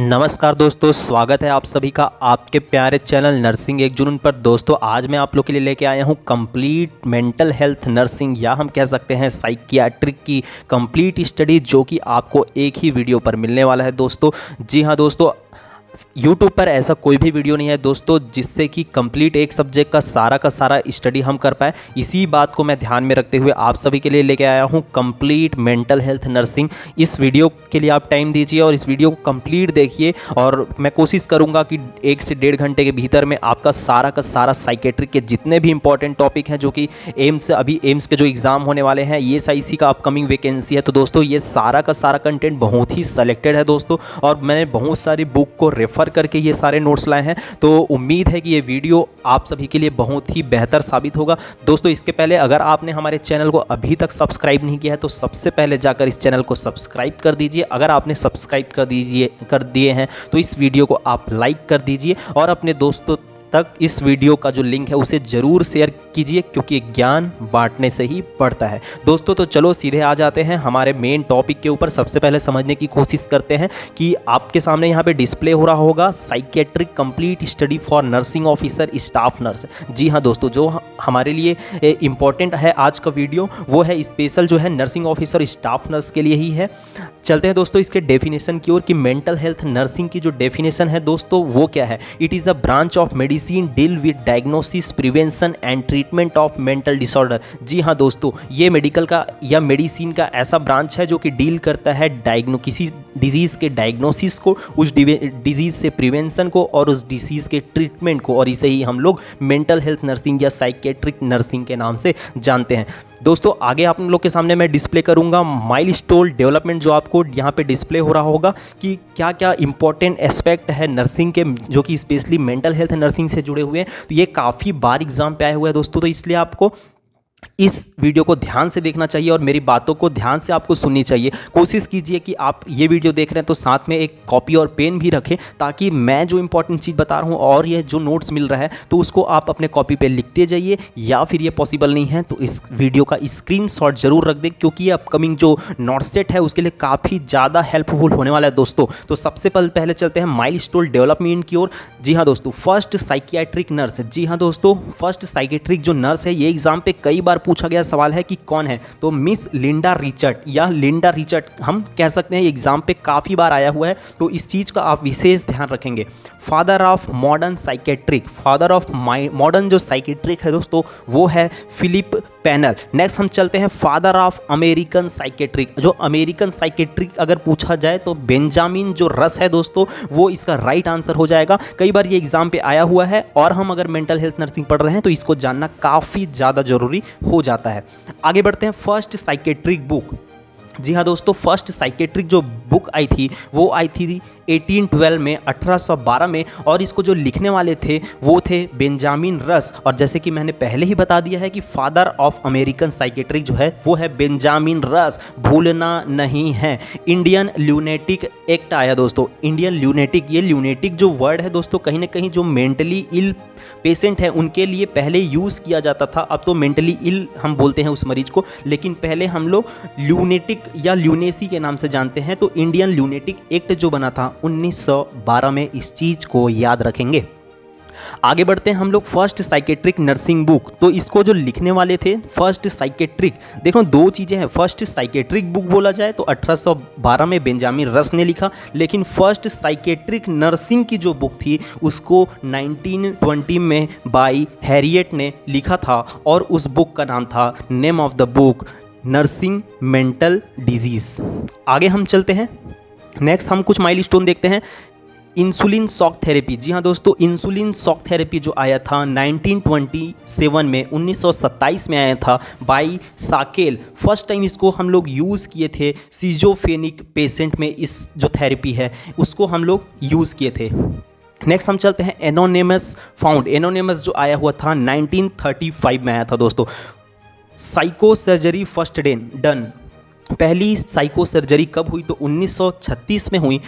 नमस्कार दोस्तों, स्वागत है आप सभी का आपके प्यारे चैनल नर्सिंग एक जुनून पर। दोस्तों आज मैं आप लोग के लिए लेके आया हूँ कंप्लीट मेंटल हेल्थ नर्सिंग या हम कह सकते हैं साइकियाट्रिक की कंप्लीट स्टडी, जो कि आपको एक ही वीडियो पर मिलने वाला है दोस्तों। जी हाँ दोस्तों, YouTube पर ऐसा कोई भी वीडियो नहीं है दोस्तों जिससे कि कंप्लीट एक सब्जेक्ट का सारा स्टडी हम कर पाए। इसी बात को मैं ध्यान में रखते हुए आप सभी के लिए लेके आया हूँ कंप्लीट मेंटल हेल्थ नर्सिंग। इस वीडियो के लिए आप टाइम दीजिए और इस वीडियो को कंप्लीट देखिए, और मैं कोशिश करूँगा कि 1 से 1.5 घंटे के भीतर में आपका सारा साइकेट्रिक के जितने भी इंपॉर्टेंट टॉपिक हैं, जो कि एम्स के जो एग्ज़ाम होने वाले हैं, ESIC का अपकमिंग वैकेंसी है, तो दोस्तों ये सारा कंटेंट बहुत ही सेलेक्टेड है दोस्तों। और मैंने बहुत सारी बुक को रेफ़र करके ये सारे नोट्स लाए हैं, तो उम्मीद है कि ये वीडियो आप सभी के लिए बहुत ही बेहतर साबित होगा दोस्तों। इसके पहले अगर आपने हमारे चैनल को अभी तक सब्सक्राइब नहीं किया है तो सबसे पहले जाकर इस चैनल को सब्सक्राइब कर दीजिए। अगर आपने सब्सक्राइब कर दिए हैं तो इस वीडियो को आप लाइक कर दीजिए और अपने दोस्तों तक इस वीडियो का जो लिंक है उसे ज़रूर शेयर कीजिए, क्योंकि ज्ञान बांटने से ही बढ़ता है दोस्तों। तो चलो सीधे आ जाते हैं हमारे मेन टॉपिक के ऊपर। सबसे पहले समझने की कोशिश करते हैं कि आपके सामने यहाँ पे डिस्प्ले हो रहा होगा psychiatric complete study for nursing officer staff nurse. जी हाँ दोस्तों, जो हमारे लिए इम्पॉर्टेंट है आज का वीडियो वो है स्पेशल जो है नर्सिंग ऑफिसर स्टाफ नर्स के लिए ही है। चलते हैं दोस्तों इसके डेफिनेशन की ओर कि मेंटल हेल्थ नर्सिंग की जो डेफिनेशन है दोस्तों वो क्या है। It is a branch of medicine deal with diagnosis, prevention and treatment of mental disorder. जी हाँ दोस्तों, ये मेडिकल का या मेडिसिन का ऐसा ब्रांच है जो कि डील करता है किसी डिजीज़ के डायग्नोसिस को, उस डिजीज़ से प्रिवेंशन को और उस डिजीज़ के ट्रीटमेंट को, और इसे ही हम लोग मेंटल हेल्थ नर्सिंग या साइकेट्रिक नर्सिंग के नाम से जानते हैं दोस्तों। आगे आप लोग के सामने मैं डिस्प्ले करूंगा माइलस्टोन डेवलपमेंट, जो आपको यहाँ पे डिस्प्ले हो रहा होगा कि क्या क्या इंपॉर्टेंट एस्पेक्ट है नर्सिंग के, जो कि स्पेशली मेंटल हेल्थ नर्सिंग से जुड़े हुए हैं। तो ये काफ़ी बार एग्जाम पे आए हुए हैं दोस्तों, तो इसलिए आपको इस वीडियो को ध्यान से देखना चाहिए और मेरी बातों को ध्यान से आपको सुननी चाहिए। कोशिश कीजिए कि आप ये वीडियो देख रहे हैं तो साथ में एक कॉपी और पेन भी रखें, ताकि मैं जो इंपॉर्टेंट चीज़ बता रहा हूँ और ये जो नोट्स मिल रहा है तो उसको आप अपने कॉपी पे लिखते जाइए, या फिर ये पॉसिबल नहीं है तो इस वीडियो का स्क्रीनशॉट जरूर रख दें, क्योंकि ये अपकमिंग जो नोट सेट है उसके लिए काफ़ी ज़्यादा हेल्पफुल होने वाला है दोस्तों। तो सबसे पहले चलते हैं माइलस्टोन डेवलपमेंट की ओर। जी हाँ दोस्तों, फर्स्ट साइकियाट्रिक नर्स। जी हाँ दोस्तों, फर्स्ट साइकियाट्रिक जो नर्स है, ये एग्जाम पे कई बार पूछा गया सवाल है कि कौन है, तो मिस लिंडा रिचर्ड या लिंडा रिचर्ड हम कह सकते हैं। एग्जाम पे काफ़ी बार आया हुआ है, तो इस चीज़ का आप विशेष ध्यान रखेंगे। Father of modern psychiatric, father of modern जो साइकेट्रिक है दोस्तों वो है फिलिप पैनल। नेक्स्ट हम चलते हैं फादर ऑफ अमेरिकन साइकेट्रिक। जो अमेरिकन साइकेट्रिक अगर पूछा जाए तो बेंजामिन जो रस है दोस्तों वो इसका राइट आंसर हो जाएगा। कई बार ये एग्जाम पे आया हुआ है और हम अगर मेंटल हेल्थ नर्सिंग पढ़ रहे हैं तो इसको जानना काफ़ी ज़्यादा जरूरी हो जाता है। आगे बढ़ते हैं फर्स्ट साइकेट्रिक बुक। जी हाँ दोस्तों, फर्स्ट साइकेट्रिक जो बुक आई थी वो आई थी 1812 में, 1812 में, और इसको जो लिखने वाले थे वो थे बेंजामिन रस। और जैसे कि मैंने पहले ही बता दिया है कि फादर ऑफ अमेरिकन साइकेट्रिक जो है वो है बेंजामिन रस, भूलना नहीं है। इंडियन ल्यूनेटिक एक्ट आया दोस्तों। इंडियन ल्यूनेटिक, ये ल्यूनेटिक जो वर्ड है दोस्तों कहीं ना कहीं जो मेंटली इल पेशेंट है उनके लिए पहले यूज़ किया जाता था, अब तो मेंटली इल हम बोलते हैं उस मरीज को, लेकिन पहले हम लोग ल्यूनेटिक या ल्यूनेसी के नाम से जानते हैं। तो इंडियन ल्यूनेटिक एक्ट जो बना था 1912 में, इस चीज़ को याद रखेंगे। आगे बढ़ते हैं हम लोग फर्स्ट साइकेट्रिक नर्सिंग बुक। तो इसको जो लिखने वाले थे फर्स्ट साइकेट्रिक, देखो दो चीज़ें हैं। फर्स्ट साइकेट्रिक बुक बोला जाए तो 1812 में बेंजामिन रस ने लिखा, लेकिन फर्स्ट साइकेट्रिक नर्सिंग की जो बुक थी उसको 1920 में बाई हैरियट ने लिखा था, और उस बुक का नाम था, name of the book, nursing mental disease. आगे हम चलते हैं, नेक्स्ट हम कुछ माइलस्टोन देखते हैं। Insulin shock therapy. जी हाँ दोस्तों, इंसुलिन शॉक थेरेपी जो आया था 1927 में, 1927 में आया था बाई साकेल। फर्स्ट टाइम इसको हम लोग यूज़ किए थे सीजोफ्रेनिक पेशेंट में, इस जो थेरेपी है उसको हम लोग यूज़ किए थे। नेक्स्ट हम चलते हैं एनोनिमस फाउंड। एनोनिमस जो आया हुआ था 1935 में आया था दोस्तों। Psycho surgery first done. पहली साइको सर्जरी कब हुई तो 1936 में हुई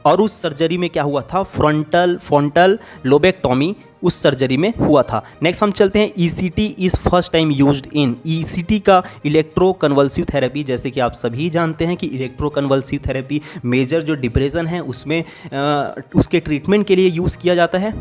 और उस सर्जरी में क्या हुआ था, फ्रंटल लोबेक्टॉमी उस सर्जरी में हुआ था। नेक्स्ट हम चलते हैं ECT is first time used in. ECT का इलेक्ट्रोकन्वल्सिव थेरेपी, जैसे कि आप सभी जानते हैं कि इलेक्ट्रोकन्वल्सिव थेरेपी मेजर जो डिप्रेशन है उसमें उसके ट्रीटमेंट के लिए यूज़ किया जाता है।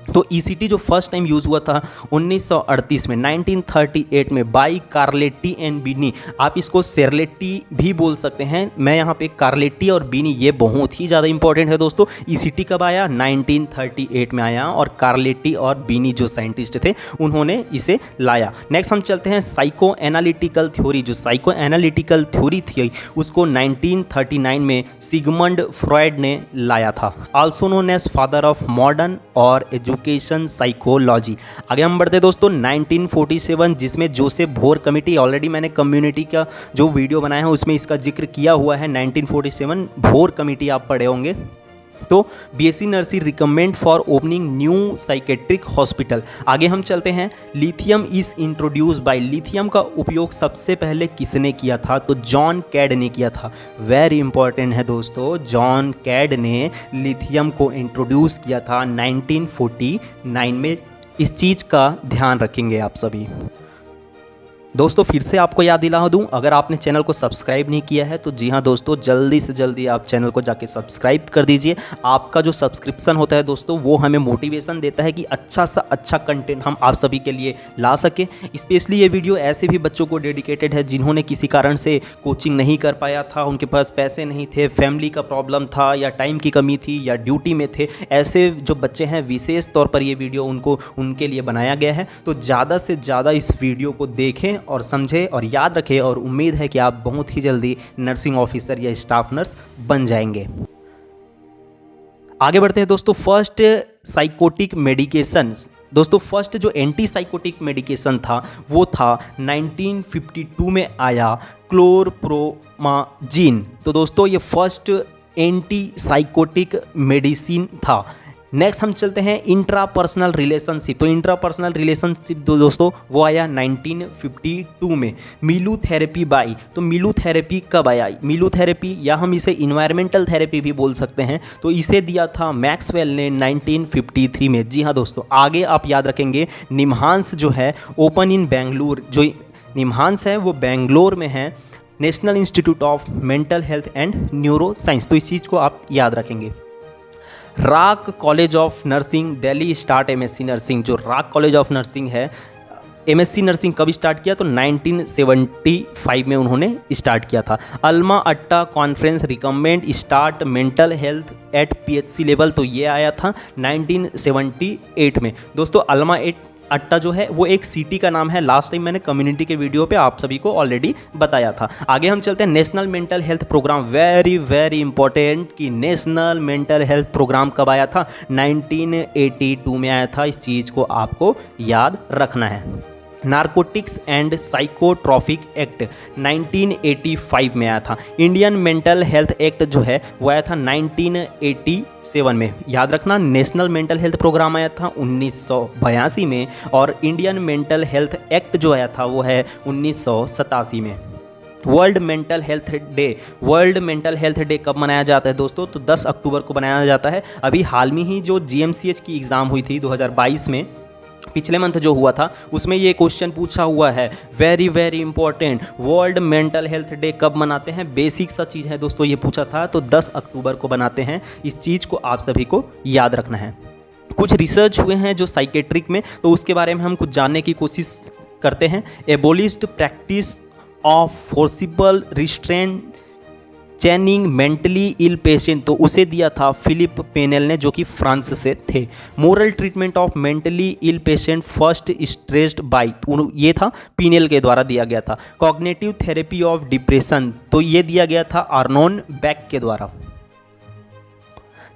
तो ईसीटी जो फर्स्ट टाइम यूज़ हुआ था 1938 में, 1938 में बाई कार्लेटी एंड बीनी। आप इसको सेरलेटी भी बोल सकते हैं, मैं यहाँ पे कार्लेटी और बीनी ये बहुत ही ज़्यादा इंपॉर्टेंट है दोस्तों। ईसीटी कब आया, 1938 में आया और कार्लेटी और बीनी जो साइंटिस्ट थे उन्होंने इसे लाया। नेक्स्ट हम चलते हैं साइको एनालिटिकल थ्योरी। जो साइको एनालिटिकल थ्योरी थी उसको 1939 में सिगमंड फ्रॉयड ने लाया था, also known as father of modern और एजुकेशन साइकोलॉजी। आगे हम बढ़ते दोस्तों 1947, जिसमें जोसेफ भोर कमेटी, ऑलरेडी मैंने कम्युनिटी का जो वीडियो बनाया है उसमें इसका जिक्र किया हुआ है। 1947 भोर कमेटी आप पढ़े होंगे। तो BSc nursing recommend for opening new psychiatric hospital. आगे हम चलते हैं lithium is introduce by. Lithium का उपयोग सबसे पहले किसने किया था तो जॉन कैड ने किया था। वेरी इंपॉर्टेंट है दोस्तों, जॉन कैड ने लिथियम को इंट्रोड्यूस किया था 1949 में। इस चीज़ का ध्यान रखेंगे आप सभी। दोस्तों फिर से आपको याद दिला दूं, अगर आपने चैनल को सब्सक्राइब नहीं किया है तो जी हाँ दोस्तों, जल्दी से जल्दी आप चैनल को जाके सब्सक्राइब कर दीजिए। आपका जो सब्सक्रिप्शन होता है दोस्तों वो हमें मोटिवेशन देता है कि अच्छा सा अच्छा कंटेंट हम आप सभी के लिए ला सके। स्पेशली ये वीडियो ऐसे भी बच्चों को डेडिकेटेड है जिन्होंने किसी कारण से कोचिंग नहीं कर पाया था, उनके पास पैसे नहीं थे, फैमिली का प्रॉब्लम था या टाइम की कमी थी या ड्यूटी में थे। ऐसे जो बच्चे हैं विशेष तौर पर ये वीडियो उनके लिए बनाया गया है। तो ज़्यादा से ज़्यादा इस वीडियो को देखें और समझे और याद रखें, और उम्मीद है कि आप बहुत ही जल्दी नर्सिंग ऑफिसर या स्टाफ नर्स बन जाएंगे। आगे बढ़ते हैं दोस्तों। First psychotic medication. दोस्तों फर्स्ट जो एंटी साइकोटिक मेडिकेशन था वो था 1952 में आया क्लोरप्रोमाजिन। तो दोस्तों ये फर्स्ट एंटी साइकोटिक मेडिसिन था। नेक्स्ट हम चलते हैं इंट्रापर्सनल रिलेशनशिप। तो इंट्रापर्सनल रिलेशनशिप दोस्तों वो आया 1952 में। मिलू थेरेपी बाई। तो मिलू थेरेपी कब आया, मिलू थेरेपी या हम इसे इन्वायरमेंटल थेरेपी भी बोल सकते हैं, तो इसे दिया था मैक्सवेल ने 1953 में। जी हाँ दोस्तों, आगे आप याद रखेंगे निम्हांस जो है ओपन इन बेंगलुरु। जो निम्हांस है वो बेंगलोर में है, national institute of mental health and neuro science. तो इस चीज़ को आप याद रखेंगे। RAK college of nursing Delhi start MSc nursing. जो राक कॉलेज ऑफ नर्सिंग है, एमएससी नर्सिंग कब स्टार्ट किया तो 1975 में उन्होंने स्टार्ट किया था। Alma Ata conference recommend start mental health at PHC level. तो ये आया था 1978 में। दोस्तों अल्मा अट्टा जो है वो एक सिटी का नाम है, लास्ट टाइम मैंने कम्युनिटी के वीडियो पे आप सभी को ऑलरेडी बताया था। आगे हम चलते हैं national mental health programme. Very very important कि नेशनल मेंटल हेल्थ प्रोग्राम कब आया था, 1982 में आया था। इस चीज़ को आपको याद रखना है। नारकोटिक्स एंड साइकोट्रॉपिक एक्ट 1985 में आया था। इंडियन मेंटल हेल्थ एक्ट जो है वो आया था 1987 में। याद रखना, नेशनल मेंटल हेल्थ प्रोग्राम आया था 1982 में और इंडियन मेंटल हेल्थ एक्ट जो आया था वो है 1987 में। World mental health day. World mental health day कब मनाया जाता है दोस्तों तो 10 अक्टूबर को मनाया जाता है। अभी हाल में ही जो जीएमसीएच की एग्ज़ाम हुई थी 2022 में, पिछले मंथ जो हुआ था, उसमें ये क्वेश्चन पूछा हुआ है, very very important, world mental health day कब मनाते हैं। बेसिक सा चीज़ है दोस्तों, ये पूछा था तो 10 अक्टूबर को बनाते हैं। इस चीज़ को आप सभी को याद रखना है। कुछ रिसर्च हुए हैं जो साइकेट्रिक में, तो उसके बारे में हम कुछ जानने की कोशिश करते हैं। Abolished practice of forcible restraint chaining mentally ill patient. तो उसे दिया था फिलिप पेनेल ने, जो कि फ्रांस से थे। Moral treatment of mentally ill patient first stressed by, ये था पिनेल के द्वारा दिया गया था। कॉग्निटिव थेरेपी ऑफ डिप्रेशन, तो ये दिया गया था आर्नोन बेक के द्वारा।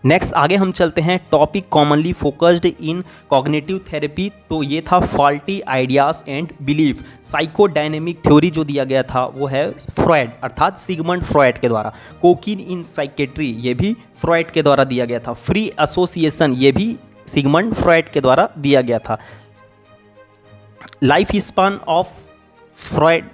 नेक्स्ट आगे हम चलते हैं topic commonly focused in cognitive therapy. तो ये था faulty ideas and belief. Psychodynamic theory जो दिया गया था वो है फ्रॉयड अर्थात सिगमंड फ्रॉयड के द्वारा। कोकीन इन साइकेट्री, ये भी फ्रॉयड के द्वारा दिया गया था। फ्री एसोसिएशन, ये भी सिगमंड फ्रॉयड के द्वारा दिया गया था। लाइफ स्पान ऑफ फ्रॉयड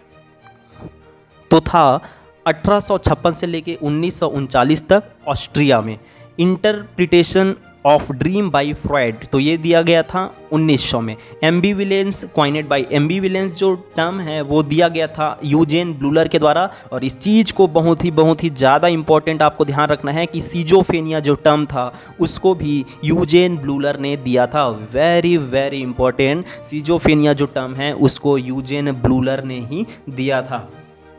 तो था 1856 से लेके 1939 तक ऑस्ट्रिया में। Interpretation of dream by Freud, तो ये दिया गया था 1900 में। एम्बिविलेंस क्वाइनेड बाय, एम्बिविलेंस जो टर्म है वो दिया गया था यूजेन ब्लूलर के द्वारा। और इस चीज़ को बहुत ही ज़्यादा इंपॉर्टेंट आपको ध्यान रखना है कि सिजोफेनिया जो टर्म था उसको भी यूजेन ब्लूलर ने दिया था। वेरी वेरी इंपॉर्टेंट, सिजोफेनिया जो टर्म है उसको यूजेन ब्लूलर ने ही दिया था।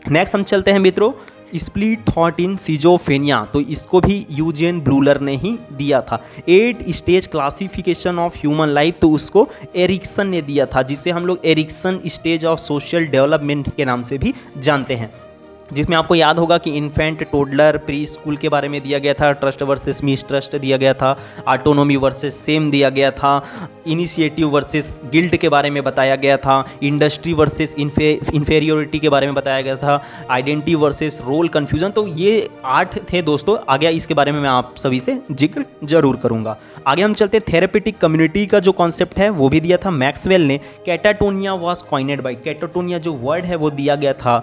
नेक्स्ट हम चलते हैं मित्रों, स्प्लिट थॉट इन सिजोफेनिया, तो इसको भी यूजेन ब्लूलर ने ही दिया था। 8 stage classification of human life, तो उसको एरिक्सन ने दिया था, जिसे हम लोग Erikson stage of social development के नाम से भी जानते हैं, जिसमें आपको याद होगा कि इन्फेंट, टोडलर, प्री स्कूल के बारे में दिया गया था, ट्रस्ट वर्सेस मिसट्रस्ट दिया गया था, ऑटोनोमी वर्सेस सेम दिया गया था, इनिशिएटिव वर्सेस गिल्ट के बारे में बताया गया था, इंडस्ट्री वर्सेस इन्फेरियोरिटी के बारे में बताया गया था, आइडेंटिटी वर्सेस रोल कन्फ्यूजन। तो ये 8 थे दोस्तों। आगे इसके बारे में मैं आप सभी से जिक्र जरूर करूँगा। आगे हम चलते हैं, थेरेपेटिक कम्युनिटी का जो कॉन्सेप्ट है वो भी दिया था मैक्सवेल ने। कैटाटोनिया वॉज कॉइनेड बाई, कैटाटोनिया जो वर्ड है वो दिया गया था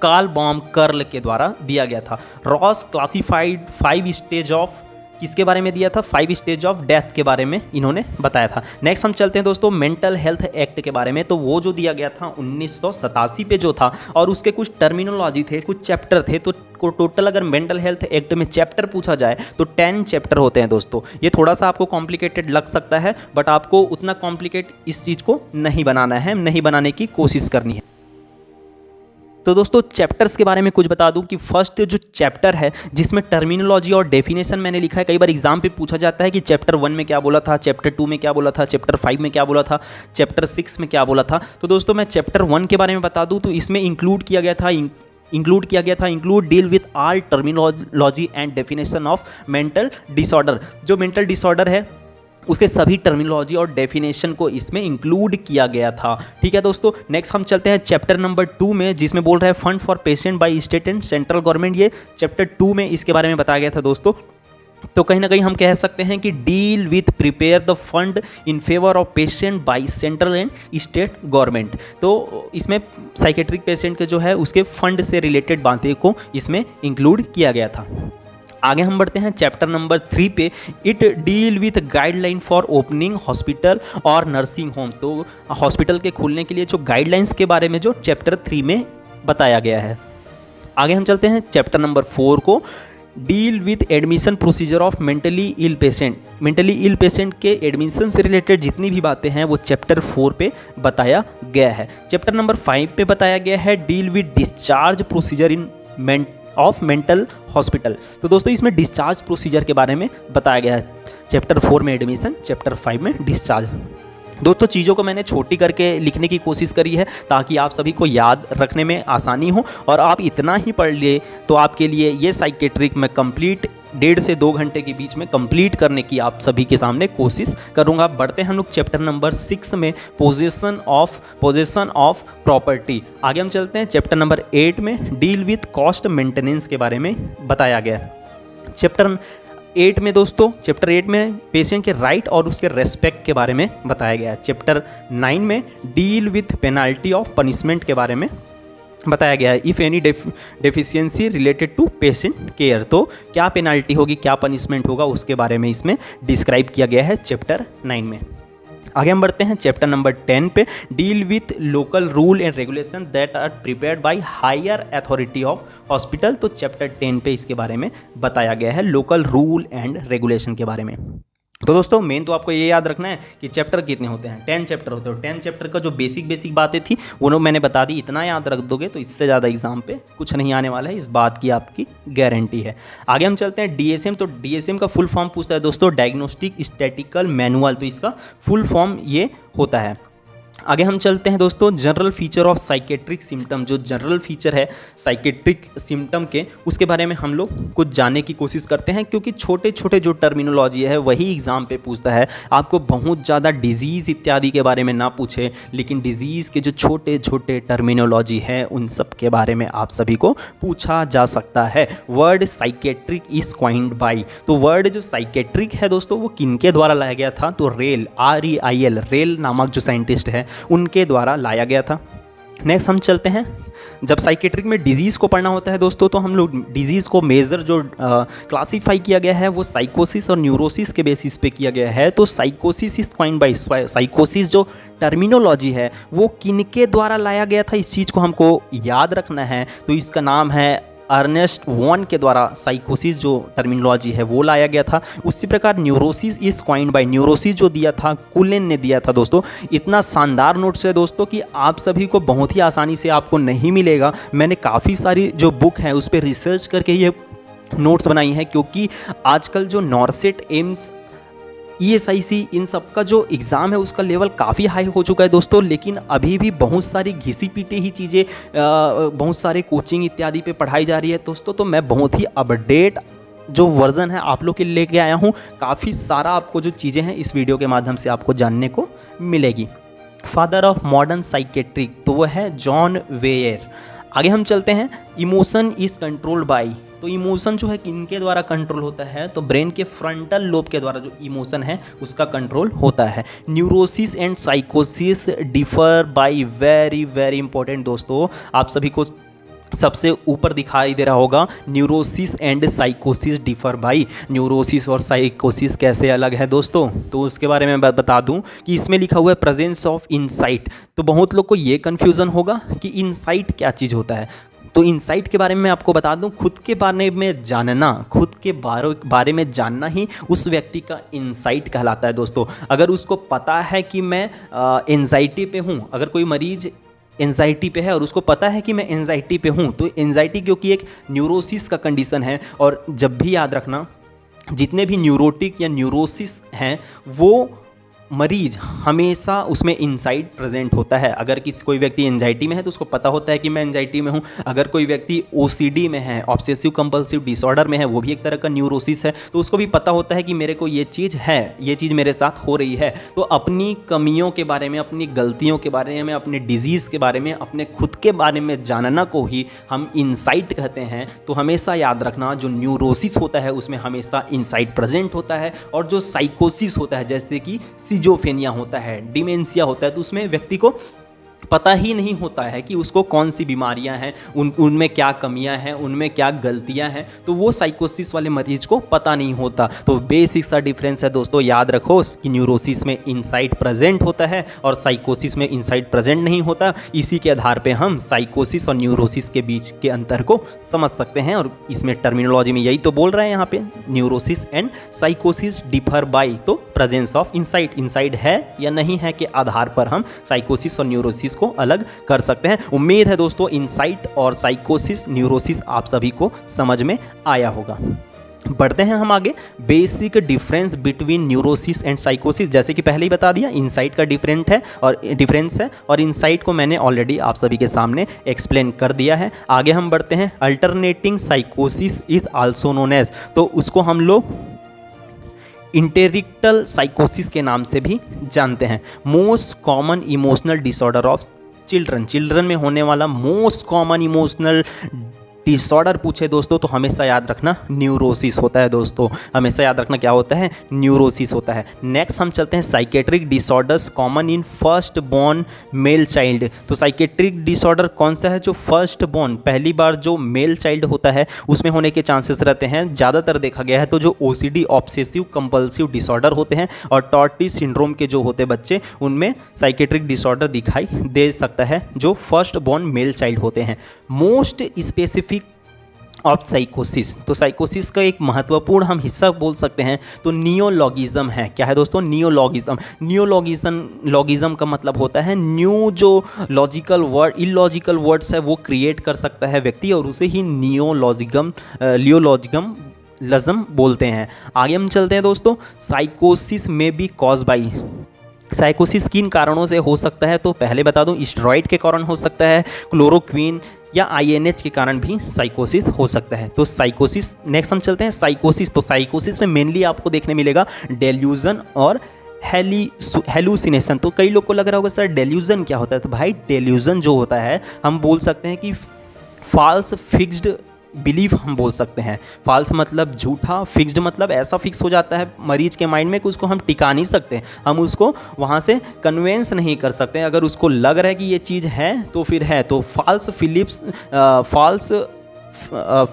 कार्ल बॉम कर्ल के द्वारा दिया गया था। रॉस क्लासिफाइड 5 स्टेज ऑफ, किसके बारे में दिया था? 5 स्टेज ऑफ डेथ के बारे में इन्होंने बताया था। नेक्स्ट हम चलते हैं दोस्तों मेंटल हेल्थ एक्ट के बारे में, तो वो जो दिया गया था 1987 पे जो था, और उसके कुछ टर्मिनोलॉजी थे, कुछ चैप्टर थे। तो टोटल अगर मेंटल हेल्थ एक्ट में चैप्टर पूछा जाए तो 10 चैप्टर होते हैं दोस्तों। ये थोड़ा सा आपको कॉम्प्लिकेटेड लग सकता है, बट आपको उतना कॉम्प्लिकेट इस चीज़ को नहीं बनाना है, नहीं बनाने की कोशिश करनी है। तो दोस्तों चैप्टर्स के बारे में कुछ बता दूं कि फर्स्ट जो चैप्टर है जिसमें टर्मिनोलॉजी और डेफिनेशन मैंने लिखा है। कई बार एग्जाम पे पूछा जाता है कि चैप्टर 1 में क्या बोला था, चैप्टर 2 में क्या बोला था, चैप्टर 5 में क्या बोला था, चैप्टर 6 में क्या बोला था। तो दोस्तों मैं चैप्टर 1 के बारे में बता दूं तो इसमें इंक्लूड किया गया था include deal with all terminology and definition of mental disorder. जो मेंटल डिसऑर्डर है उसके सभी टर्मिनोलॉजी और डेफिनेशन को इसमें इंक्लूड किया गया था। ठीक है दोस्तों, नेक्स्ट हम चलते हैं चैप्टर नंबर 2 में, जिसमें बोल रहा है fund for patient by state and central government. ये चैप्टर 2 में इसके बारे में बताया गया था दोस्तों। तो कहीं ना कहीं हम कह सकते हैं कि deal with prepare the fund in favour of patient by central and state government. तो इसमें साइकेट्रिक पेशेंट के जो है उसके फंड से रिलेटेड बातें को इसमें इंक्लूड किया गया था। आगे हम बढ़ते हैं चैप्टर नंबर 3 पे। It deal with guideline for opening hospital और नर्सिंग होम। तो हॉस्पिटल के खुलने के लिए जो गाइडलाइंस के बारे में जो चैप्टर 3 में बताया गया है। आगे हम चलते हैं चैप्टर नंबर 4 को। Deal with admission procedure of mentally ill patient. Mentally ill patient के एडमिशन से रिलेटेड जितनी भी बातें हैं वो चैप्टर 4 पे बताया गया है। चैप्टर नंबर 5 पे बताया गया है deal with discharge procedure in of mental hospital. तो दोस्तों इसमें डिस्चार्ज प्रोसीजर के बारे में बताया गया है। चैप्टर 4 में एडमिशन, चैप्टर 5 में डिस्चार्ज। दोस्तों चीज़ों को मैंने छोटी करके लिखने की कोशिश करी है ताकि आप सभी को याद रखने में आसानी हो, और आप इतना ही पढ़ लिए तो आपके लिए ये साइकेट्रिक मैं कंप्लीट 1.5 से 2 घंटे के बीच में कंप्लीट करने की आप सभी के सामने कोशिश करूंगा। बढ़ते हैं हम लोग चैप्टर नंबर 6 में, पोजेसन ऑफ प्रॉपर्टी। आगे हम चलते हैं चैप्टर नंबर 8 में, डील विथ कॉस्ट मेंटेनेंस के बारे में बताया गया है। चैप्टर 8 में दोस्तों, चैप्टर 8 में पेशेंट के राइट और उसके रेस्पेक्ट के बारे में बताया गया है। चैप्टर 9 में deal with penalty of punishment के बारे में बताया गया है। If any deficiency related to patient care, तो क्या पेनाल्टी होगी, क्या पनिशमेंट होगा, उसके बारे में इसमें डिस्क्राइब किया गया है चैप्टर 9 में। आगे हम बढ़ते हैं चैप्टर नंबर 10 पे। Deal with local rule and regulation that are prepared by higher authority of hospital. तो चैप्टर 10 पे इसके बारे में बताया गया है, लोकल रूल एंड रेगुलेशन के बारे में। तो दोस्तों मेन तो आपको ये याद रखना है कि चैप्टर कितने होते हैं, 10 चैप्टर होते हैं। 10 चैप्टर का जो बेसिक बातें थी वो मैंने बता दी। इतना याद रख दोगे तो इससे ज़्यादा एग्जाम पे कुछ नहीं आने वाला है, इस बात की आपकी गारंटी है। आगे हम चलते हैं डीएसएम। तो डीएसएम का फुल फॉर्म पूछता है दोस्तों, डायग्नोस्टिक स्टैटिकल मैनुअल। तो इसका फुल फॉर्म ये होता है। आगे हम चलते हैं दोस्तों general feature of psychiatric symptom. जो जनरल फीचर है साइकेट्रिक सिम्टम के, उसके बारे में हम लोग कुछ जानने की कोशिश करते हैं, क्योंकि छोटे छोटे जो टर्मिनोलॉजी है वही एग्जाम पे पूछता है। आपको बहुत ज़्यादा डिजीज़ इत्यादि के बारे में ना पूछे, लेकिन डिजीज़ के जो छोटे छोटे टर्मिनोलॉजी है उन सब के बारे में आप सभी को पूछा जा सकता है। Word psychiatric is coined by. तो वर्ड जो साइकेट्रिक है दोस्तों वो किनके द्वारा लाया गया था? तो रेल, REIL, रेल नामक जो साइंटिस्ट है उनके द्वारा लाया गया था। नेक्स्ट हम चलते हैं, जब साइकेट्रिक में डिजीज़ को पढ़ना होता है दोस्तों, तो हम लोग डिजीज़ को मेजर जो क्लासीफाई किया गया है वो साइकोसिस और न्यूरोसिस के बेसिस पे किया गया है। तो साइकोसिस इज कॉइन्ड बाय, साइकोसिस जो टर्मिनोलॉजी है वो किनके द्वारा लाया गया था, इस चीज़ को हमको याद रखना है। तो इसका नाम है अर्नेस्ट वॉन के द्वारा साइकोसिस जो टर्मिनोलॉजी है वो लाया गया था। उसी प्रकार neurosis is coined bye, neurosis जो दिया था कुलेन ने दिया था दोस्तों। इतना शानदार नोट्स है दोस्तों कि आप सभी को बहुत ही आसानी से आपको नहीं मिलेगा। मैंने काफ़ी सारी जो बुक है उस पर रिसर्च करके ये नोट्स बनाई हैं, क्योंकि आजकल जो नॉर्सेट, एम्स, ESIC इन सब का जो एग्ज़ाम है उसका लेवल काफ़ी हाई हो चुका है दोस्तों, लेकिन अभी भी बहुत सारी घिसी पीटी ही चीज़ें, बहुत सारे कोचिंग इत्यादि पे पढ़ाई जा रही है दोस्तों। तो मैं बहुत ही अपडेट जो वर्ज़न है आप लोग के लिए लेके आया हूँ। काफ़ी सारा आपको जो चीज़ें हैं इस वीडियो के माध्यम से आपको जानने को मिलेगी। फादर ऑफ मॉडर्न साइकेट्रिक तो वो है जॉन वेयर। आगे हम चलते हैं, इमोशन इज़ कंट्रोल्ड बाय, तो इमोशन जो है किनके द्वारा कंट्रोल होता है, तो ब्रेन के फ्रंटल लोब के द्वारा जो इमोशन है उसका कंट्रोल होता है। न्यूरोसिस एंड साइकोसिस differ by, very very important दोस्तों, आप सभी को सबसे ऊपर दिखाई दे रहा होगा, न्यूरोसिस एंड साइकोसिस डिफर बाय। न्यूरोसिस और साइकोसिस कैसे अलग है दोस्तों, तो उसके बारे में बता दूं कि इसमें लिखा हुआ है प्रेजेंस ऑफ इनसाइट। तो बहुत लोग को ये कन्फ्यूज़न होगा कि इनसाइट क्या चीज़ होता है। तो इनसाइट के बारे में मैं आपको बता दूं, खुद के बारे में जानना, खुद के बारे में जानना ही उस व्यक्ति का इनसाइट कहलाता है दोस्तों। अगर उसको पता है कि मैं एंजाइटी पे हूँ, अगर कोई मरीज एंजाइटी पे है और उसको पता है कि मैं एंजाइटी पे हूँ, तो एंजाइटी क्योंकि एक न्यूरोसिस का कंडीशन है, और जब भी याद रखना जितने भी न्यूरोटिक या न्यूरोसिस हैं वो मरीज हमेशा उसमें इनसाइट प्रेजेंट होता है। अगर कोई व्यक्ति एंजाइटी में है तो उसको पता होता है कि मैं एंजाइटी में हूँ। अगर कोई व्यक्ति OCD में है, ऑब्सेसिव कंपल्सिव डिसऑर्डर में है, वो भी एक तरह का न्यूरोसिस है, तो उसको भी पता होता है कि मेरे को ये चीज़ है, ये चीज़ मेरे साथ हो रही है। तो अपनी कमियों के बारे में, अपनी गलतियों के बारे में, अपने डिजीज़ के बारे में, अपने खुद के बारे में जानना को ही हम इनसाइट कहते हैं। तो हमेशा याद रखना, जो न्यूरोसिस होता है उसमें हमेशा इनसाइट प्रेजेंट होता है, और जो साइकोसिस होता है जैसे कि सिजोफ्रेनिया होता है, डिमेंशिया होता है, तो उसमें व्यक्ति को पता ही नहीं होता है कि उसको कौन सी बीमारियां हैं, उनमें क्या कमियां हैं, उनमें क्या गलतियां हैं। तो वो साइकोसिस वाले मरीज को पता नहीं होता। तो बेसिक सा डिफरेंस है दोस्तों, याद रखो कि न्यूरोसिस में इनसाइट प्रेजेंट होता है और साइकोसिस में इनसाइट प्रेजेंट नहीं होता। इसी के आधार पे हम साइकोसिस और न्यूरोसिस के बीच के अंतर को समझ सकते हैं, और इसमें टर्मिनोलॉजी में यही तो बोल रहे हैं यहाँ पे, न्यूरोसिस एंड साइकोसिस डिफर बाय, तो प्रेजेंस ऑफ इनसाइट, इनसाइट है या नहीं है के आधार पर हम साइकोसिस और न्यूरोसिस को अलग कर सकते हैं। उम्मीद है दोस्तों इनसाइट और साइकोसिस, न्यूरोसिस आप सभी को समझ में आया होगा। बढ़ते हैं हम आगे, basic difference between neurosis and साइकोसिस। जैसे कि पहले ही बता दिया, इनसाइट का डिफरेंस है और इनसाइट को मैंने ऑलरेडी आप सभी के सामने एक्सप्लेन कर दिया है। आगे हम बढ़ते हैं, अल्टरनेटिंग साइकोसिस इज आल्सो नोन एज, तो उसको हम लोग इंटेरिक्टल साइकोसिस के नाम से भी जानते हैं। Most common emotional disorder of children में होने वाला मोस्ट कॉमन इमोशनल डिसऑर्डर पूछे दोस्तों तो हमेशा याद रखना न्यूरोसिस होता है दोस्तों, हमेशा याद रखना क्या होता है, न्यूरोसिस होता है। नेक्स्ट हम चलते हैं, psychiatric disorders common in first born male child. तो साइकेट्रिक डिसऑर्डर कौन सा है, जो फर्स्ट बॉर्न, पहली बार जो मेल चाइल्ड होता है उसमें होने के चांसेस रहते हैं। ज़्यादातर देखा गया है तो जो OCD ऑब्सेसिव कंपल्सिव डिसऑर्डर होते हैं और टॉर्टी सिंड्रोम के जो होते बच्चे, उनमें साइकेट्रिक डिसऑर्डर दिखाई दे सकता है जो फर्स्ट बॉर्न मेल चाइल्ड होते हैं। मोस्ट स्पेसिफिक ऑफ साइकोसिस, तो साइकोसिस का एक महत्वपूर्ण हम हिस्सा बोल सकते हैं तो नियोलॉगिज्म है। क्या है दोस्तों, नियोलॉगिज्म। नियोलॉगिज्म का मतलब होता है न्यू जो लॉजिकल वर्ड, इलॉजिकल वर्ड्स है वो क्रिएट कर सकता है व्यक्ति, और उसे ही नियोलॉजिज्म बोलते हैं। आगे हम चलते हैं दोस्तों, साइकोसिस में बी कॉज बाई, साइकोसिस किन कारणों से हो सकता है, तो पहले बता दूं स्टेरॉइड के कारण हो सकता है, क्लोरोक्विन या INH के कारण भी साइकोसिस हो सकता है। तो साइकोसिस, नेक्स्ट हम चलते हैं साइकोसिस। तो साइकोसिस में मेनली आपको देखने मिलेगा डेल्यूजन और हेलुसिनेशन। तो कई लोग को लग रहा होगा सर डेल्यूजन क्या होता है, तो भाई डेल्यूजन जो होता है हम बोल सकते हैं कि फॉल्स फिक्स्ड बिलीफ हम बोल सकते हैं। फॉल्स मतलब झूठा, फिक्स्ड मतलब ऐसा फिक्स हो जाता है मरीज के माइंड में कि उसको हम टिका नहीं सकते, हम उसको वहाँ से कन्वेंस नहीं कर सकते। अगर उसको लग रहा है कि ये चीज़ है तो फिर है। तो फॉल्स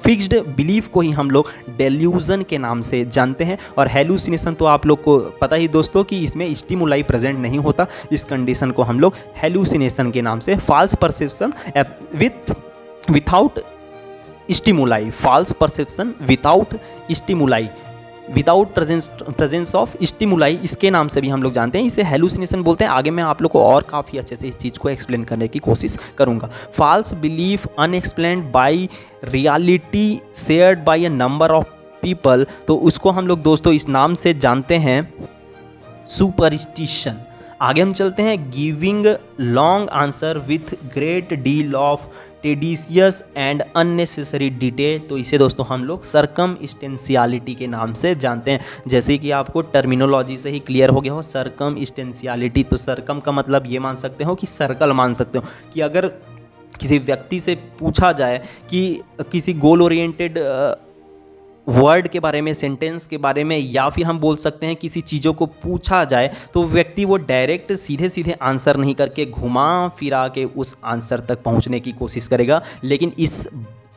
फिक्स्ड बिलीफ को ही हम लोग डेल्यूजन के नाम से जानते हैं। और हेलुसिनेशन तो आप लोग को पता ही दोस्तों कि इसमें स्टिमुलाई प्रेजेंट नहीं होता, इस कंडीशन को हम लोग हेलुसिनेशन के नाम से, false perception without stimuli, false perception without stimuli, without presence of stimuli, इसके नाम से भी हम लोग जानते हैं। इसे हेलुसिनेशन बोलते हैं। आगे मैं आप लोग को और काफ़ी अच्छे से इस चीज़ को एक्सप्लेन करने की कोशिश करूंगा। False belief unexplained by reality shared by a number of people, तो उसको हम लोग दोस्तों इस नाम से जानते हैं सुपरस्टिशन। आगे हम चलते हैं, giving long answer with great deal of tedious and unnecessary detail, तो इसे दोस्तों हम लोग सर्कमस्टेंशियलिटी के नाम से जानते हैं। जैसे कि आपको टर्मिनोलॉजी से ही क्लियर हो गया हो, सर्कमस्टेंशियलिटी, तो सर्कम का मतलब ये मान सकते हो कि सर्कल मान सकते हो कि अगर किसी व्यक्ति से पूछा जाए कि किसी गोल ओरिएंटेड वर्ड के बारे में, सेंटेंस के बारे में, या फिर हम बोल सकते हैं किसी चीज़ों को पूछा जाए, तो व्यक्ति वो डायरेक्ट सीधे सीधे आंसर नहीं करके घुमा फिरा के उस आंसर तक पहुंचने की कोशिश करेगा। लेकिन इस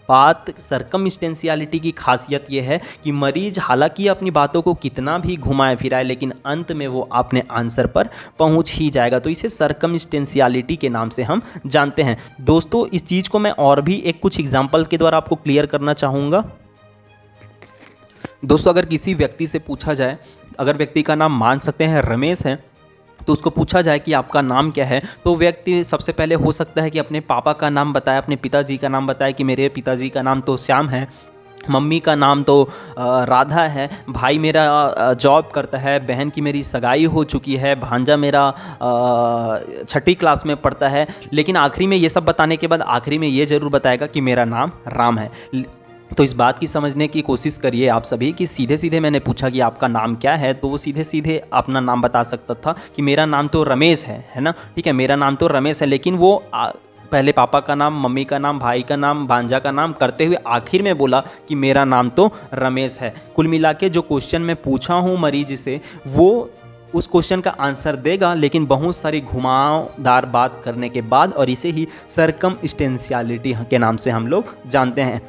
बात सर्कमस्टेंशियलिटी की खासियत यह है कि मरीज हालांकि अपनी बातों को कितना भी घुमाए फिराए, लेकिन अंत में वो अपने आंसर पर पहुंच ही जाएगा। तो इसे सर्कमस्टेंशियलिटी के नाम से हम जानते हैं। दोस्तों इस चीज़ को मैं और भी कुछ एग्जाम्पल के द्वारा आपको क्लियर करना चाहूँगा। दोस्तों अगर किसी व्यक्ति से पूछा जाए, अगर व्यक्ति का नाम मान सकते हैं रमेश है, तो उसको पूछा जाए कि आपका नाम क्या है, तो व्यक्ति सबसे पहले हो सकता है कि अपने पापा का नाम बताए, अपने पिताजी का नाम बताए कि मेरे पिताजी का नाम तो श्याम है, मम्मी का नाम तो राधा है, भाई मेरा जॉब करता है, बहन की मेरी सगाई हो चुकी है, भांजा मेरा 6वीं क्लास में पढ़ता है। लेकिन आखिरी में ये सब बताने के बाद आखिरी में ये ज़रूर बताएगा कि मेरा नाम राम है। तो इस बात की समझने की कोशिश करिए आप सभी कि सीधे सीधे मैंने पूछा कि आपका नाम क्या है, तो वो सीधे सीधे अपना नाम बता सकता था कि मेरा नाम तो रमेश है ना, ठीक है, मेरा नाम तो रमेश है। लेकिन वो पहले पापा का नाम, मम्मी का नाम, भाई का नाम, भांजा का नाम करते हुए आखिर में बोला कि मेरा नाम तो रमेश है। कुल मिला के जो क्वेश्चन मैं पूछा हूँ मरीज से, वो उस क्वेश्चन का आंसर देगा, लेकिन बहुत सारी घुमावदार बात करने के बाद, और इसे ही सर्कमस्टेंशियलिटी के नाम से हम लोग जानते हैं।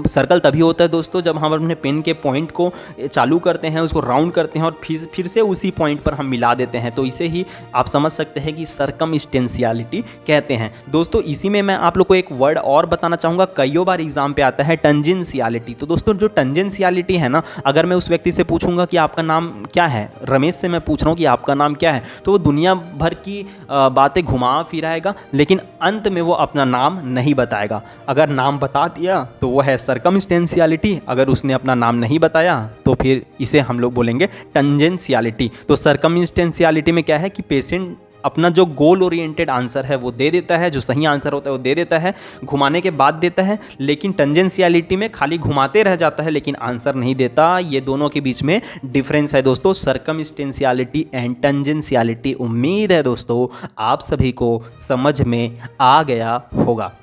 सर्कल तभी होता है दोस्तों जब हम अपने पेन के पॉइंट को चालू करते हैं, उसको राउंड करते हैं और फिर से उसी पॉइंट पर हम मिला देते हैं, तो इसे ही आप समझ सकते हैं कि सर्कमस्टेंशियलिटी कहते हैं। दोस्तों इसी में मैं आप लोग को एक वर्ड और बताना चाहूँगा, कईयों बार एग्जाम पे आता है, टेंजेंशियलिटी। तो दोस्तों जो टेंजेंशियलिटी है ना, अगर मैं उस व्यक्ति से पूछूंगा कि आपका नाम क्या है, रमेश से मैं पूछ रहा हूँ कि आपका नाम क्या है, तो वो दुनिया भर की बातें घुमा फिराएगा, लेकिन अंत में वो अपना नाम नहीं बताएगा। अगर नाम बता दिया तो वो है सर्कमस्टेंशियलिटी, अगर उसने अपना नाम नहीं बताया तो फिर इसे हम लोग बोलेंगे टेंजेंशियलिटी। तो सर्कमस्टेंशियलिटी में क्या है कि पेशेंट अपना जो गोल ओरिएंटेड आंसर है वो दे देता है, जो सही आंसर होता है वो दे देता है, घुमाने के बाद देता है। लेकिन टेंजेंशियलिटी में खाली घुमाते रह जाता है लेकिन आंसर नहीं देता। ये दोनों के बीच में डिफरेंस है दोस्तों, सर्कमस्टेंशियलिटी एंड टेंजेंशियलिटी। उम्मीद है दोस्तों आप सभी को समझ में आ गया होगा।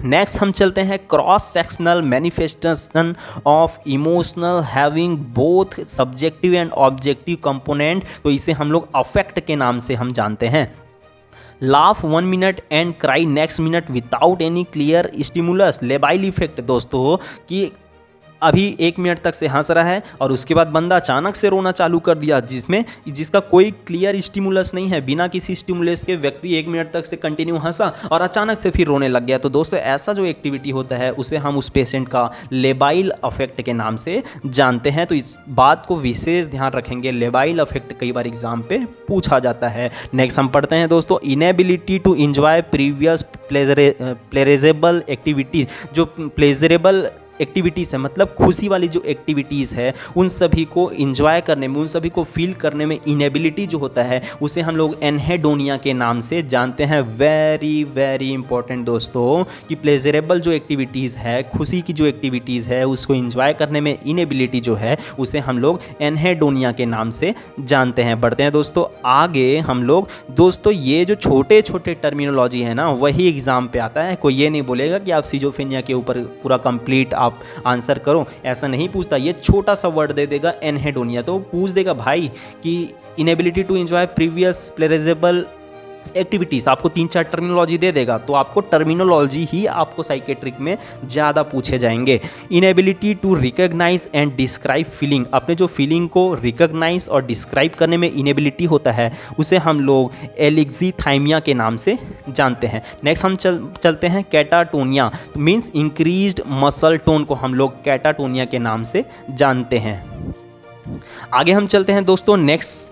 नेक्स्ट हम चलते हैं, cross sectional manifestation of emotional having both subjective and objective component, तो इसे हम लोग अफेक्ट के नाम से हम जानते हैं। Laugh 1 minute and cry next minute without any clear stimulus, labile effect दोस्तों, कि अभी 1 मिनट तक से हंस रहा है और उसके बाद बंदा अचानक से रोना चालू कर दिया, जिसका कोई क्लियर स्टिमुलस नहीं है। बिना किसी स्टिमुलस के व्यक्ति 1 मिनट तक से कंटिन्यू हंसा और अचानक से फिर रोने लग गया। तो दोस्तों ऐसा जो एक्टिविटी होता है उसे हम उस पेशेंट का लेबाइल अफेक्ट के नाम से जानते हैं। तो इस बात को विशेष ध्यान रखेंगे, लेबाइल अफेक्ट कई बार एग्जाम पे पूछा जाता है। नेक्स्ट हम पढ़ते हैं दोस्तों, inability to enjoy previous pleasurable activities. जो प्लेजरेबल एक्टिविटीज़ है मतलब खुशी वाली जो एक्टिविटीज़ है, उन सभी को एंजॉय करने में, उन सभी को फील करने में इनेबिलिटी जो होता है उसे हम लोग एनहेडोनिया के नाम से जानते हैं। वेरी वेरी इंपॉर्टेंट दोस्तों कि प्लेजरेबल जो एक्टिविटीज़ है, खुशी की जो एक्टिविटीज़ है, उसको एंजॉय करने में इनेबिलिटी जो है उसे हम लोग एनहेडोनिया के नाम से जानते हैं। बढ़ते हैं दोस्तों आगे हम लोग। दोस्तों ये जो छोटे छोटे टर्मिनोलॉजी है ना, वही एग्जाम पे आता है। कोई ये नहीं बोलेगा कि आप सिजोफ्रेनिया के ऊपर पूरा कंप्लीट आप आप आंसर करो, ऐसा नहीं पूछता। ये छोटा सा वर्ड दे देगा एनहेडोनिया, तो पूछ देगा भाई कि inability to enjoy previous pleasurable activities, आपको 3-4 टर्मिनोलॉजी दे देगा, तो आपको टर्मिनोलॉजी ही आपको साइकेट्रिक में ज़्यादा पूछे जाएंगे। Inability to recognise and describe feeling, अपने जो फीलिंग को रिकॉग्नाइज और डिस्क्राइब करने में इनएबिलिटी होता है उसे हम लोग एलिक्सीथाइमिया के नाम से जानते हैं। नेक्स्ट हम चलते हैं catatonia, means increased muscle tone को हम लोग कैटाटोनिया के नाम से जानते हैं। आगे हम चलते हैं दोस्तों, नेक्स्ट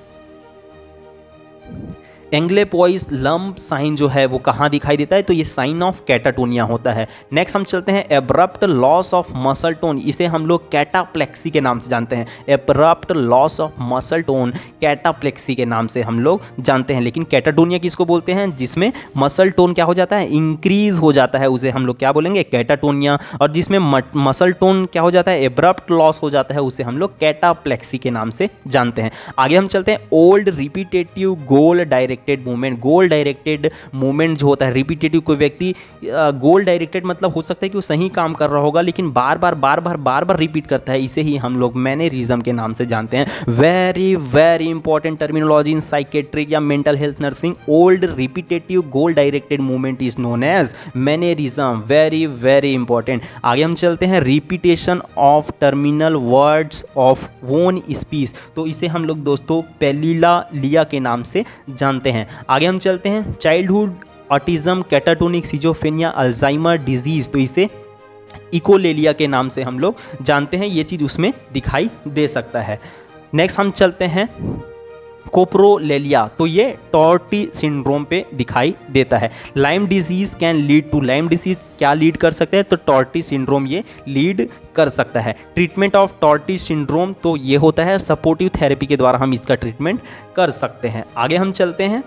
एंग्लेपोइस लंप साइन जो है वो कहाँ दिखाई देता है, तो ये साइन ऑफ कैटाटोनिया होता है। नेक्स्ट हम चलते हैं abrupt loss of muscle tone, इसे हम लोग कैटाप्लेक्सी के नाम से जानते हैं। Abrupt loss of muscle tone cataplexy के नाम से हम लोग जानते हैं। लेकिन कैटाटोनिया किसको बोलते हैं, जिसमें मसल टोन क्या हो जाता है, इंक्रीज हो जाता है, उसे हम लोग क्या बोलेंगे, कैटाटोनिया। और जिसमें मसल टोन क्या हो जाता है, एब्रप्ट लॉस हो जाता है, उसे हम लोग कैटाप्लेक्सी के नाम से जानते हैं। आगे हम चलते हैं old repetitive goal directed movement. गोल डायरेक्टेड मूवमेंट जो होता है, रिपीटेटिव, कोई व्यक्ति गोल डायरेक्टेड मतलब हो सकता है कि वो सही काम कर रहा होगा लेकिन बार बार रिपीट करता है, इसे ही हम लोग मैनरिज्म के नाम से जानते हैं। Very very important terminology in psychiatric या mental health nursing, old repetitive goal directed movement is known as mannerism. Very very important. आगे हम चलते हैं repetition of terminal words of own speech, तो इसे हम लोग दोस्तों पेलिला लिया के नाम से जानते हैं। आगे हम चलते हैं childhood autism, catatonic schizophrenia, Alzheimer disease, तो इसे इकोलेलिया के नाम से हम लोग जानते हैं। ये चीज़ उसमें दिखाई दे सकता है। नेक्स्ट हम चलते हैं कोप्रोलेलिया, तो ये टॉर्टी सिंड्रोम पे दिखाई देता है। Lyme disease can lead to, Lyme disease क्या लीड कर सकते हैं, तो टॉर्टी सिंड्रोम ये लीड कर सकता है। ट्रीटमेंट ऑफ टॉर्टी सिंड्रोम, तो ये होता है सपोर्टिव थेरेपी के द्वारा हम इसका ट्रीटमेंट कर सकते हैं। आगे हम चलते हैं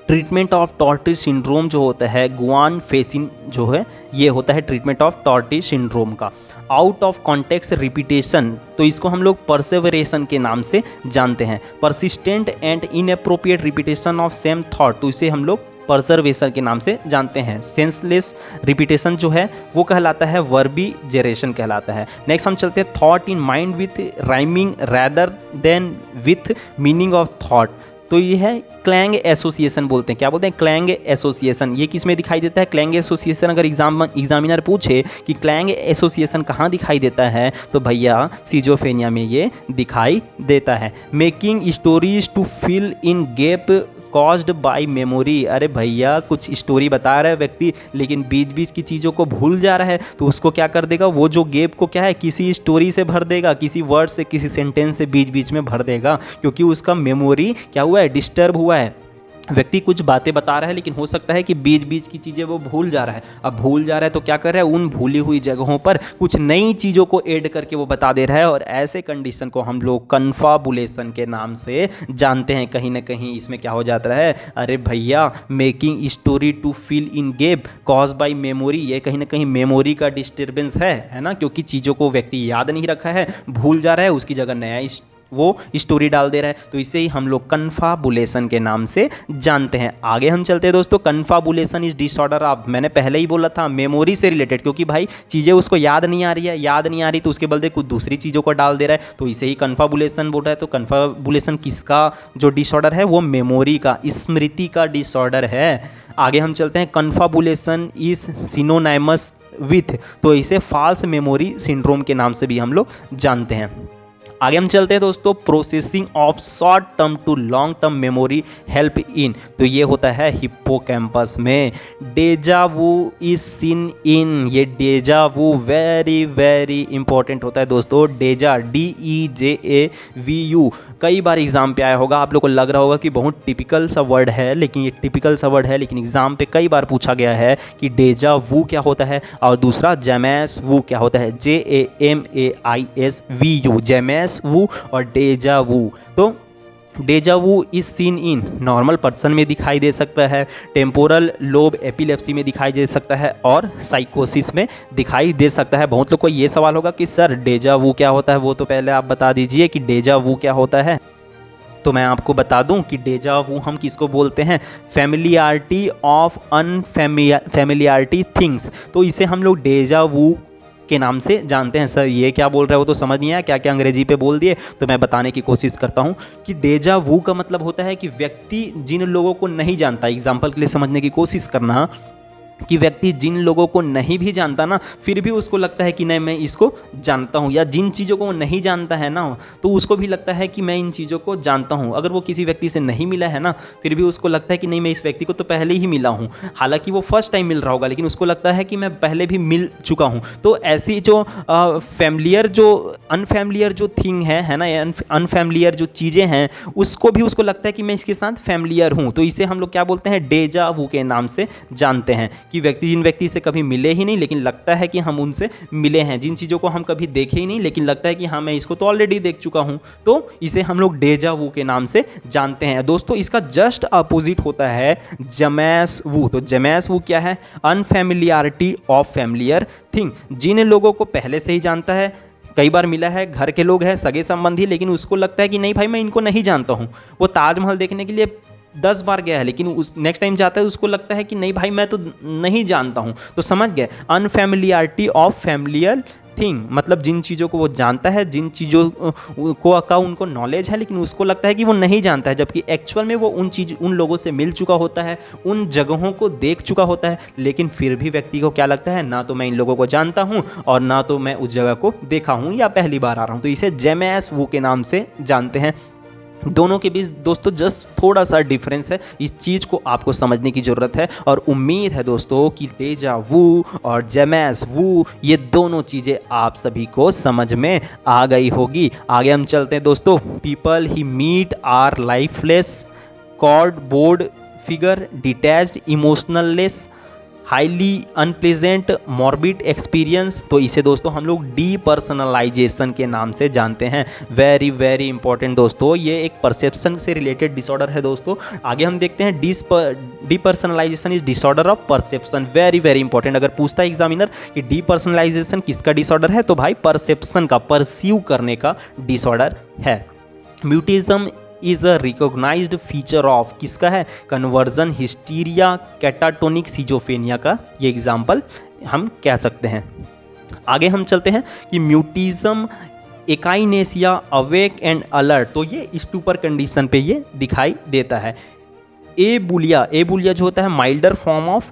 ट्रीटमेंट ऑफ टॉर्टी सिंड्रोम जो होता है, गुआन फेसिन जो है ये होता है ट्रीटमेंट ऑफ टॉर्टी सिंड्रोम का। आउट ऑफ कॉन्टेक्स्ट रिपीटेशन, तो इसको हम लोग परसेवरेशन के नाम से जानते हैं। Persistent and inappropriate repetition of same thought, तो इसे हम लोग परसर्वेशन के नाम से जानते हैं। सेंसलेस रिपीटेशन जो है वो कहलाता है वर्बिजेरेशन कहलाता है। नेक्स्ट हम चलते हैं thought in mind with rhyming rather than with meaning of thought, तो ये है क्लैंग एसोसिएशन बोलते हैं। क्या बोलते हैं, क्लैंग एसोसिएशन। ये किस में दिखाई देता है, क्लैंग एसोसिएशन। अगर एग्जामिनर पूछे कि क्लैंग एसोसिएशन कहाँ दिखाई देता है, तो भैया सिजोफ्रेनिया में ये दिखाई देता है। Making stories to fill in gap caused by memory, अरे भैया कुछ स्टोरी बता रहा है व्यक्ति लेकिन बीच बीच की चीज़ों को भूल जा रहा है, तो उसको क्या कर देगा, वो जो गैप को क्या है किसी स्टोरी से भर देगा, किसी वर्ड से, किसी सेंटेंस से बीच बीच में भर देगा, क्योंकि उसका मेमोरी क्या हुआ है, डिस्टर्ब हुआ है। व्यक्ति कुछ बातें बता रहा है लेकिन हो सकता है कि बीच बीच की चीज़ें वो भूल जा रहा है। अब भूल जा रहा है तो क्या कर रहा है, उन भूली हुई जगहों पर कुछ नई चीज़ों को ऐड करके वो बता दे रहा है, और ऐसे कंडीशन को हम लोग कन्फाबुलेशन के नाम से जानते हैं। कहीं ना कहीं इसमें क्या हो जाता है, अरे भैया making story to fill in gap cause by memory, ये कहीं ना कहीं मेमोरी का डिस्टर्बेंस है ना, क्योंकि चीज़ों को व्यक्ति याद नहीं रखा है, भूल जा रहा है, उसकी जगह नया वो स्टोरी डाल दे रहा है, तो इसे ही हम लोग कन्फाबुलेशन के नाम से जानते हैं। आगे हम चलते हैं दोस्तों, कन्फाबुलेशन इज डिसऑर्डर ऑफ, मैंने पहले ही बोला था मेमोरी से रिलेटेड, क्योंकि भाई चीज़ें उसको याद नहीं आ रही तो उसके बदले कुछ दूसरी चीज़ों को डाल दे रहा है, तो इसे ही कन्फाबुलेशन बोल रहा है। तो कन्फाबुलेशन किसका जो डिसऑर्डर है, वो मेमोरी का, स्मृति का डिसऑर्डर है। आगे हम चलते हैं, कन्फाबुलेशन इज सिनोनाइमस विथ, तो इसे फॉल्स मेमोरी सिंड्रोम के नाम से भी हम लोग जानते हैं। आगे हम चलते हैं दोस्तों, processing of short term to long term memory help in, तो ये होता है हिप्पोकैम्पस में। डेजा वू इज सीन इन, ये डेजा वू वेरी वेरी इंपॉर्टेंट होता है दोस्तों। डेजा DEJAVU कई बार एग्जाम पे आया होगा, आप लोग को लग रहा होगा कि बहुत टिपिकल सा वर्ड है, लेकिन ये टिपिकल सा वर्ड है लेकिन एग्जाम पे कई बार पूछा गया है कि डेजा वू क्या होता है, और दूसरा जैमैस वू क्या होता है, JAMAISVU, जैमैस वू और डेजा वू। तो deja vu is seen in normal person में दिखाई दे सकता है, टेम्पोरल लोब एपिलेप्सी में दिखाई दे सकता है, और साइकोसिस में दिखाई दे सकता है। बहुत लोग को ये सवाल होगा कि सर डेजा वू क्या होता है, वो तो पहले आप बता दीजिए कि डेजा वू क्या होता है। तो मैं आपको बता दूं कि डेजा वू हम किसको बोलते हैं, फैमिलियरिटी ऑफ अनफैमिलियरिटी थिंग्स, तो इसे हम लोग डेजा वू के नाम से जानते हैं। सर ये क्या बोल रहे हो, तो समझ नहीं आया, क्या क्या अंग्रेजी पे बोल दिए, तो मैं बताने की कोशिश करता हूँ कि डेजा वू का मतलब होता है कि व्यक्ति जिन लोगों को नहीं जानता, एग्जाम्पल के लिए समझने की कोशिश करना, कि व्यक्ति जिन लोगों को नहीं भी जानता ना, फिर भी उसको लगता है कि नहीं मैं इसको जानता हूँ, या जिन चीज़ों को वो नहीं जानता है ना, तो उसको भी लगता है कि मैं इन चीज़ों को जानता हूँ। अगर वो किसी व्यक्ति से नहीं मिला है ना, फिर भी उसको लगता है कि नहीं मैं इस व्यक्ति को तो पहले ही मिला हूँ, हालांकि वो फर्स्ट टाइम मिल रहा होगा, लेकिन उसको लगता है कि मैं पहले भी मिल चुका हूँ। तो ऐसी जो फैमिलियर जो अनफैमिलियर जो थिंग है ना, अनफैमिलियर जो चीज़ें हैं, उसको भी उसको लगता है कि मैं इसके साथ फैमिलियर हूँ। तो इसे हम लोग क्या बोलते हैं, डेजा वू के नाम से जानते हैं, कि व्यक्ति जिन व्यक्ति से कभी मिले ही नहीं लेकिन लगता है कि हम उनसे मिले हैं, जिन चीज़ों को हम कभी देखे ही नहीं लेकिन लगता है कि हाँ मैं इसको तो ऑलरेडी देख चुका हूँ, तो इसे हम लोग डेजा वू के नाम से जानते हैं। दोस्तों इसका जस्ट अपोजिट होता है जमैस वू। तो जमैस वू क्या है, अनफैमिलियरिटी ऑफ फैमिलियर थिंग, जिन लोगों को पहले से ही जानता है, कई बार मिला है, घर के लोग हैं, सगे संबंधी, लेकिन उसको लगता है कि नहीं भाई मैं इनको नहीं जानता हूँ। वो ताजमहल देखने के लिए 10 बार गया है, लेकिन उस नेक्स्ट टाइम जाता है उसको लगता है कि नहीं भाई मैं तो नहीं जानता हूँ। तो समझ गए, अनफैमिलियरिटी ऑफ फैमिलियर थिंग, मतलब जिन चीज़ों को वो जानता है, जिन चीज़ों को का उनको नॉलेज है, लेकिन उसको लगता है कि वो नहीं जानता है, जबकि एक्चुअल में वो उन लोगों से मिल चुका होता है, उन जगहों को देख चुका होता है, लेकिन फिर भी व्यक्ति को क्या लगता है, ना तो मैं इन लोगों को जानता हूँ और ना तो मैं उस जगह को देखा हूँ या पहली बार आ रहा हूँ। तो इसे जमैस वू के नाम से जानते हैं। दोनों के बीच दोस्तों जस्ट थोड़ा सा डिफरेंस है, इस चीज़ को आपको समझने की ज़रूरत है, और उम्मीद है दोस्तों कि डेजा वू और जमैस वू ये दोनों चीज़ें आप सभी को समझ में आ गई होगी। आगे हम चलते हैं दोस्तों। People he meet are lifeless, cardboard figure, detached, emotionless, highly unpleasant, morbid experience. तो इसे दोस्तों हम लोग डीपर्सनलाइजेशन के नाम से जानते हैं। वेरी वेरी इंपॉर्टेंट दोस्तों, ये एक परसेप्शन से रिलेटेड डिसऑर्डर है दोस्तों। आगे हम देखते हैं depersonalisation is disorder of perception. Very very important, अगर पूछता है एग्जामिनर कि डीपर्सनलाइजेशन किसका डिसऑर्डर है, तो भाई परसेप्शन का, परसीव करने का डिसऑर्डर है। Mutism is a recognised feature of, किसका है, कन्वर्जन हिस्टीरिया, कैटाटोनिक सिजोफेनिया का ये एग्जाम्पल हम कह सकते हैं। आगे हम चलते हैं कि म्यूटिज्म, एकाइनेसिया, अवेक एंड अलर्ट, तो ये स्टूपर कंडीशन पे ये दिखाई देता है। एबुलिया जो होता है माइल्डर फॉर्म ऑफ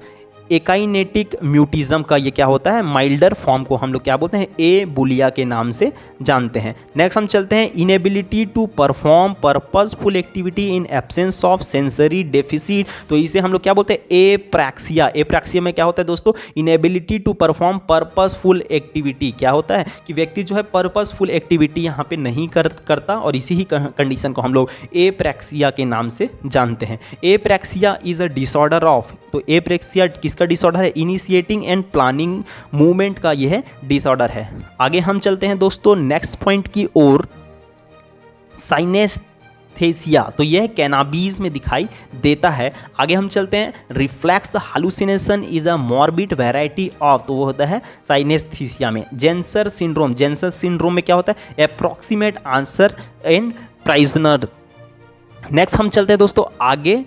एकाइनेटिक म्यूटिज्म का, ये क्या होता है, माइल्डर फॉर्म को हम लोग क्या बोलते हैं, एबुलिया के नाम से जानते हैं। नेक्स्ट हम चलते हैं inability to perform purposeful activity in absence of sensory deficit, तो इसे हम लोग क्या बोलते हैं, एप्रैक्सिया। एप्रैक्सिया में क्या होता है दोस्तों, inability to perform purposeful activity. क्या होता है कि व्यक्ति जो है पर्पसफुल एक्टिविटी यहाँ पे नहीं करता, और इसी ही कंडीशन को हम लोग एप्रैक्सिया के नाम से जानते हैं। एप्रैक्सिया इज अ डिसऑर्डर ऑफ, तो एप्रैक्सिया किसका डिसऑर्डर है, इनिशिएटिंग एंड प्लानिंग मूवमेंट का यह डिसऑर्डर है। आगे हम चलते हैं दोस्तों नेक्स्ट पॉइंट की ओर, साइनेस्थेसिया, तो यह कैनाबीज में दिखाई देता है। आगे हम चलते हैं, reflex hallucination is a morbid variety of, तो वो होता है साइनेस्थेसिया में। जेंसर सिंड्रोम में क्या होता है, approximate answer and prisoner. Next हम चलते हैं दोस्तों आगे,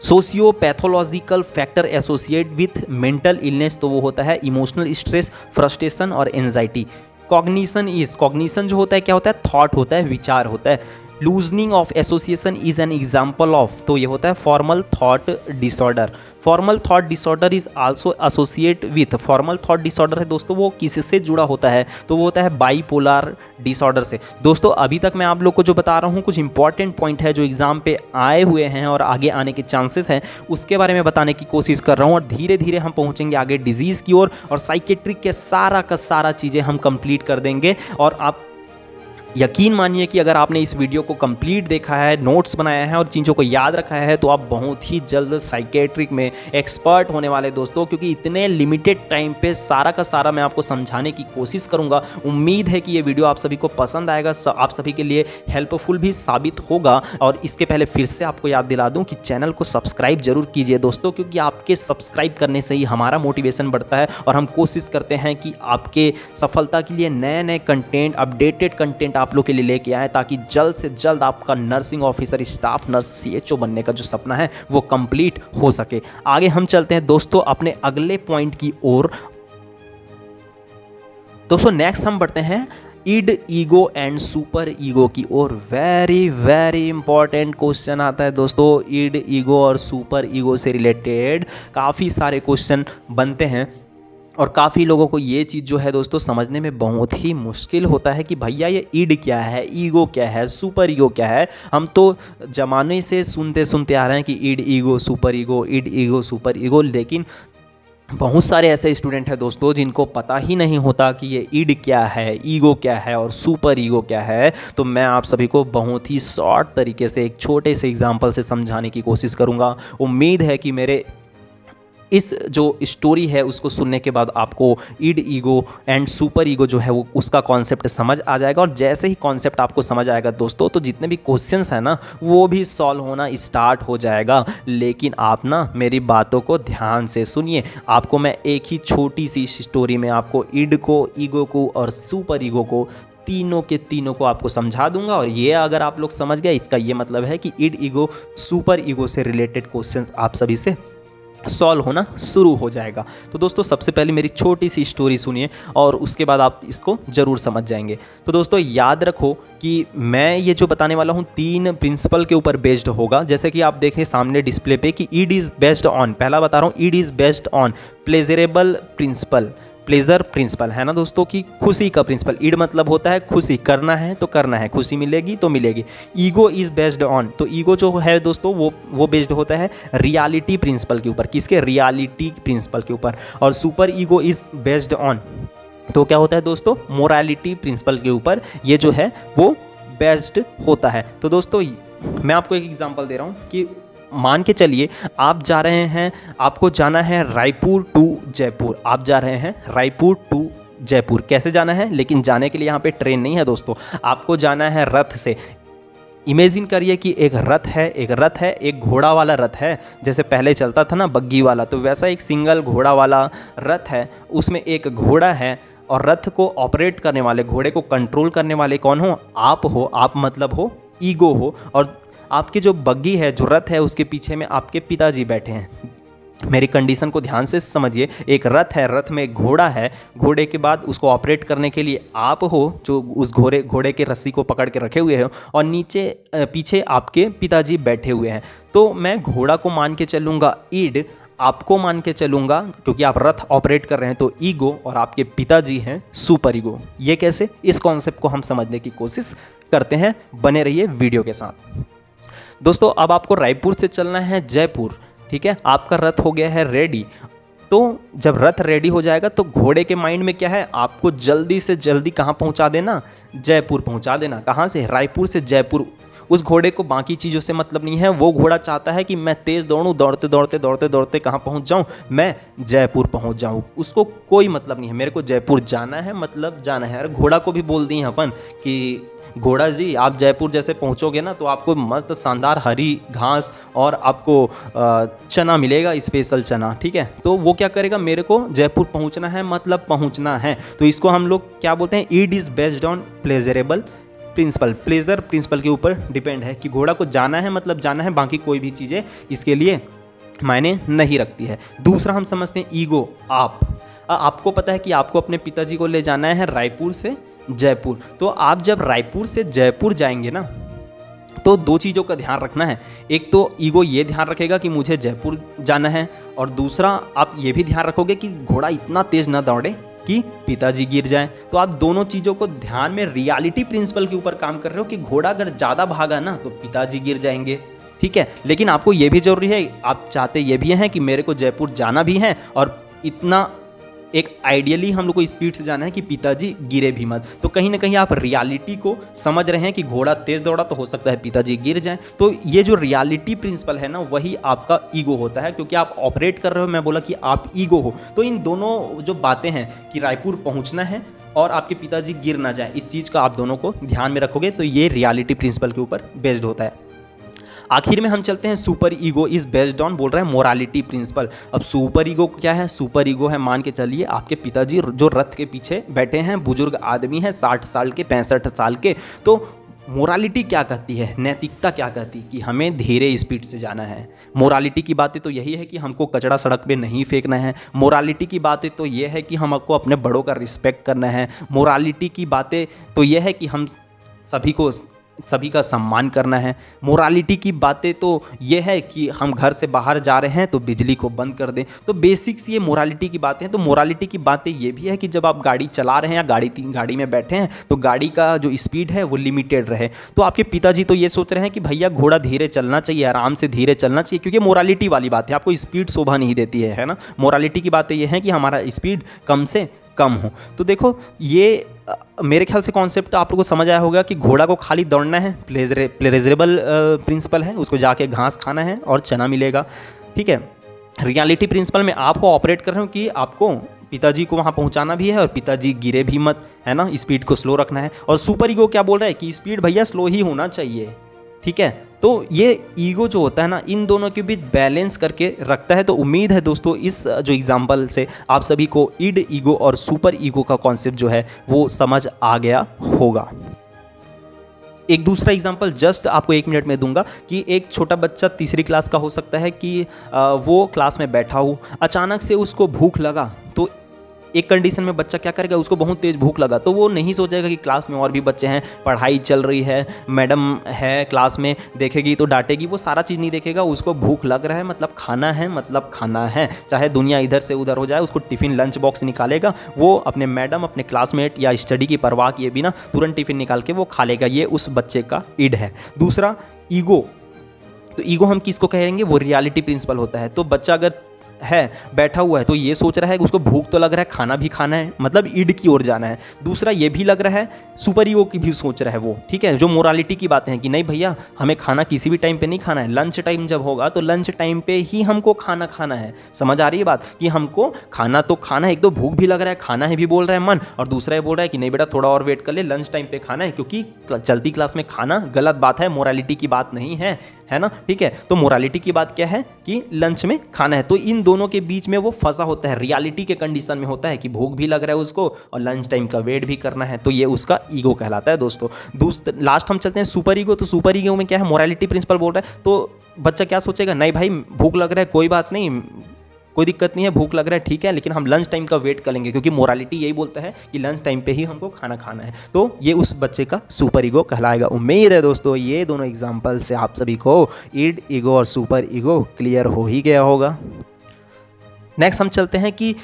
sociopathological factor associate with mental illness, तो वो होता है इमोशनल स्ट्रेस, फ्रस्ट्रेशन और एंजाइटी। कॉग्निशन जो होता है क्या होता है, थॉट होता है, विचार होता है। Loosening of association is an example of, तो ये होता है formal thought disorder. Formal thought disorder is also associate with, formal thought disorder है दोस्तों वो किससे जुड़ा होता है, तो वो होता है बाइपोलर डिसऑर्डर से। दोस्तों अभी तक मैं आप लोग को जो बता रहा हूँ कुछ इंपॉर्टेंट पॉइंट है जो एग्जाम पे आए हुए हैं और आगे आने के चांसेस हैं, उसके बारे में बताने की कोशिश कर रहा हूँ, और धीरे धीरे हम पहुँचेंगे आगे डिजीज़ की ओर, और साइकेट्रिक के सारा का सारा चीज़ें हम कंप्लीट कर देंगे। और आप यकीन मानिए कि अगर आपने इस वीडियो को कंप्लीट देखा है, नोट्स बनाया है और चीज़ों को याद रखा है, तो आप बहुत ही जल्द साइकेट्रिक में एक्सपर्ट होने वाले दोस्तों, क्योंकि इतने लिमिटेड टाइम पे सारा का सारा मैं आपको समझाने की कोशिश करूंगा। उम्मीद है कि ये वीडियो आप सभी को पसंद आएगा, आप सभी के लिए हेल्पफुल भी साबित होगा। और इसके पहले फिर से आपको याद दिला दूँ कि चैनल को सब्सक्राइब जरूर कीजिए दोस्तों, क्योंकि आपके सब्सक्राइब करने से ही हमारा मोटिवेशन बढ़ता है, और हम कोशिश करते हैं कि आपके सफलता के लिए नए नए कंटेंट, अपडेटेड कंटेंट आप लोग के लिए लेके आए ताकि जल्द से जल्द आपका nursing officer, staff nurse, CHO बनने का जो सपना है वो कंप्लीट हो सके। आगे हम चलते हैं दोस्तों अपने अगले पॉइंट की ओर। दोस्तों नेक्स्ट हम बढ़ते हैं ईड, ईगो एंड सुपर ईगो की ओर। वेरी वेरी इंपॉर्टेंट क्वेश्चन आता है दोस्तों। ईड, ईगो और सुपर ईगो से रिलेटेड काफ़ी सारे क्वेश्चन बनते हैं और काफ़ी लोगों को ये चीज़ जो है दोस्तों समझने में बहुत ही मुश्किल होता है कि भैया ये ईड क्या है, ईगो क्या है, सुपर ईगो क्या है। हम तो ज़माने से सुनते सुनते आ रहे हैं कि id, ego, super ego, id, ego, super ego, लेकिन बहुत सारे ऐसे स्टूडेंट हैं दोस्तों जिनको पता ही नहीं होता कि ये ईड क्या है, ईगो क्या है और सुपर ईगो क्या है। तो मैं आप सभी को बहुत ही शॉर्ट तरीके से एक छोटे से एग्जांपल से समझाने की कोशिश करूंगा। उम्मीद है कि मेरे इस जो स्टोरी है उसको सुनने के बाद आपको ईड, ईगो एंड सुपर ईगो जो है वो उसका कॉन्सेप्ट समझ आ जाएगा। और जैसे ही कॉन्सेप्ट आपको समझ आएगा दोस्तों तो जितने भी क्वेश्चंस हैं ना वो भी सॉल्व होना स्टार्ट हो जाएगा। लेकिन आप ना मेरी बातों को ध्यान से सुनिए। आपको मैं एक ही छोटी सी स्टोरी में आपको ईड को, ईगो को और सुपर ईगो को तीनों के तीनों को आपको समझा दूंगा। और ये अगर आप लोग समझ गए इसका ये मतलब है कि ईड, ईगो, सुपर ईगो से रिलेटेड क्वेश्चंस आप सभी से सॉल्व होना शुरू हो जाएगा। तो दोस्तों सबसे पहले मेरी छोटी सी स्टोरी सुनिए और उसके बाद आप इसको ज़रूर समझ जाएंगे। तो दोस्तों याद रखो कि मैं ये जो बताने वाला हूँ 3 प्रिंसिपल के ऊपर बेस्ड होगा। जैसे कि आप देखें सामने डिस्प्ले पे कि ईड इज़ बेस्ड ऑन, पहला बता रहा हूँ, id is based on pleasurable principle, pleasure principle है ना दोस्तों कि खुशी का प्रिंसिपल। ईड मतलब होता है खुशी, करना है तो करना है, खुशी मिलेगी तो मिलेगी। ईगो इज बेस्ड ऑन, तो ईगो जो है दोस्तों वो बेस्ड होता है रियलिटी प्रिंसिपल के ऊपर। किसके? रियलिटी प्रिंसिपल के ऊपर। और super ego is based on, तो क्या होता है दोस्तों? मोरालिटी प्रिंसिपल के ऊपर ये जो है वो बेस्ड होता है। तो दोस्तों मैं आपको एक एग्जांपल दे रहा हूँ कि मान के चलिए आप जा रहे हैं, आपको जाना है रायपुर टू जयपुर। आप जा रहे हैं रायपुर टू जयपुर। कैसे जाना है? लेकिन जाने के लिए यहाँ पे ट्रेन नहीं है दोस्तों, आपको जाना है रथ से। इमेजिन करिए कि एक रथ है, एक घोड़ा वाला रथ है। जैसे पहले चलता था ना बग्गी वाला, तो वैसा एक सिंगल घोड़ा वाला रथ है। उसमें एक घोड़ा है और रथ को ऑपरेट करने वाले, घोड़े को कंट्रोल करने वाले कौन हो? आप हो। आप मतलब हो ईगो हो। और आपकी जो बग्गी है, जो रथ है, उसके पीछे में आपके पिताजी बैठे हैं। मेरी कंडीशन को ध्यान से समझिए। एक रथ है, रथ में एक घोड़ा है, घोड़े के बाद उसको ऑपरेट करने के लिए आप हो जो उस घोड़े के रस्सी को पकड़ के रखे हुए हो, और नीचे पीछे आपके पिताजी बैठे हुए हैं। तो मैं घोड़ा को मान के चलूँगा ईड, आपको मान के चलूँगा क्योंकि आप रथ ऑपरेट कर रहे हैं तो ईगो, और आपके पिताजी हैं सुपर ईगो। ये कैसे? इस कॉन्सेप्ट को हम समझने की कोशिश करते हैं। बने रहिए वीडियो के साथ। दोस्तों अब आपको रायपुर से चलना है जयपुर, ठीक है? आपका रथ हो गया है रेडी। तो जब रथ रेडी हो जाएगा तो घोड़े के माइंड में क्या है? आपको जल्दी से जल्दी कहाँ पहुँचा देना? जयपुर पहुँचा देना। कहाँ से? रायपुर से जयपुर। उस घोड़े को बाकी चीज़ों से मतलब नहीं है। वो घोड़ा चाहता है कि मैं तेज़ दौड़ूं, दौड़ते दौड़ते दौड़ते दौड़ते कहाँ पहुँच जाऊँ? मैं जयपुर पहुँच जाऊँ। उसको कोई मतलब नहीं है, मेरे को जयपुर जाना है, मतलब जाना है। अरे घोड़ा को भी बोल दिए अपन कि घोड़ा जी आप जयपुर जैसे पहुँचोगे ना तो आपको मस्त शानदार हरी घास और आपको चना मिलेगा, स्पेशल चना, ठीक है? तो वो क्या करेगा? मेरे को जयपुर पहुँचना है, मतलब पहुँचना है। तो इसको हम लोग क्या बोलते हैं? Id is based on pleasurable principle. Pleasure principle के ऊपर डिपेंड है कि घोड़ा को जाना है मतलब जाना है, बाकी कोई भी चीज़ें इसके लिए मायने नहीं रखती है। दूसरा हम समझते हैं ईगो। आपको पता है कि आपको अपने पिताजी को ले जाना है रायपुर से जयपुर। तो आप जब रायपुर से जयपुर जाएंगे ना तो 2 चीज़ों का ध्यान रखना है। एक तो ईगो ये ध्यान रखेगा कि मुझे जयपुर जाना है, और दूसरा आप ये भी ध्यान रखोगे कि घोड़ा इतना तेज़ ना दौड़े कि पिताजी गिर जाएं। तो आप दोनों चीज़ों को ध्यान में रियलिटी प्रिंसिपल के ऊपर काम कर रहे हो कि घोड़ा अगर ज़्यादा भागा ना तो पिताजी गिर जाएंगे, ठीक है? लेकिन आपको ये भी जरूरी है, आप चाहते ये भी हैं कि मेरे को जयपुर जाना भी है और इतना एक आइडियली हम लोग को स्पीड से जाना है कि पिताजी गिरे भी मत। तो कहीं ना कहीं आप रियलिटी को समझ रहे हैं कि घोड़ा तेज दौड़ा तो हो सकता है पिताजी गिर जाएं। तो ये जो रियलिटी प्रिंसिपल है ना वही आपका ईगो होता है, क्योंकि आप ऑपरेट कर रहे हो। मैं बोला कि आप ईगो हो। तो इन दोनों जो बातें हैं कि रायपुर पहुंचना है और आपके पिताजी गिर ना जाए, इस चीज़ का आप दोनों को ध्यान में रखोगे तो ये रियलिटी प्रिंसिपल के ऊपर बेस्ड होता है। आखिर में हम चलते हैं super ego is based on, बोल रहे हैं मोरालिटी प्रिंसिपल। अब सुपर ईगो क्या है? सुपर ईगो है, मान के चलिए आपके पिताजी जो रथ के पीछे बैठे हैं, बुजुर्ग आदमी हैं 60 साल के 65 साल के, तो मोरालिटी क्या कहती है, नैतिकता क्या कहती है कि हमें धीरे स्पीड से जाना है। मोरालिटी की बातें तो यही है कि हमको कचरा सड़क पे नहीं फेंकना है। मोरालिटी की बातें तो ये है कि हमको अपने बड़ों का रिस्पेक्ट करना है। मोरालिटी की बातें तो ये है कि हम सभी का सम्मान करना है। मोरालिटी की बातें तो ये है कि हम घर से बाहर जा रहे हैं तो बिजली को बंद कर दें। तो बेसिक्स ये मोरालिटी की बातें हैं। तो मोरालिटी की बातें ये भी है कि जब आप गाड़ी चला रहे हैं या गाड़ी में बैठे हैं तो गाड़ी का जो स्पीड है वो लिमिटेड रहे। तो आपके पिताजी तो ये सोच रहे हैं कि भैया घोड़ा धीरे चलना चाहिए, आराम से धीरे चलना चाहिए, क्योंकि मोरालिटी वाली बात है, आपको स्पीड शोभा नहीं देती है ना। मोरालिटी की बातें ये हैं कि हमारा स्पीड कम से कम हो। तो देखो ये मेरे ख्याल से कॉन्सेप्ट आप लोगों को समझ आया होगा कि घोड़ा को खाली दौड़ना है, प्लेजरेबल प्रिंसिपल है, उसको जाके घास खाना है और चना मिलेगा, ठीक है। रियलिटी प्रिंसिपल में आपको ऑपरेट कर रहे हो कि आपको पिताजी को वहाँ पहुँचाना भी है और पिताजी गिरे भी मत, है ना, स्पीड को स्लो रखना है। और सुपर ईगो क्या बोल रहा है कि स्पीड भैया स्लो ही होना चाहिए, ठीक है। तो ये ईगो जो होता है ना, इन दोनों के बीच बैलेंस करके रखता है। तो उम्मीद है दोस्तों इस जो एग्जाम्पल से आप सभी को इड ईगो और सुपर ईगो का कॉन्सेप्ट जो है वो समझ आ गया होगा। एक दूसरा एग्जाम्पल जस्ट आपको 1 मिनट में दूंगा कि एक छोटा बच्चा तीसरी क्लास का हो सकता है कि वो क्लास में बैठा हो, अचानक से उसको भूख लगा। तो एक कंडीशन में बच्चा क्या करेगा, उसको बहुत तेज़ भूख लगा तो वो नहीं सोचेगा कि क्लास में और भी बच्चे हैं, पढ़ाई चल रही है, मैडम है क्लास में, देखेगी तो डांटेगी, वो सारा चीज़ नहीं देखेगा। उसको भूख लग रहा है मतलब खाना है, मतलब खाना है, चाहे दुनिया इधर से उधर हो जाए। उसको टिफ़िन लंच बॉक्स निकालेगा, वो अपने मैडम अपने क्लासमेट या स्टडी की परवाह किए बिना तुरंत टिफ़िन निकाल के वो खा लेगा। ये उस बच्चे का इड है। दूसरा ईगो, तो ईगो हम किसको कहेंगे, वो रियलिटी प्रिंसिपल होता है। तो बच्चा अगर है बैठा हुआ है तो ये सोच रहा है कि उसको भूख तो लग रहा है, खाना भी खाना है, मतलब ईड की ओर जाना है। दूसरा ये भी लग रहा है, सुपर ईगो की भी सोच रहा है वो, ठीक है, जो मोरालिटी की बातें हैं कि नहीं भैया हमें खाना किसी भी टाइम पे नहीं खाना है, लंच टाइम जब होगा तो लंच टाइम पे ही हमको खाना खाना है। समझ आ रही है बात कि हमको खाना तो खाना है, एक तो भूख भी लग रहा है, खाना है भी बोल रहा है मन, और दूसरा ये बोल रहा है कि नहीं बेटा थोड़ा और वेट कर ले, लंच टाइम पे खाना है, क्योंकि चलती क्लास में खाना गलत बात है, मोरालिटी की बात नहीं है ना, ठीक है। तो मोरालिटी की बात क्या है कि लंच में खाना है। तो इन दोनों के बीच में वो फंसा होता है, रियलिटी के कंडीशन में होता है कि भूख भी लग रहा है उसको और लंच टाइम का वेट भी करना है। तो ये उसका ईगो कहलाता है दोस्तों। लास्ट हम चलते हैं सुपर ईगो। तो सुपर ईगो में क्या है, मोरालिटी प्रिंसिपल बोल रहा है तो बच्चा क्या सोचेगा, नहीं भाई भूख लग रहा है, कोई बात नहीं, कोई दिक्कत नहीं है, भूख लग रहा है ठीक है, लेकिन हम लंच टाइम का वेट करेंगे, क्योंकि मोरालिटी यही बोलता है कि लंच टाइम पे ही हमको खाना खाना है। तो ये उस बच्चे का सुपर ईगो कहलाएगा। उम्मीद है दोस्तों ये दोनों एग्जाम्पल से आप सभी को इड ईगो और सुपर ईगो क्लियर हो ही गया होगा। नेक्स्ट हम चलते हैं कि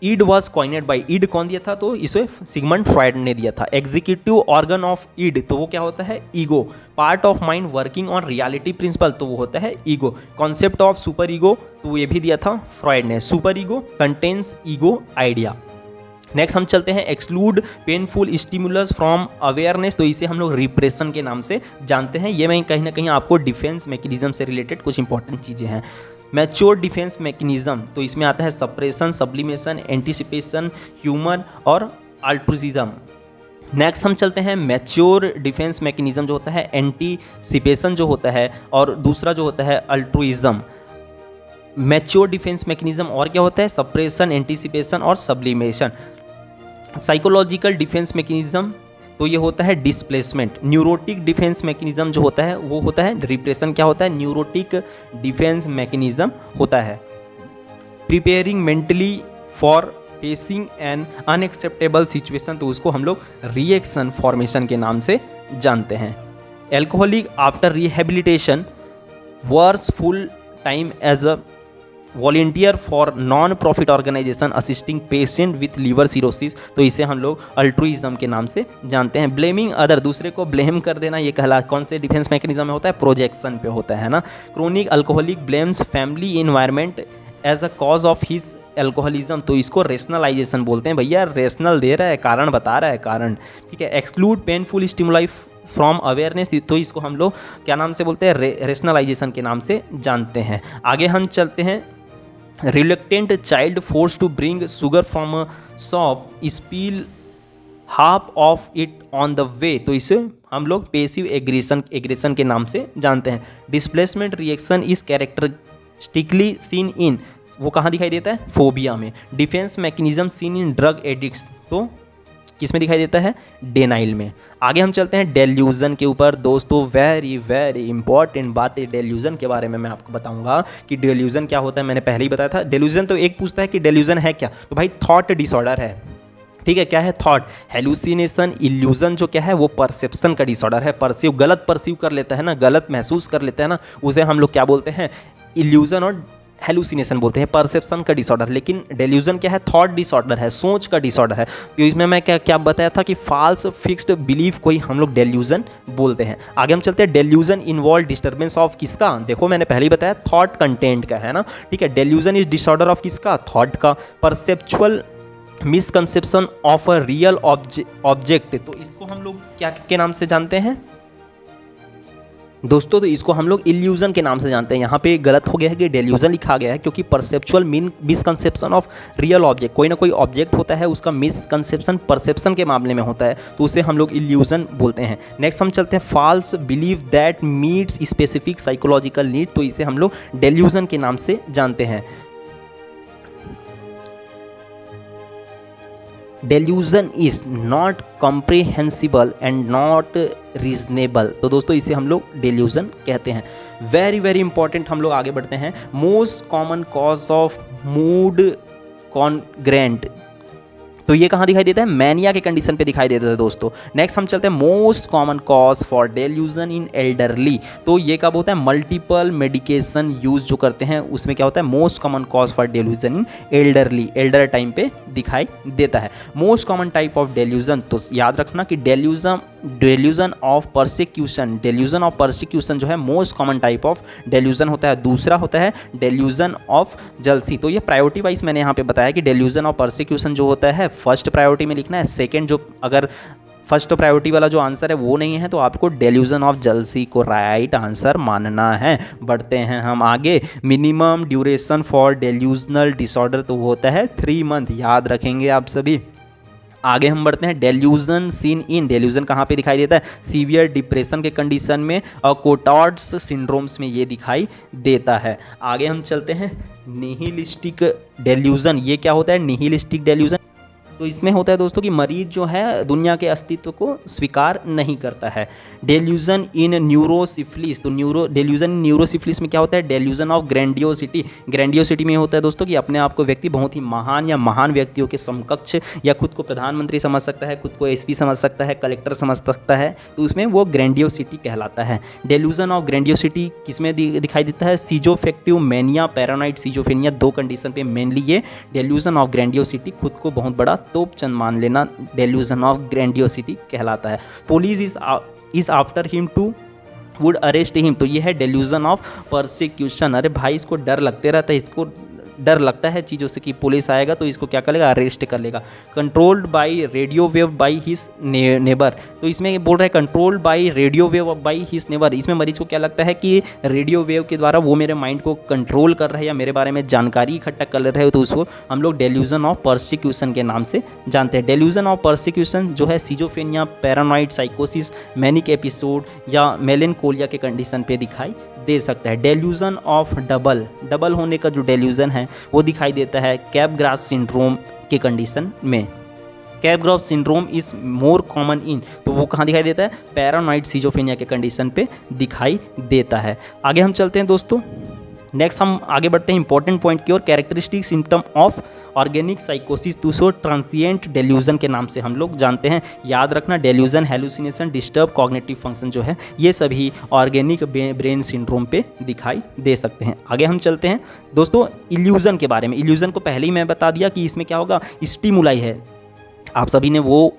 ईड वॉज कॉइनेड बाई, ईड कौन दिया था, तो इसे सिगमंड फ्रॉइड ने दिया था। एग्जीक्यूटिव ऑर्गन ऑफ ईड, तो वो क्या होता है, ego. Part of mind working on reality principle, तो वो होता है ego. Concept of super ego, तो ये भी दिया था फ्रॉइड ने। Super ego contains ego idea. Next हम चलते हैं exclude painful stimulus from awareness, तो इसे हम लोग रिप्रेशन के नाम से जानते हैं। ये मैं कहीं ना कहीं आपको डिफेंस मैकेनिज्म से रिलेटेड कुछ इंपॉर्टेंट चीज़ें हैं। मैच्योर डिफेंस मैकेनिज्म, तो इसमें आता है सप्रेशन, सब्लिमेशन, एंटिसिपेशन, ह्यूमर और अल्ट्रुइज्म। नेक्स्ट हम चलते हैं मैच्योर डिफेंस मैकेनिज्म जो होता है एंटीसिपेशन जो होता है, और दूसरा जो होता है अल्ट्रुइज्म। मैच्योर डिफेंस मैकेनिज्म और क्या होता है, सप्रेशन, एंटीसिपेशन और सब्लिमेशन। साइकोलॉजिकल डिफेंस मैकेनिज्म, तो ये होता है डिस्प्लेसमेंट। न्यूरोटिक डिफेंस मैकेनिज्म जो होता है वो होता है रिप्रेशन। क्या होता है, न्यूरोटिक डिफेंस मैकेनिज्म होता है preparing mentally for facing an unacceptable situation, तो उसको हम लोग रिएक्शन फॉर्मेशन के नाम से जानते हैं। Alcoholic after rehabilitation works full time as a volunteer for non profit organisation assisting patient with liver cirrhosis, तो इसे हम लोग अल्ट्रुइज्म के नाम से जानते हैं। ब्लेमिंग अदर, दूसरे को ब्लेम कर देना, ये कहला कौन से डिफेंस मैकेनिज्म में होता है, प्रोजेक्शन पे होता है ना। Chronic alcoholic blames family environment as a cause of his alcoholism, तो इसको रेशनलाइजेशन बोलते हैं। भैया रेशनल दे रहा है, कारण बता रहा है, कारण, ठीक है। Exclude painful stimuli from awareness, तो इसको हम लोग क्या नाम से बोलते हैं, रेशनलाइजेशन के नाम से जानते हैं। आगे हम चलते हैं reluctant child force to bring sugar from shop spill half of it on the way, तो इसे हम लोग पेसिव एग्रेशन के नाम से जानते हैं। Displacement reaction is characteristically seen in, वो कहाँ दिखाई देता है? फोबिया में। Defence mechanism seen in drug addicts, तो किस में दिखाई देता है? डेनाइल में। आगे हम चलते हैं डेल्यूजन के ऊपर। दोस्तों वेरी वेरी इंपॉर्टेंट बात है डेल्यूजन के बारे में मैं आपको बताऊंगा कि डेल्यूजन क्या होता है। मैंने पहले ही बताया था। डेल्यूजन तो एक पूछता है कि डेल्यूजन है क्या, तो भाई थॉट डिसऑर्डर है। ठीक है, क्या है? थॉट। हेलुसिनेशन, इल्यूजन जो क्या है वो परसेप्शन का डिसऑर्डर है। परसीव, गलत परसीव कर लेता है ना, गलत महसूस कर लेते हैं ना, उसे हम लोग क्या बोलते हैं? इल्यूजन और हेलुसिनेशन बोलते हैं, परसेप्शन का डिसऑर्डर। लेकिन डेल्यूजन क्या है? थॉट डिसऑर्डर है, सोच का डिसऑर्डर है। तो इसमें मैं क्या बताया था कि फॉल्स फिक्स्ड बिलीफ को ही हम लोग डेल्यूजन बोलते हैं। आगे हम चलते हैं। डेल्यूजन इन्वॉल्व डिस्टर्बेंस ऑफ किसका? देखो मैंने पहले ही बताया थॉट कंटेंट का, है ना। ठीक है, डेल्यूजन इज डिसऑर्डर ऑफ किसका? थॉट का। Perceptual misconception of a real object, तो इसको हम लोग क्या के नाम से जानते हैं दोस्तों? तो इसको हम लोग इल्यूजन के नाम से जानते हैं। यहाँ पे गलत हो गया है कि डेल्यूजन लिखा गया है, क्योंकि perceptual misconception of real object, कोई ना कोई ऑब्जेक्ट होता है उसका मिसकंसेप्शन परसेप्शन के मामले में होता है, तो उसे हम लोग इल्यूजन बोलते हैं। नेक्स्ट हम चलते हैं false believe that meets specific psychological need, तो इसे हम लोग डेल्यूजन के नाम से जानते हैं। Delusion is not comprehensible and not reasonable, तो दोस्तों इसे हम लोग डेल्यूजन कहते हैं। वेरी वेरी इंपॉर्टेंट, हम लोग आगे बढ़ते हैं। Most common cause of mood congruent, तो ये कहाँ दिखाई देता है? मैनिया के कंडीशन पे दिखाई देता है दोस्तों। नेक्स्ट हम चलते हैं most common cause for delusion in elderly, तो ये कब होता है? मल्टीपल मेडिकेशन यूज जो करते हैं उसमें क्या होता है? Most common cause for delusion in elderly, Elder time पे दिखाई देता है। Most common type of delusion, तो याद रखना कि delusion of persecution, delusion of persecution जो है most common type of delusion होता है। दूसरा होता है डेल्यूजन ऑफ जलसी, तो ये प्रायोरिटी वाइज मैंने यहाँ पे बताया कि डेल्यूजन ऑफ परसिक्यूशन जो होता है फर्स्ट प्रायोरिटी में लिखना है। सेकंड जो, अगर फर्स्ट प्रायोरिटी वाला जो आंसर है वो नहीं है तो आपको डेल्यूजन ऑफ जलसी को राइट आंसर मानना है। बढ़ते हैं हम आगे। Minimum duration for delusional disorder तो वो होता है 3 मंथ, याद रखेंगे आप सभी। आगे हम बढ़ते हैं। डेल्यूजन सीन इन, डेल्यूजन कहाँ पे दिखाई देता है? सीवियर डिप्रेशन के कंडीशन में और कोटार्ड्स सिंड्रोम्स में ये दिखाई देता है। आगे हम चलते हैं। निहिलिस्टिक डेल्यूजन, ये क्या होता है? निहिलिस्टिक डेल्यूजन, तो इसमें होता है दोस्तों कि मरीज जो है दुनिया के अस्तित्व को स्वीकार नहीं करता है। डेल्यूजन इन न्यूरोसिफिलिस, तो डेल्यूजन इन न्यूरोसिफिलिस में क्या होता है? डेल्यूजन ऑफ ग्रैंडियोसिटी, ग्रैंडियोसिटी में होता है दोस्तों कि अपने आप को व्यक्ति बहुत ही महान या महान व्यक्तियों के समकक्ष, या खुद को प्रधानमंत्री समझ सकता है, खुद को एसपी समझ सकता है, कलेक्टर समझ सकता है, तो उसमें वो ग्रैंडियोसिटी कहलाता है। डेल्यूजन ऑफ ग्रैंडियोसिटी किसमें दिखाई देता है? सीजोफेक्टिव मैनिया, पैरानॉइड सीजोफेनिया, 2 कंडीशन पे मेनली ये डेल्यूजन ऑफ ग्रैंडियोसिटी, खुद को बहुत बड़ा तोपचंद मान लेना, डेल्यूजन ऑफ ग्रैंडियोसिटी कहलाता है। Police is after him to would arrest him, तो ये है डेल्यूजन ऑफ परसिक्यूशन। अरे भाई इसको डर लगते रहता है, इसको डर लगता है चीज़ों से कि पुलिस आएगा तो इसको क्या करेगा? अरेस्ट कर लेगा। Controlled by radio wave by his neighbour, तो इसमें बोल रहा है controlled by radio wave by his neighbour, इसमें मरीज को क्या लगता है कि रेडियो वेव के द्वारा वो मेरे माइंड को कंट्रोल कर रहा है या मेरे बारे में जानकारी इकट्ठा कर रहे हो, तो उसको हम लोग डेल्यूजन ऑफ परसिक्यूशन के नाम से जानते हैं। डेल्यूजन ऑफ परसिक्यूशन जो है सीजोफेनिया, पैरानॉइड साइकोसिस, मैनिक एपिसोड या मेलेनकोलिया के कंडीशन पे दिखाई दे सकता है। डेल्यूजन ऑफ डबल होने का जो डेल्यूजन है वो दिखाई देता है कैपग्रास सिंड्रोम के कंडीशन में। Capgras syndrome is more common in, तो वो कहाँ दिखाई देता है? पैरानॉइड सीजोफेनिया के कंडीशन पे दिखाई देता है। आगे हम चलते हैं दोस्तों। नेक्स्ट हम आगे बढ़ते हैं इंपॉर्टेंट पॉइंट की ओर। कैरेक्टरिस्टिक सिम्टम ऑफ ऑर्गेनिक साइकोसिस, दूसरो ट्रांसिएंट डेल्यूजन के नाम से हम लोग जानते हैं। याद रखना delusion, hallucination, disturb cognitive function जो है ये सभी ऑर्गेनिक ब्रेन सिंड्रोम पे दिखाई दे सकते हैं। आगे हम चलते हैं दोस्तों इल्यूजन के बारे में। इल्यूजन को पहले ही मैं बता दिया कि इसमें क्या होगा? स्टिमुलाई है। आप सभी ने वो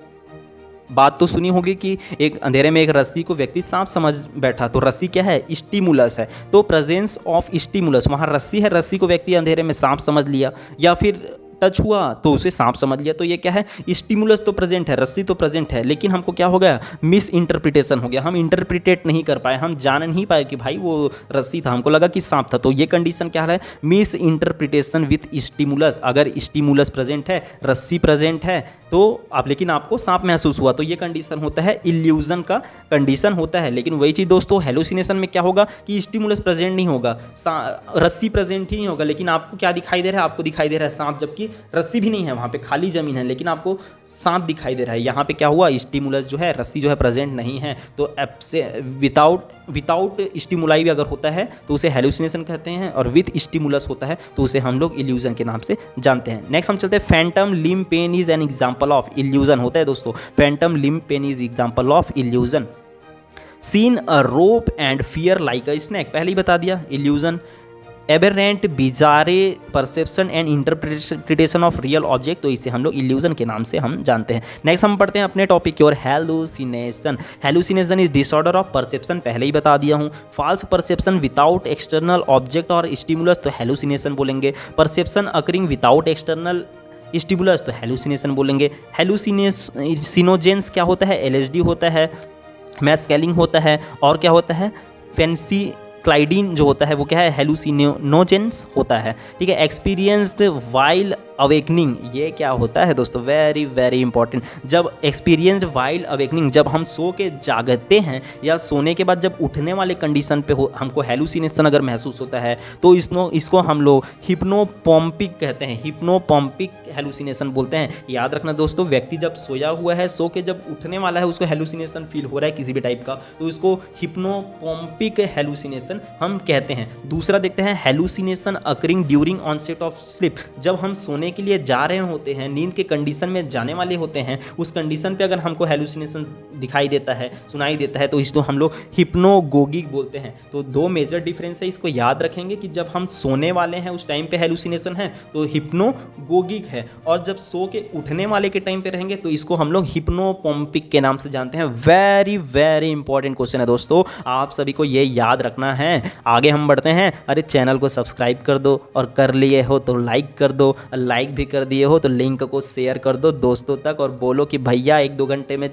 बात तो सुनी होगी कि एक अंधेरे में एक रस्सी को व्यक्ति सांप समझ बैठा, तो रस्सी क्या है? स्टिमुलस है। तो प्रेजेंस ऑफ स्टिमुलस, वहाँ रस्सी है, रस्सी को व्यक्ति अंधेरे में सांप समझ लिया, या फिर टच हुआ तो उसे सांप समझ लिया, तो ये क्या है? स्टिमुलस तो प्रेजेंट है, रस्सी तो प्रेजेंट है, लेकिन हमको क्या हो गया? मिस इंटरप्रिटेशन हो गया, हम इंटरप्रिटेट नहीं कर पाए, हम जान नहीं पाए कि भाई वो रस्सी था, हमको लगा कि सांप था। तो ये कंडीशन क्या है? Miss interpretation with stimulus. अगर स्टिमुलस प्रेजेंट है, रस्सी प्रेजेंट है, तो आप लेकिन आपको सांप महसूस हुआ, तो ये कंडीशन होता है इल्यूजन का कंडीशन होता है। लेकिन वही चीज़ दोस्तों हेलुसिनेशन में क्या होगा कि स्टिमुलस प्रेजेंट नहीं होगा, रस्सी प्रेजेंट ही नहीं होगा, लेकिन आपको क्या दिखाई दे रहा है, आपको दिखाई दे रहा है सांप, जबकि रस्सी भी नहीं है, वहाँ पे खाली जमीन है, लेकिन आपको सांप दिखाई दे रहा है। यहाँ पे क्या हुआ, स्टिमुलस जो है, रस्सी जो है प्रेजेंट नहीं है। तो विदाउट स्टिमुलाई भी अगर होता है तो उसे हेलुसिनेशन कहते हैं, और विथ स्टिमुलस होता है तो उसे हम लोग इल्यूजन के नाम से जानते हैं। नेक्स्ट हम चलते हैं phantom limb pain is an example of illusion होता है दोस्तों। Phantom limb pain is example of illusion. Seen a rope and fear like a snake, पहले ही बता दिया illusion. Aberrant bizarre perception and interpretation of real object, तो इसे हम लोग इल्यूजन के नाम से हम जानते हैं। नेक्स्ट हम पढ़ते हैं अपने टॉपिक की ओर, hallucination. Hallucination is disorder of perception, पहले ही बता दिया हूँ। False perception without external object और स्टिमुलस, तो हेलुसिनेशन बोलेंगे। Perception occurring without external stimulus, तो हेलुसिनेशन बोलेंगे। हेलुसिनोजेंस क्या होता है, एलएसडी होता है, मैस्केलिंग होता है, और क्या होता है, फैंसी क्लाइडीन जो होता है वो क्या है, हेलुसिनोजेंस होता है। ठीक है। एक्सपीरियंस्ड वाइल अवेकनिंग, ये क्या होता है दोस्तों, वेरी वेरी इंपॉर्टेंट। जब एक्सपीरियंस्ड वाइल अवेकनिंग, जब हम सो के जागते हैं या सोने के बाद जब उठने वाले कंडीशन पे हमको हेलुसिनेशन अगर महसूस होता है तो इसको हम लोग हिप्नोपॉम्पिक कहते हैं, हिप्नोपॉम्पिक हेलुसिनेशन बोलते हैं। याद रखना दोस्तों, व्यक्ति जब सोया हुआ है, सो के जब उठने वाला है, उसको हेलुसिनेशन फील हो रहा है किसी भी टाइप का, तो इसको हिप्नोपॉम्पिक हेलुसिनेशन हम कहते हैं। दूसरा देखते हैं, hallucination occurring during onset of sleep, जब हम सोने के लिए जा रहे होते हैं, नींद के कंडीशन में जाने वाले होते हैं, उस कंडीशन पे अगर हमको हेलुसिनेशन दिखाई देता है, सुनाई देता है, तो इसको हम लोग हिप्नोगोगिक बोलते हैं। तो दो मेजर डिफरेंस है, इसको याद रखेंगे कि जब हम सोने वाले हैं उस टाइम पे हेलुसिनेशन है तो हिप्नोगोगिक है, और जब सो के उठने वाले के टाइम पे रहेंगे तो इसको हम लोग हिप्नोपॉम्पिक के नाम से जानते हैं। वेरी वेरी इंपॉर्टेंट क्वेश्चन है दोस्तों, आप सभी को ये याद रखना है। आगे हम बढ़ते हैं। अरे चैनल को सब्सक्राइब कर दो, और कर लिए हो तो लाइक कर दो, लाइक भी कर दिए हो तो लिंक को शेयर कर दो दोस्तों तक, और बोलो कि भैया 1-2 घंटे में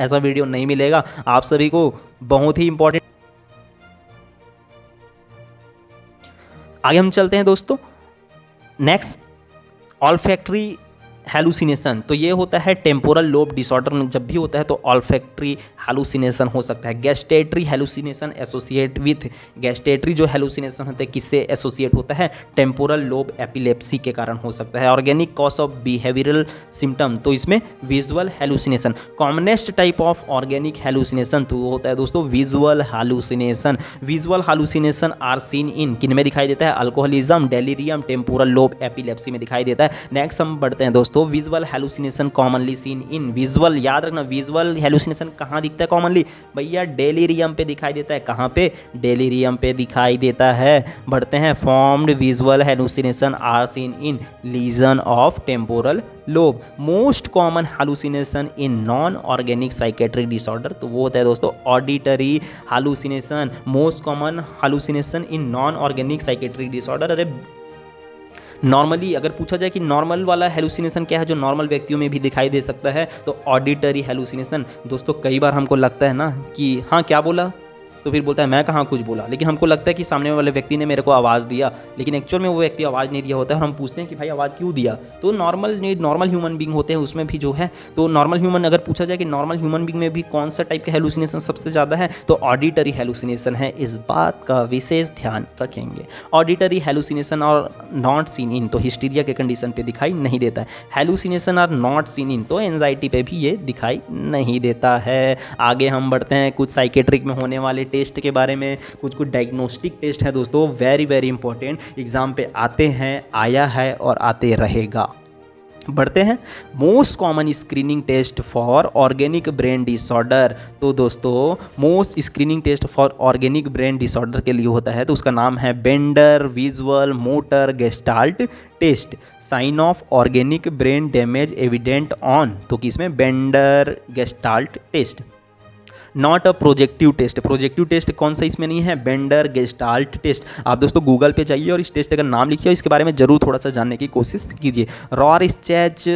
ऐसा वीडियो नहीं मिलेगा, आप सभी को बहुत ही इंपॉर्टेंट। आगे हम चलते हैं दोस्तों। नेक्स्ट, ऑल्फैक्टरी हेलुसिनेशन, तो ये होता है टेम्पोरल लोब डिसऑर्डर में जब भी होता है तो ऑल्फैक्टरी हेलुसिनेशन हो सकता है। गैस्टेटरी हेलुसिनेशन एसोसिएट विथ, गैस्टेटरी जो हेलुसिनेशन होता है किससे एसोसिएट होता है, टेम्पोरल लोब एपिलेप्सी के कारण हो सकता है। Organic cause of behavioural symptom, तो इसमें visual hallucination. Commonest type of organic hallucination तो होता है दोस्तों visual hallucination. Visual hallucination are seen in, किन में दिखाई देता है, alcoholism, delirium, temporal lobe epilepsy में दिखाई देता है। नेक्स्ट हम बढ़ते हैं दोस्तों, visual hallucination commonly seen in, visual, याद रखना विजुअल हेलुसिनेशन कहाँ दिखता है कॉमनली, भैया डेलीरियम पे दिखाई देता है। कहाँ पे, डेलीरियम पे दिखाई देता है। बढ़ते हैं, formed visual hallucination are seen in lesion of temporal lobe. Most common hallucination in non organic psychiatric disorder, तो वो होता है दोस्तों auditory hallucination. Most common hallucination in non organic psychiatric disorder. अरे नॉर्मली अगर पूछा जाए कि नॉर्मल वाला हेलुसिनेशन क्या है जो नॉर्मल व्यक्तियों में भी दिखाई दे सकता है, तो ऑडिटरी हेलुसिनेशन। दोस्तों कई बार हमको लगता है ना कि हाँ क्या बोला, तो फिर बोलता है मैं कहाँ कुछ बोला, लेकिन हमको लगता है कि सामने वाले व्यक्ति ने मेरे को आवाज़ दिया, लेकिन एक्चुअल में वो व्यक्ति आवाज़ नहीं दिया होता है, और हम पूछते हैं कि भाई आवाज़ क्यों दिया। तो नॉर्मल ह्यूमन बींग होते हैं उसमें भी जो है, तो नॉर्मल ह्यूमन अगर पूछा जाए कि नॉर्मल ह्यूमन बींग में भी कौन सा टाइप का हेलुसिनेशन सबसे ज़्यादा है, तो ऑडिटरी हेलुसिनेशन है। इस बात का विशेष ध्यान रखेंगे। ऑडिटरी हेलुसिनेशन और नॉट सीन इन, तो हिस्टीरिया के कंडीशन पे दिखाई नहीं देता है। हेलुसिनेशन और नॉट सीन इन, तो एंजाइटी पे भी ये दिखाई नहीं देता है। आगे हम बढ़ते हैं, कुछ साइकेट्रिक में होने वाले टेस्ट के बारे में, कुछ डायग्नोस्टिक टेस्ट है दोस्तों, वेरी वेरी इंपॉर्टेंट, एग्जाम पे आते हैं, आया है और आते रहेगा। बढ़ते हैं, most common screening test for organic brain disorder, तो दोस्तों most screening test for organic brain disorder के लिए होता है, तो उसका नाम है Bender visual motor gestalt test. Sign of organic brain damage evident on, तो किसमें, Bender gestalt test. Not a projective test, projective test कौन सा इसमें नहीं है, बेंडर गेस्टाल्ट टेस्ट। आप दोस्तों गूगल पे जाइए और इस टेस्ट का नाम लिखिए, इसके बारे में जरूर थोड़ा सा जानने की कोशिश कीजिए। रॉर स्चैच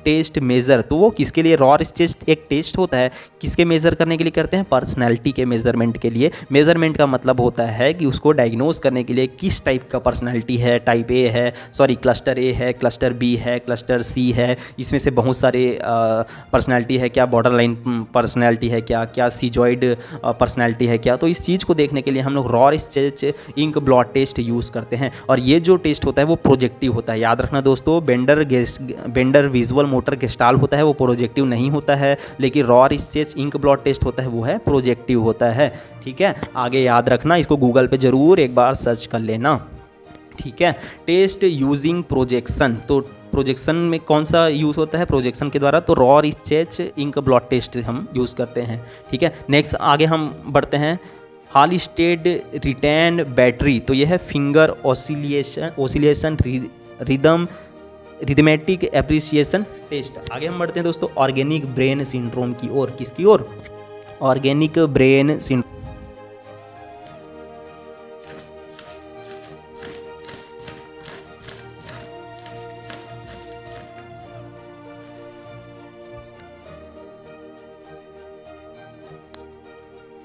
टेस्ट मेज़र, तो वो किसके लिए? रॉ टेस्ट एक टेस्ट होता है, किसके मेज़र करने के लिए करते हैं? पर्सनैलिटी के मेज़रमेंट के लिए। मेज़रमेंट का मतलब होता है कि उसको डायग्नोज करने के लिए किस टाइप का पर्सनैलिटी है, टाइप ए है, सॉरी क्लस्टर ए है, क्लस्टर बी है, क्लस्टर सी है, इसमें से बहुत सारे पर्सनैलिटी है क्या, बॉर्डर लाइन पर्सनैलिटी है क्या, क्या सीजॉइड पर्सनैलिटी है क्या। तो इस चीज़ को देखने के लिए हम लोग Rorschach ink blot test use करते हैं। और ये जो टेस्ट होता है वो प्रोजेक्टिव होता है, याद रखना दोस्तों। बेंडर विजुअल मोटर गेस्टाल होता है वो प्रोजेक्टिव नहीं होता है, लेकिन Rorschach ink blot test होता है वो है प्रोजेक्टिव होता है। ठीक है, आगे याद रखना, इसको गूगल पे ज़रूर एक बार सर्च कर लेना। ठीक है, टेस्ट यूजिंग प्रोजेक्शन, तो प्रोजेक्शन में कौन सा यूज़ होता है प्रोजेक्शन के द्वारा? तो Rorschach ink blot test हम यूज़ करते हैं। ठीक है, नेक्स्ट आगे हम बढ़ते हैं। हॉलिस्टेड रिटेन बैटरी, तो यह है finger oscillation rhythmic appreciation test. आगे हम बढ़ते हैं दोस्तों ऑर्गेनिक ब्रेन सिंड्रोम की ओर। किसकी ओर? Organic brain syndrome.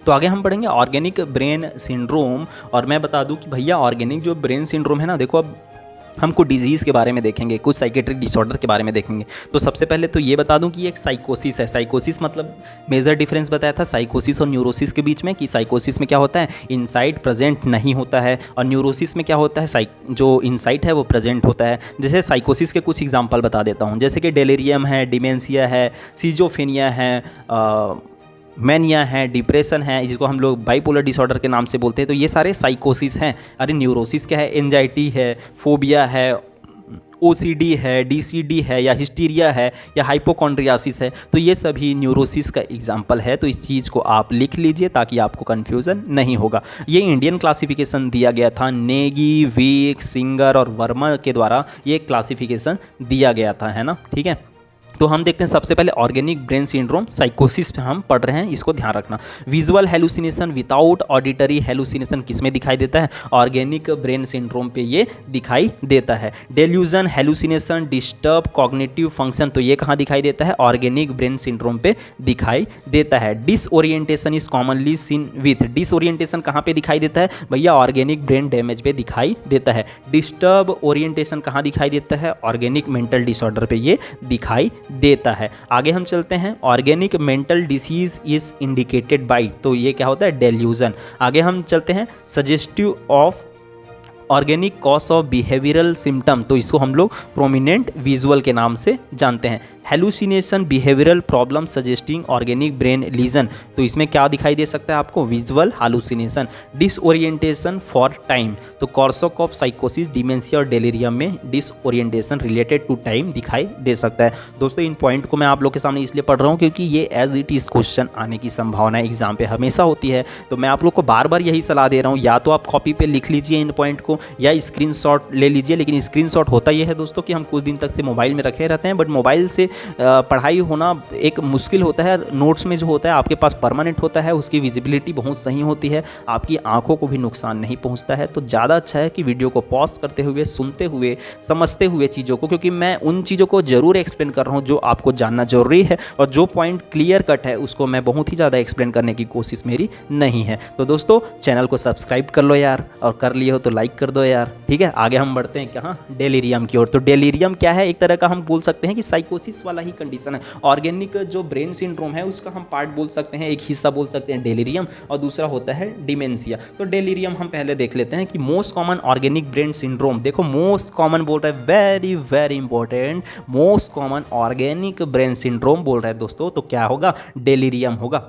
तो आगे हम पढ़ेंगे ऑर्गेनिक ब्रेन सिंड्रोम। और मैं बता दूं कि भैया ऑर्गेनिक जो ब्रेन सिंड्रोम है ना, देखो अब हमको डिजीज़ के बारे में देखेंगे, कुछ साइकेट्रिक डिसऑर्डर के बारे में देखेंगे। तो सबसे पहले तो ये बता दूं कि एक साइकोसिस है। साइकोसिस मतलब मेजर डिफरेंस बताया था साइकोसिस और न्यूरोसिस के बीच में, कि साइकोसिस में क्या होता है, इनसाइट प्रेजेंट नहीं होता है, और न्यूरोसिस में क्या होता है, जो इनसाइट है वो प्रेजेंट होता है। जैसे साइकोसिस के कुछ एग्जाम्पल बता देता हूँ, जैसे कि डेलेरियम है, डिमेंशिया है, सीजोफेनिया है, मैनिया है, डिप्रेशन है, जिसको हम लोग बाइपोलर डिसऑर्डर के नाम से बोलते हैं। तो ये सारे साइकोसिस हैं। अरे न्यूरोसिस क्या है? एंजाइटी है, फोबिया है, ओसीडी है, डीसीडी है, या हिस्टीरिया है, या हाइपोकॉन्ड्रियासिस है। तो ये सभी न्यूरोसिस का एग्जाम्पल है। तो इस चीज़ को आप लिख लीजिए ताकि आपको कन्फ्यूज़न नहीं होगा। ये इंडियन क्लासिफिकेशन दिया गया था, नेगी, वीक, सिंगर और वर्मा के द्वारा ये क्लासिफिकेशन दिया गया था, है ना। ठीक है, तो हम देखते हैं सबसे पहले ऑर्गेनिक ब्रेन सिंड्रोम। साइकोसिस पे हम पढ़ रहे हैं, इसको ध्यान रखना। Visual hallucination without auditory hallucination किस में दिखाई देता है? ऑर्गेनिक ब्रेन सिंड्रोम पे ये दिखाई देता है। Delusion hallucination disturb cognitive function, तो ये कहाँ दिखाई देता है? ऑर्गेनिक ब्रेन सिंड्रोम पे दिखाई देता है। Disorientation is commonly seen with, disorientation कहाँ पे दिखाई देता है भैया? ऑर्गेनिक ब्रेन डैमेज पे दिखाई देता है। डिस्टर्ब ओरिएंटेशन कहाँ दिखाई देता है? ऑर्गेनिक मेंटल डिसऑर्डर पे ये दिखाई देता है। आगे हम चलते हैं, organic mental disease is indicated by, तो ये क्या होता है? डेल्यूजन। आगे हम चलते हैं, suggestive of organic cause of behavioural symptom, तो इसको हम लोग प्रोमिनेंट विजुअल के नाम से जानते हैं। Hallucination behavioural problem suggesting organic brain lesion, तो इसमें क्या दिखाई दे सकता है आपको? Visual hallucination. Disorientation for time, तो कॉर्सोकॉफ साइकोसिस, डिमेंशिया और डेलीरियम में डिसओरिएंटेशन रिलेटेड टू टाइम दिखाई दे सकता है। दोस्तों इन पॉइंट को मैं आप लोग के सामने इसलिए पढ़ रहा हूँ क्योंकि ये एज इट इज़ क्वेश्चन आने की संभावना एग्जाम पे हमेशा होती है। तो मैं आप लोग को बार बार यही सलाह दे रहा हूँ, या तो आप कॉपी पे लिख लीजिए इन पॉइंट को, या स्क्रीनशॉट ले लीजिए। लेकिन स्क्रीनशॉट होता यह है दोस्तों कि हम कुछ दिन तक से मोबाइल में रखे रहते हैं, बट मोबाइल से पढ़ाई होना एक मुश्किल होता है। नोट्स में जो होता है आपके पास परमानेंट होता है, उसकी विजिबिलिटी बहुत सही होती है, आपकी आंखों को भी नुकसान नहीं पहुंचता है। तो ज़्यादा अच्छा है कि वीडियो को पॉज करते हुए, सुनते हुए, समझते हुए चीज़ों को, क्योंकि मैं उन चीज़ों को ज़रूर एक्सप्लेन कर रहा हूँ जो आपको जानना ज़रूरी है, और जो पॉइंट क्लियर कट है उसको मैं बहुत ही ज़्यादा एक्सप्लेन करने की कोशिश मेरी नहीं है। तो दोस्तों चैनल को सब्सक्राइब कर लो यार, और कर लिए हो तो लाइक कर दो यार। ठीक है, आगे हम बढ़ते हैं कहाँ? डेलीरियम की ओर। तो डेलीरियम क्या है? एक तरह का हम बोल सकते हैं कि साइकोसिस वाला ही कंडीशन है। ऑर्गेनिक जो ब्रेन सिंड्रोम है उसका हम पार्ट बोल सकते हैं, एक हिस्सा बोल सकते हैं डेलीरियम, और दूसरा होता है डिमेंशिया। तो डेलीरियम हम पहले देख लेते हैं कि most common organic brain syndrome, देखो मोस्ट कॉमन बोल रहा है, very very important, most common organic brain syndrome बोल रहा है दोस्तों, तो क्या होगा? डेलीरियम होगा।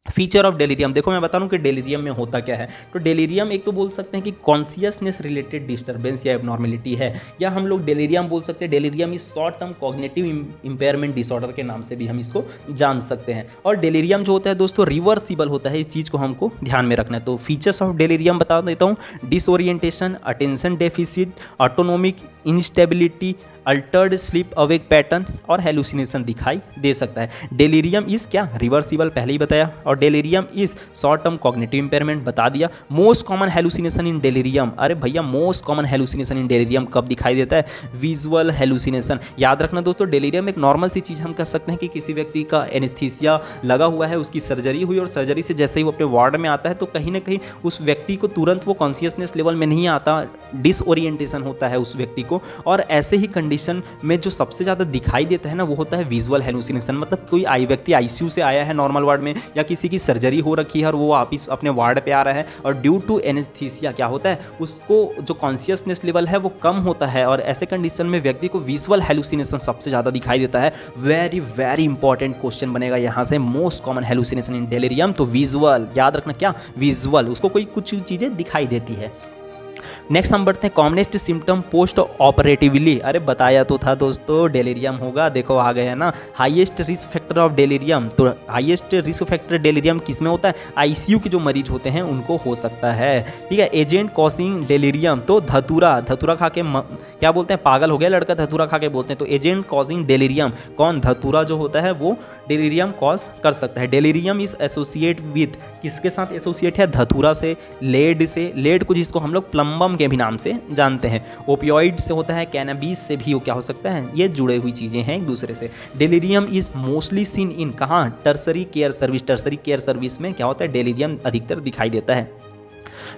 फीचर ऑफ डेलीरियम, देखो मैं बता दूं कि डेलीरियम में होता क्या है। तो डेलीरियम एक तो बोल सकते हैं कि कॉन्शियसनेस रिलेटेड डिस्टर्बेंस या एबनॉर्मेलिटी है, या हम लोग डेलीरियम बोल सकते हैं, delirium is short term cognitive impairment disorder के नाम से भी हम इसको जान सकते हैं। और डेलीरियम जो होता है दोस्तों रिवर्सिबल होता है, इस चीज़ को हमको ध्यान में रखना है। तो फीचर्स ऑफ डेलीरियम बता देता हूँ, disorientation, attention deficit, autonomic instability, Altered sleep awake pattern और हेलुसिनेशन दिखाई दे सकता है। डेलीरियम इज क्या, रिवर्सिबल, पहले ही बताया। और delirium is short term cognitive impairment, बता दिया। मोस्ट कॉमन हेलुसिनेशन इन डेलीरियम, अरे भैया मोस्ट कॉमन हेलुसिनेशन इन डेलीरियम कब दिखाई देता है, विजुअल हेलुसिनेशन। याद रखना दोस्तों, डेलीरियम एक नॉर्मल सी चीज़ हम कह सकते हैं कि किसी व्यक्ति का एनेस्थीसिया लगा हुआ है, उसकी सर्जरी हुई और सर्जरी से जैसे ही वो अपने वार्ड में आता है तो कहीं ना कहीं उस व्यक्ति को तुरंत वो कॉन्शियसनेस लेवल में नहीं आता, डिसओरिएंटेशन होता है उस व्यक्ति को। और ऐसे ही कंडीशन में जो सबसे ज़्यादा दिखाई देता है ना वो होता है विजुअल हेलुसिनेशन। मतलब कोई व्यक्ति आईसीयू से आया है नॉर्मल वार्ड में, या किसी की सर्जरी हो रखी है और वो वापिस अपने वार्ड पे आ रहा है और ड्यू टू एनेस्थीसिया क्या होता है, उसको जो कॉन्शियसनेस लेवल है वो कम होता है, और ऐसे कंडीशन में व्यक्ति को विजुअल हेलुसिनेशन सबसे ज़्यादा दिखाई देता है। वेरी वेरी इंपॉर्टेंट क्वेश्चन बनेगा यहाँ से, मोस्ट कॉमन हेलुसिनेशन इन डेलीरियम, तो विजुअल, याद रखना क्या, विजुअल, उसको कोई कुछ चीज़ें दिखाई देती है। नेक्स्ट हम बढ़ते हैं कॉमनेस्ट सिम्टम पोस्ट ऑपरेटिवली। अरे बताया तो था दोस्तों डेलीरियम होगा, देखो आ गए है ना। Highest risk factor of delirium, तो हाईएस्ट रिस्क फैक्टर डेलीरियम किस में होता है, आईसीयू के जो मरीज होते हैं उनको हो सकता है, ठीक है। एजेंट कॉजिंग डेलीरियम, तो धतूरा, धतूरा खा के क्या बोलते हैं, पागल हो गया लड़का, धतूरा खा के बोलते हैं। तो एजेंट कॉजिंग डेलीरियम कौन, धतूरा जो होता है वो डेलीरियम कॉज कर सकता है। डेलीरियम इज एसोसिएट विद, किसके साथ एसोसिएट है, धतूरा से, लेड से, लेड को जिसको हम लोग प्लम्बम के भी नाम से जानते हैं। ओपियोइड से होता है, कैनबिस से भी वो क्या हो सकता है, ये जुड़े हुई चीज़ें हैं एक दूसरे से। Delirium is mostly seen in, कहाँ, tertiary care service, tertiary care service में क्या होता है, डेलीरियम अधिकतर दिखाई देता है।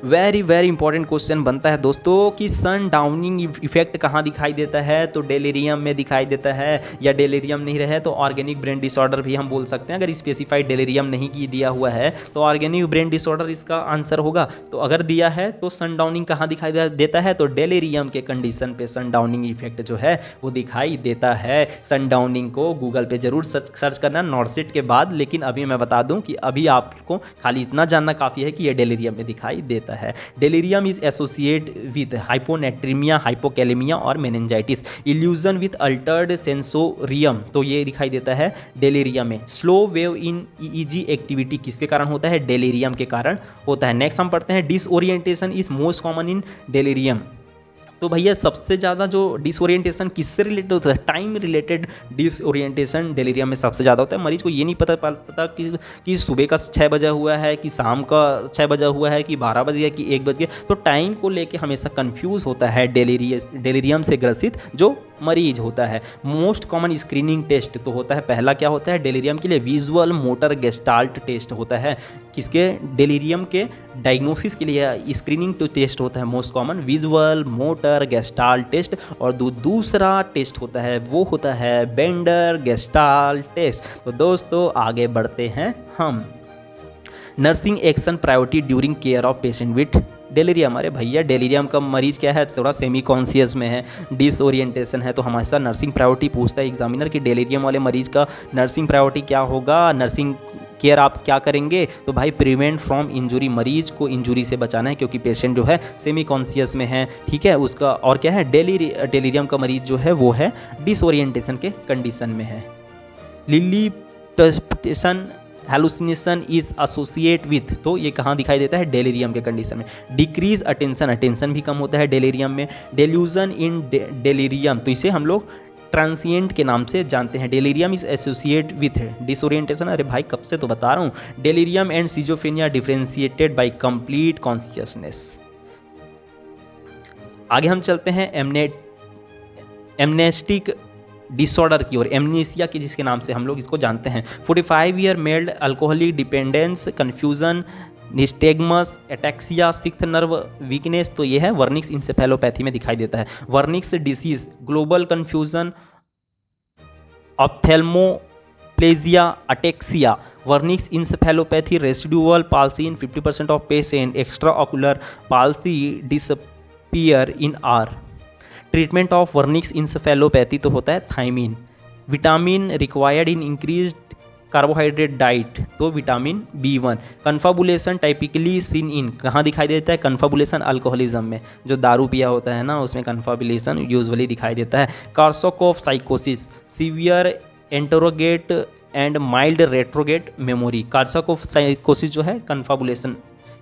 वेरी वेरी इंपॉर्टेंट क्वेश्चन बनता है दोस्तों कि सन डाउनिंग इफेक्ट कहाँ दिखाई देता है, तो डेलीरियम में दिखाई देता है, या डेलीरियम नहीं रहे तो ऑर्गेनिक ब्रेन डिसऑर्डर भी हम बोल सकते हैं। अगर स्पेसिफाइड डेलीरियम नहीं की दिया हुआ है तो ऑर्गेनिक ब्रेन डिसऑर्डर इसका आंसर होगा। तो अगर दिया है तो सन डाउनिंग कहाँ दिखाई देता है, तो डेलीरियम के कंडीशन पे सन डाउनिंग इफेक्ट जो है वो दिखाई देता है। सन डाउनिंग को गूगल पे जरूर सर्च करना नॉर्सेट के बाद, लेकिन अभी मैं बता दूं कि अभी आपको खाली इतना जानना काफ़ी है कि ये डेलीरियम में दिखाई देता है। Delirium is associate with hyponatraemia, hypokalaemia और meningitis. Illusion with altered sensorium, तो ये दिखाई देता है डेलीरियम में। Slow wave in EEG activity किसके कारण होता है, डेलीरियम के कारण होता है। नेक्स्ट हम पढ़ते हैं disorientation is most common in delirium. तो भैया सबसे ज़्यादा जो डिसओरिएंटेशन किससे रिलेटेड होता है, टाइम रिलेटेड डिसओरिएंटेशन डेलीरियम में सबसे ज़्यादा होता है। मरीज को ये नहीं पता कि सुबह का 6 बजा हुआ है कि शाम का 6 बजा हुआ है कि 12 बजे कि 1 बज गया, तो टाइम को लेके हमेशा कंफ्यूज होता है डेलीरियम से ग्रसित जो मरीज होता है। मोस्ट कॉमन स्क्रीनिंग टेस्ट तो होता है, पहला क्या होता है डेलीरियम के लिए, विजुअल मोटर गेस्टाल्ट टेस्ट होता है। किसके, डेलीरियम के डायग्नोसिस के लिए स्क्रीनिंग तो टेस्ट होता है most common, visual motor gestalt test. और दूसरा टेस्ट होता है वो होता है बेंडर गेस्टाल्ट टेस्ट। तो दोस्तों आगे बढ़ते हैं हम। Nursing action priority during care of patient with delirium. अरे भैया डेलीरियम का मरीज क्या है, थोड़ा सेमी कॉन्शियस में है, डिसओरिएंटेशन है, तो हमारे नर्सिंग प्रायोरिटी पूछता है एग्जामिनर कि डेलीरियम वाले मरीज का नर्सिंग प्रायोरिटी क्या होगा, नर्सिंग केयर आप क्या करेंगे, तो भाई प्रिवेंट फ्रॉम इंजुरी, मरीज को इंजुरी से बचाना है क्योंकि पेशेंट जो है सेमी कॉन्शियस में है, ठीक है उसका। और क्या है, डेलीरियम का मरीज जो है वो है डिसओरिएंटेशन के कंडीशन में है। लिलीप्टेशन हेलुसिनेशन इज एसोसिएट विथ, तो ये कहाँ दिखाई देता है, डेलीरियम के कंडीशन में। डिक्रीज अटेंशन, अटेंशन भी कम होता है डेलीरियम में। डेल्यूजन इन डेलीरियम, तो इसे हम लोग ट्रांसिएंट के नाम से जानते हैं। Delirium is associate with disorientation, अरे भाई कब से तो बता रहा हूँ। Delirium and schizophrenia differentiated by complete consciousness. आगे हम चलते हैं एमनेस्टिक डिसऑर्डर की ओर, एमनीसिया की जिसके नाम से हम लोग इसको जानते हैं। 45 year male alcoholic dependence, confusion, nystagmus, ataxia, sixth nerve weakness, तो ये है वर्निक्स इंसेफेलोपैथी में दिखाई देता है। Wernicke's disease, global confusion, ophthalmoplegia, ataxia. Wernicke's encephalopathy residual palsy in 50% of patient, extra ocular palsy disappear in are. Treatment of Wernicke's encephalopathy तो होता है thiamine. Vitamin required in increased carbohydrate diet, तो vitamin B1। Confabulation typically seen in, कहाँ दिखाई देता है, कन्फाबुलेशन alcoholism में, जो दारू पिया होता है ना उसमें कन्फाबुलेशन यूजुअली दिखाई देता है। कार्सोकोफ साइकोसिस, severe anterograde and mild retrograde memory. Korsakoff साइकोसिस जो है कन्फाबुलेशन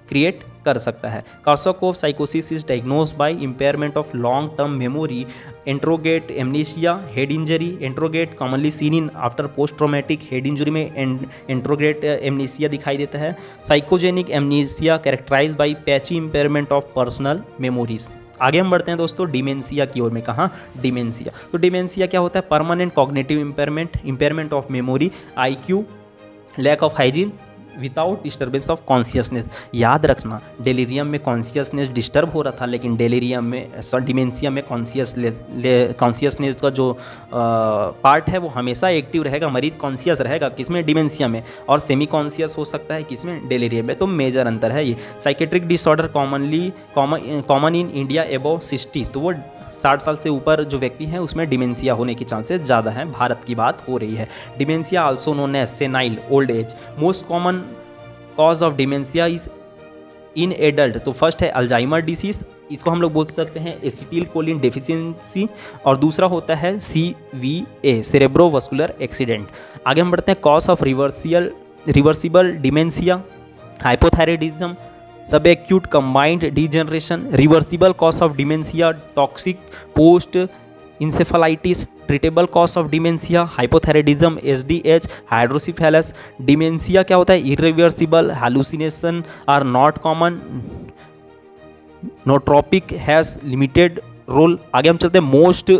क्रिएट कर सकता है। कॉर्साकॉफ साइकोसिस is diagnosed by impairment of long term memory, anterograde amnesia, head injury. Anterograde commonly seen in after post traumatic head injury में anterograde amnesia दिखाई देता है। Psychogenic amnesia characterise by patchy impairment of personal memories. आगे हम बढ़ते हैं दोस्तों dementia की ओर में। कहाँ? डिमेंशिया। तो डिमेंशिया क्या होता है? Permanent cognitive impairment, impairment of memory, IQ, lack of hygiene without disturbance of consciousness. याद रखना, डेलीरियम में कॉन्शियसनेस डिस्टर्ब हो रहा था, लेकिन डेलीरियम में डिमेंशिया में कॉन्शियसनेस का जो पार्ट है वो हमेशा एक्टिव रहेगा, मरीज कॉन्शियस रहेगा। किसमें? डिमेंशिया में। और सेमी कॉन्शियस हो सकता है किसमें? डेलीरियम में। तो मेजर अंतर है ये। Psychiatric disorder common in India above 60, तो वो 60 साल से ऊपर जो व्यक्ति हैं उसमें डिमेंशिया होने की चांसेस ज़्यादा हैं। भारत की बात हो रही है। Dementia also known as senile old age. Most common cause of dementia is in adult. तो फर्स्ट है अल्जाइमर डिसीज, इसको हम लोग बोल सकते हैं एसिटिल कोलिन डेफिशिएंसी, और दूसरा होता है CVA सेरेब्रोवास्कुलर एक्सीडेंट। आगे हम बढ़ते हैं cause of reversible dementia, hypothyroidism, sub acute combined degeneration, reversible cause of dementia, toxic post encephalitis, treatable cause of dementia, hypothyroidism, SDH, hydrocephalus. Dementia क्या होता है? Irreversible, hallucination are not common, nootropic has limited role. आगे हम चलते हैं most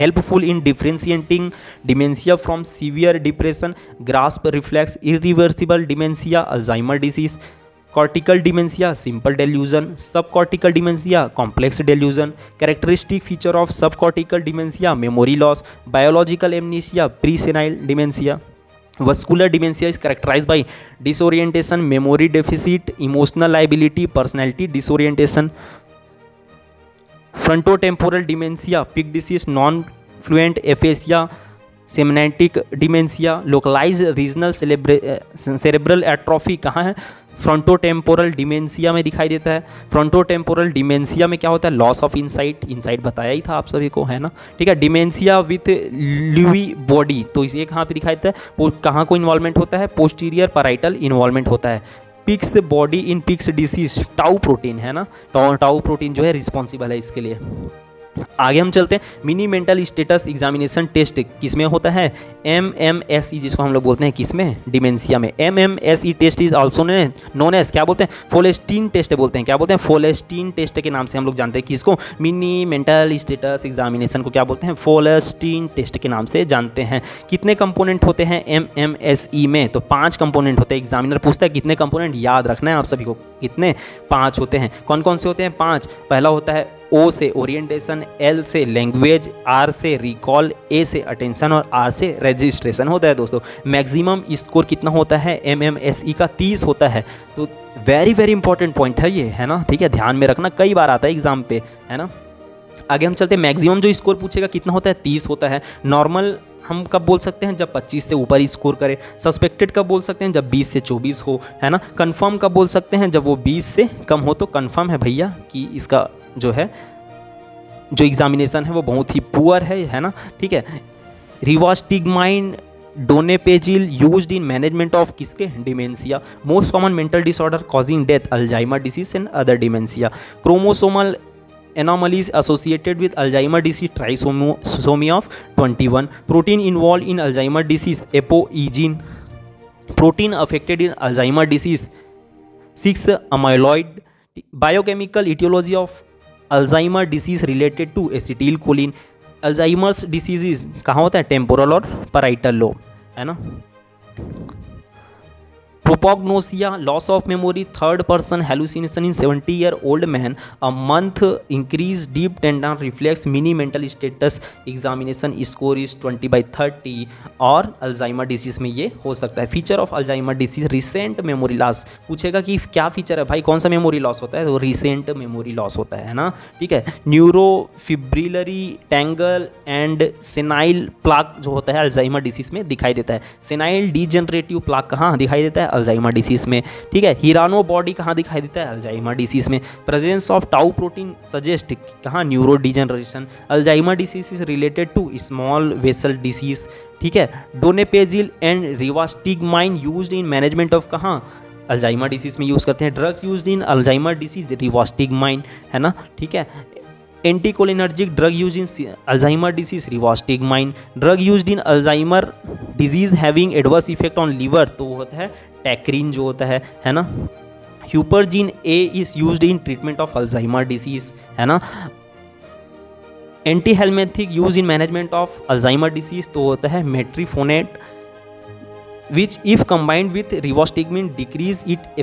helpful in differentiating dementia from severe depression, grasp reflex, irreversible dementia, Alzheimer disease, cortical dementia, simple delusion, sub cortical dementia, complex delusion. Characteristic feature of सब cortical dementia, memory loss, biological amnesia, pre senile dementia. Vascular dementia is characterised by disorientation, memory deficit, emotional lability, personality disorientation. Frontotemporal dementia, Pick disease, non fluent aphasia, semantic dementia, localise regional cerebral atrophy कहाँ है? Frontotemporal dementia में दिखाई देता है। Frontotemporal dementia में क्या होता है? लॉस ऑफ इंसाइट बताया ही था आप सभी को, है ना? ठीक है। डिमेंशिया विथ ल्यूई बॉडी, तो इसे कहाँ पे दिखाई देता है? कहाँ को इन्वॉल्वमेंट होता है? पोस्टीरियर पैराइटल इन्वॉल्वमेंट होता है। Pick's body in Pick's disease, tau protein है ना, टाउ प्रोटीन जो है रिस्पॉन्सिबल है इसके लिए। आगे हम चलते हैं mini mental status examination test किसमें होता है? MMSE, जिसको हम लोग बोलते हैं किसमें? डिमेंशिया में। MMSE test is also known as क्या बोलते हैं? फोलेस्टीन टेस्ट बोलते हैं। क्या बोलते हैं? फोलेस्टीन टेस्ट के नाम से हम लोग जानते हैं किसको? मिनी मेंटल स्टेटस एग्जामिनेशन को क्या बोलते हैं? फोलेस्टीन टेस्ट के नाम से जानते हैं। कितने कंपोनेंट होते हैं MMSE में? तो 5 कंपोनेंट होते हैं। एग्जामिनर पूछता है कितने कंपोनेंट, याद रखना है आप सभी को। कितने? 5 होते हैं। कौन कौन से होते हैं? 5। पहला होता है O से ओरिएंटेशन, L से लैंग्वेज, R से रिकॉल, A से अटेंशन और R से रजिस्ट्रेशन होता है। दोस्तों मैक्सिमम स्कोर कितना होता है? MMSE का 30 होता है। तो वेरी इंपॉर्टेंट पॉइंट है ये, है ना? ठीक है, ध्यान में रखना, कई बार आता है एग्जाम पे, है ना? आगे हम चलते हैं। मैक्सिमम जो स्कोर पूछेगा कितना होता है? 30 होता है। नॉर्मल हम कब बोल सकते हैं? जब 25 से ऊपर स्कोर करे। सस्पेक्टेड कब बोल सकते हैं? जब 20 से 24 हो, है ना? कंफर्म कब बोल सकते हैं? जब वो 20 से कम हो। तो कंफर्म है भैया कि इसका जो है जो एग्जामिनेशन है वो बहुत ही पुअर है ना? ठीक है। रिवास्टिग्माइन डोनेपेजिल यूज्ड इन मैनेजमेंट ऑफ किसके? Dementia. Most common mental disorder causing death, Alzheimer disease and other dementia. Chromosomal anomalies associated with Alzheimer disease, trisomy of 21. Protein involved in Alzheimer disease, ApoE gene. Protein affected in Alzheimer disease, 6 amyloid. Biochemical etiology of Alzheimer disease related to acetylcholine. Alzheimer's disease कहाँ होता है? Temporal और parietal lobe, है ना? Propagnosia, loss of memory, third person hallucination in 70-year-old man, a month increase deep tendon reflex, mini mental status examination score is 20/30 और Alzheimer disease में ये हो सकता है। Feature of Alzheimer disease, recent memory loss. पूछेगा कि क्या feature है भाई, कौन सा मेमोरी लॉस होता है? तो रिसेंट मेमोरी लॉस होता है ना? ठीक है। Neurofibrillary tangle and senile plaque जो होता है अल्जाइमर डिसीज में दिखाई देता है। सेनाइल डीजनरेटिव प्लाक कहाँ दिखाई देता है? अल्जाइमर डिसीज में। ठीक है। हिरानो बॉडी कहाँ दिखाई देता है? अल्जाइमर डिसीज में। Presence of tau protein suggest कहाँ? Neuro degeneration. Alzheimer disease is related to small vessel disease. ठीक है। Donepezil and rivastigmine used in management of कहाँ? अल्जाइमर डिसीज़ में यूज़ करते हैं। Drug used in Alzheimer disease rivastigmine, है ना, ठीक है। Anticholinergic drug use in Alzheimer disease rivastigmine. Drug used in Alzheimer disease having adverse effect on liver, तो वो होता है टैक्रीन जो होता है ना। Huperzine A is used in treatment of Alzheimer disease, है ना। Anti helminthic use in management of Alzheimer disease, तो होता है metrifonate, which if combined with rivastigmine decrease it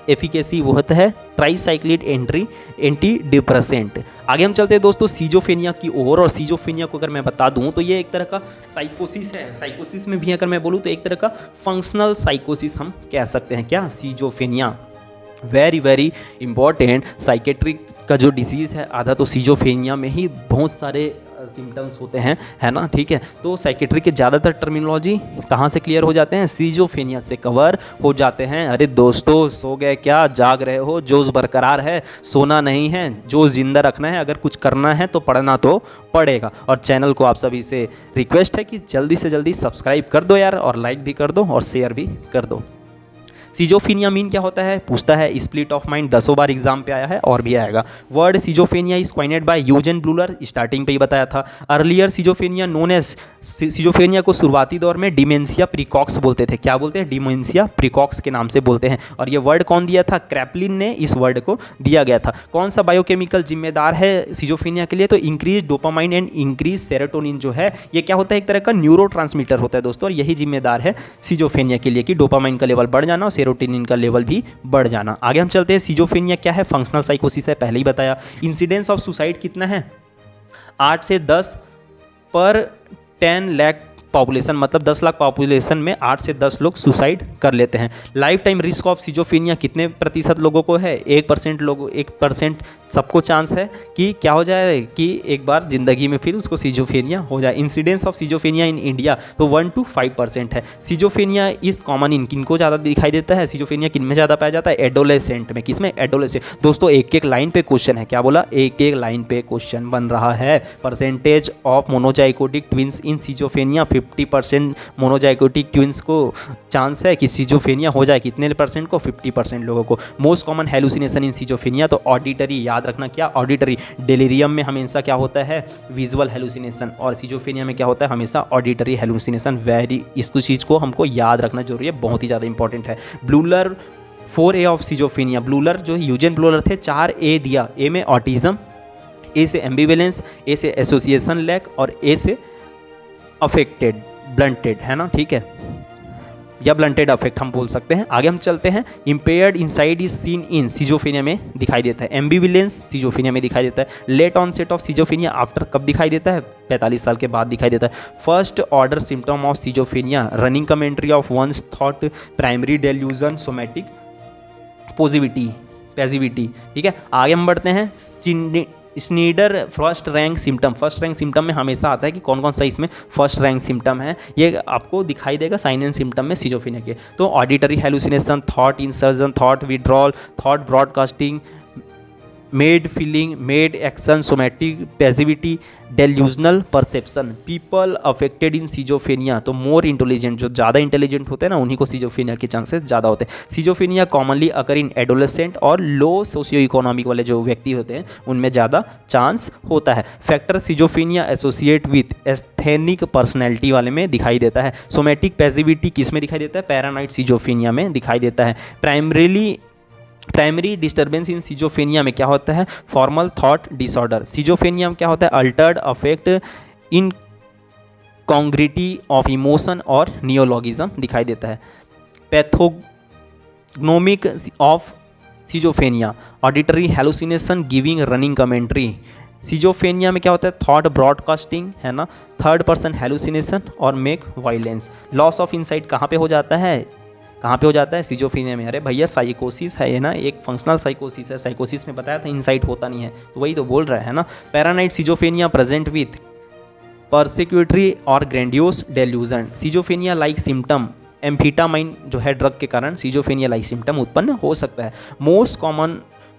efficacy, वो होता है ट्राईसाइक्लिड एंटी डिप्रेसेंट। आगे हम चलते हैं दोस्तों सीजोफेनिया की ओर, और सीजोफेनिया को अगर मैं बता दूं तो ये एक तरह का साइकोसिस है। साइकोसिस में भी अगर मैं बोलूं तो एक तरह का फंक्शनल साइकोसिस हम कह सकते हैं। क्या सीजोफेनिया वेरी वेरी इंपॉर्टेंट साइकेट्रिक का जो डिसीज़ है, आधा तो सीजोफेनिया में ही बहुत सारे सिम्टम्स होते हैं, है ना, ठीक है। तो साइकेट्रिक के ज़्यादातर टर्मिनोलॉजी कहाँ से क्लियर हो जाते हैं, सीजोफेनिया से कवर हो जाते हैं। अरे दोस्तों सो गए क्या, जाग रहे हो, जोश बरकरार है, सोना नहीं है, जोश जिंदा रखना है। अगर कुछ करना है तो पढ़ना तो पड़ेगा। और चैनल को आप सभी से रिक्वेस्ट है कि जल्दी से जल्दी सब्सक्राइब कर दो यार, और लाइक भी कर दो और शेयर भी कर दो। सीजोफेनिया मीन क्या होता है, पूछता है split of mind, 10 bar exam पे आया है और भी आएगा। वर्ड सीजोफेनिया इज क्वाइनेड बाय यूजेन ब्लूलर, स्टार्टिंग पे ही बताया था। अर्लियर सीजोफेनिया नोन एज, सीजोफेनिया को शुरुआती दौर में डिमेंशिया प्रीकॉक्स बोलते थे। क्या बोलते हैं, डिमेंशिया प्रीकॉक्स के नाम से बोलते हैं। और ये वर्ड कौन दिया था, क्रैपलिन ने इस वर्ड को दिया गया था। कौन सा बायोकेमिकल जिम्मेदार है सीजोफेनिया के लिए, तो increase dopamine and increase serotonin जो है, ये क्या होता है, एक तरह का न्यूरोट्रांसमीटर होता है दोस्तों, और यही जिम्मेदार है सीजोफेनिया के लिए कि डोपामाइन का लेवल बढ़ जाना और सेरोटोनिन का लेवल भी बढ़ जाना। आगे हम चलते हैं, सीजोफेनिया क्या है, फंक्शनल साइकोसिस है, पहले ही बताया। इंसिडेंस ऑफ सुसाइड कितना है, 8 से 10 पर 10 लाख पॉपुलेशन, मतलब 10 लाख पॉपुलेशन में 8 से 10 लोग सुसाइड कर लेते हैं। लाइफ टाइम रिस्क ऑफ सीजोफेनिया कितने प्रतिशत लोगों को है, 1% लोगों, 1% सबको चांस है कि क्या हो जाए, कि एक बार जिंदगी में फिर उसको सीजोफेनिया हो जाए। इंसिडेंस ऑफ सीजोफेनिया इन इंडिया तो 1 to 5% है। सीजोफेनिया इज कॉमन इन किनको ज़्यादा दिखाई देता है, सीजोफेनिया किन में ज़्यादा पाया जाता है, एडोलेसेंट में। किसमें, एडोलेसेंट। दोस्तों एक एक लाइन पे क्वेश्चन है, क्या बोला, एक एक लाइन पे क्वेश्चन बन रहा है। Percentage of monozygotic twins in schizophrenia, 50% monozygotic twins को चांस है कि सीजोफेनिया हो जाए, कितने परसेंट को, 50% लोगों को। मोस्ट कॉमन हेलुसिनेशन इन सीजोफेनिया, तो ऑडिटरी, याद रखना क्या, ऑडिटरी। डेलीरियम में हमेशा क्या होता है, विजुअल हेलुसिनेशन, और सीजोफेनिया में क्या होता है, हमेशा ऑडिटरी हेलुसिनेशन। वेरी, इस चीज़ को हमको याद रखना जरूरी है, बहुत ही ज़्यादा इंपॉर्टेंट है। ब्लूलर 4A ऑफ सीजोफेनिया, ब्लूलर जो यूजेन ब्लूलर थे, 4A दिया। ए में ऑटिज्म, ए से एम्बिवेलेंस, ए से एसोसिएशन लैक, और ए से अफेक्टेड, ब्लंटेड, है ना, ठीक है, या ब्लंटेड अफेक्ट हम बोल सकते हैं। आगे हम चलते हैं, impaired insight is seen in schizophrenia में दिखाई देता है। एम्बिविलेंस सीजोफेनिया में दिखाई देता है। लेट ऑनसेट ऑफ सीजोफेनिया आफ्टर कब दिखाई देता है, 45 साल के बाद दिखाई देता है। First order symptom of schizophrenia, running commentary of one's thought, primary delusion, somatic passivity, ठीक है। आगे हम बढ़ते हैं, Schneider first rank symptom, first rank symptom में हमेशा आता है कि कौन कौन सा इसमें फर्स्ट रैंक सिम्टम है, ये आपको दिखाई देगा साइन एंड सिम्टम में सीजोफेनिया के। तो auditory hallucination, thought insertion, thought withdrawal, thought broadcasting, made feeling, made action, somatic passivity, delusional perception. People affected in schizophrenia, तो मोर इंटेलिजेंट, जो ज़्यादा इंटेलिजेंट होते हैं ना, उन्हीं को सीजोफेनिया के चांसेस ज़्यादा होते हैं। सीजोफेनिया कॉमनली अकर इन एडोलेसेंट और लो सोशियो इकोनॉमिक वाले जो व्यक्ति होते हैं, उनमें ज़्यादा चांस होता है। Factor schizophrenia associate with asthenic personality वाले में दिखाई देता है। सोमैटिक पैसिविटी किस में दिखाई देता है, पैरानाइड सीजोफेनिया में दिखाई देता है। प्राइमरी डिस्टर्बेंस इन सीजोफेनिया में क्या होता है, फॉर्मल थॉट डिसऑर्डर। सीजोफेनिया में क्या होता है, altered affect, incongruity of emotion और नियोलॉगिज्म दिखाई देता है। Pathognomonic of schizophrenia, auditory hallucination, giving running commentary. Schizophrenia में क्या होता है, थॉट ब्रॉडकास्टिंग, है ना, थर्ड पर्सन हेलुसिनेशन और make violence. Loss of insight कहाँ पे हो जाता है, कहाँ पे हो जाता है, सीजोफेनिया में। अरे भैया साइकोसिस है ये ना, एक फंक्शनल साइकोसिस है। साइकोसिस में बताया था इनसाइट होता नहीं है, तो वही तो बोल रहा है ना। पैरानाइड सीजोफेनिया प्रेजेंट विथ परसिक्यूटरी और ग्रैंडियोस डेल्यूजन। सीजोफेनिया लाइक सिम्टम, एम्फीटामाइन जो है ड्रग के कारण सीजोफेनिया लाइक सिम्टम उत्पन्न हो सकता है। Most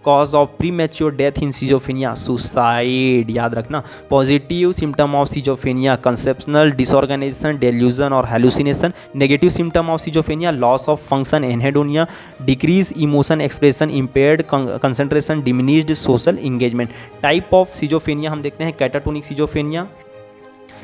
cause of premature death in schizophrenia, suicide, याद रखना। Positive symptom of schizophrenia, conceptual disorganization, delusion और hallucination. Negative symptom of schizophrenia, loss of function, anhedonia, decrease emotion expression, impaired concentration, diminished social engagement. Type of schizophrenia हम देखते हैं catatonic schizophrenia.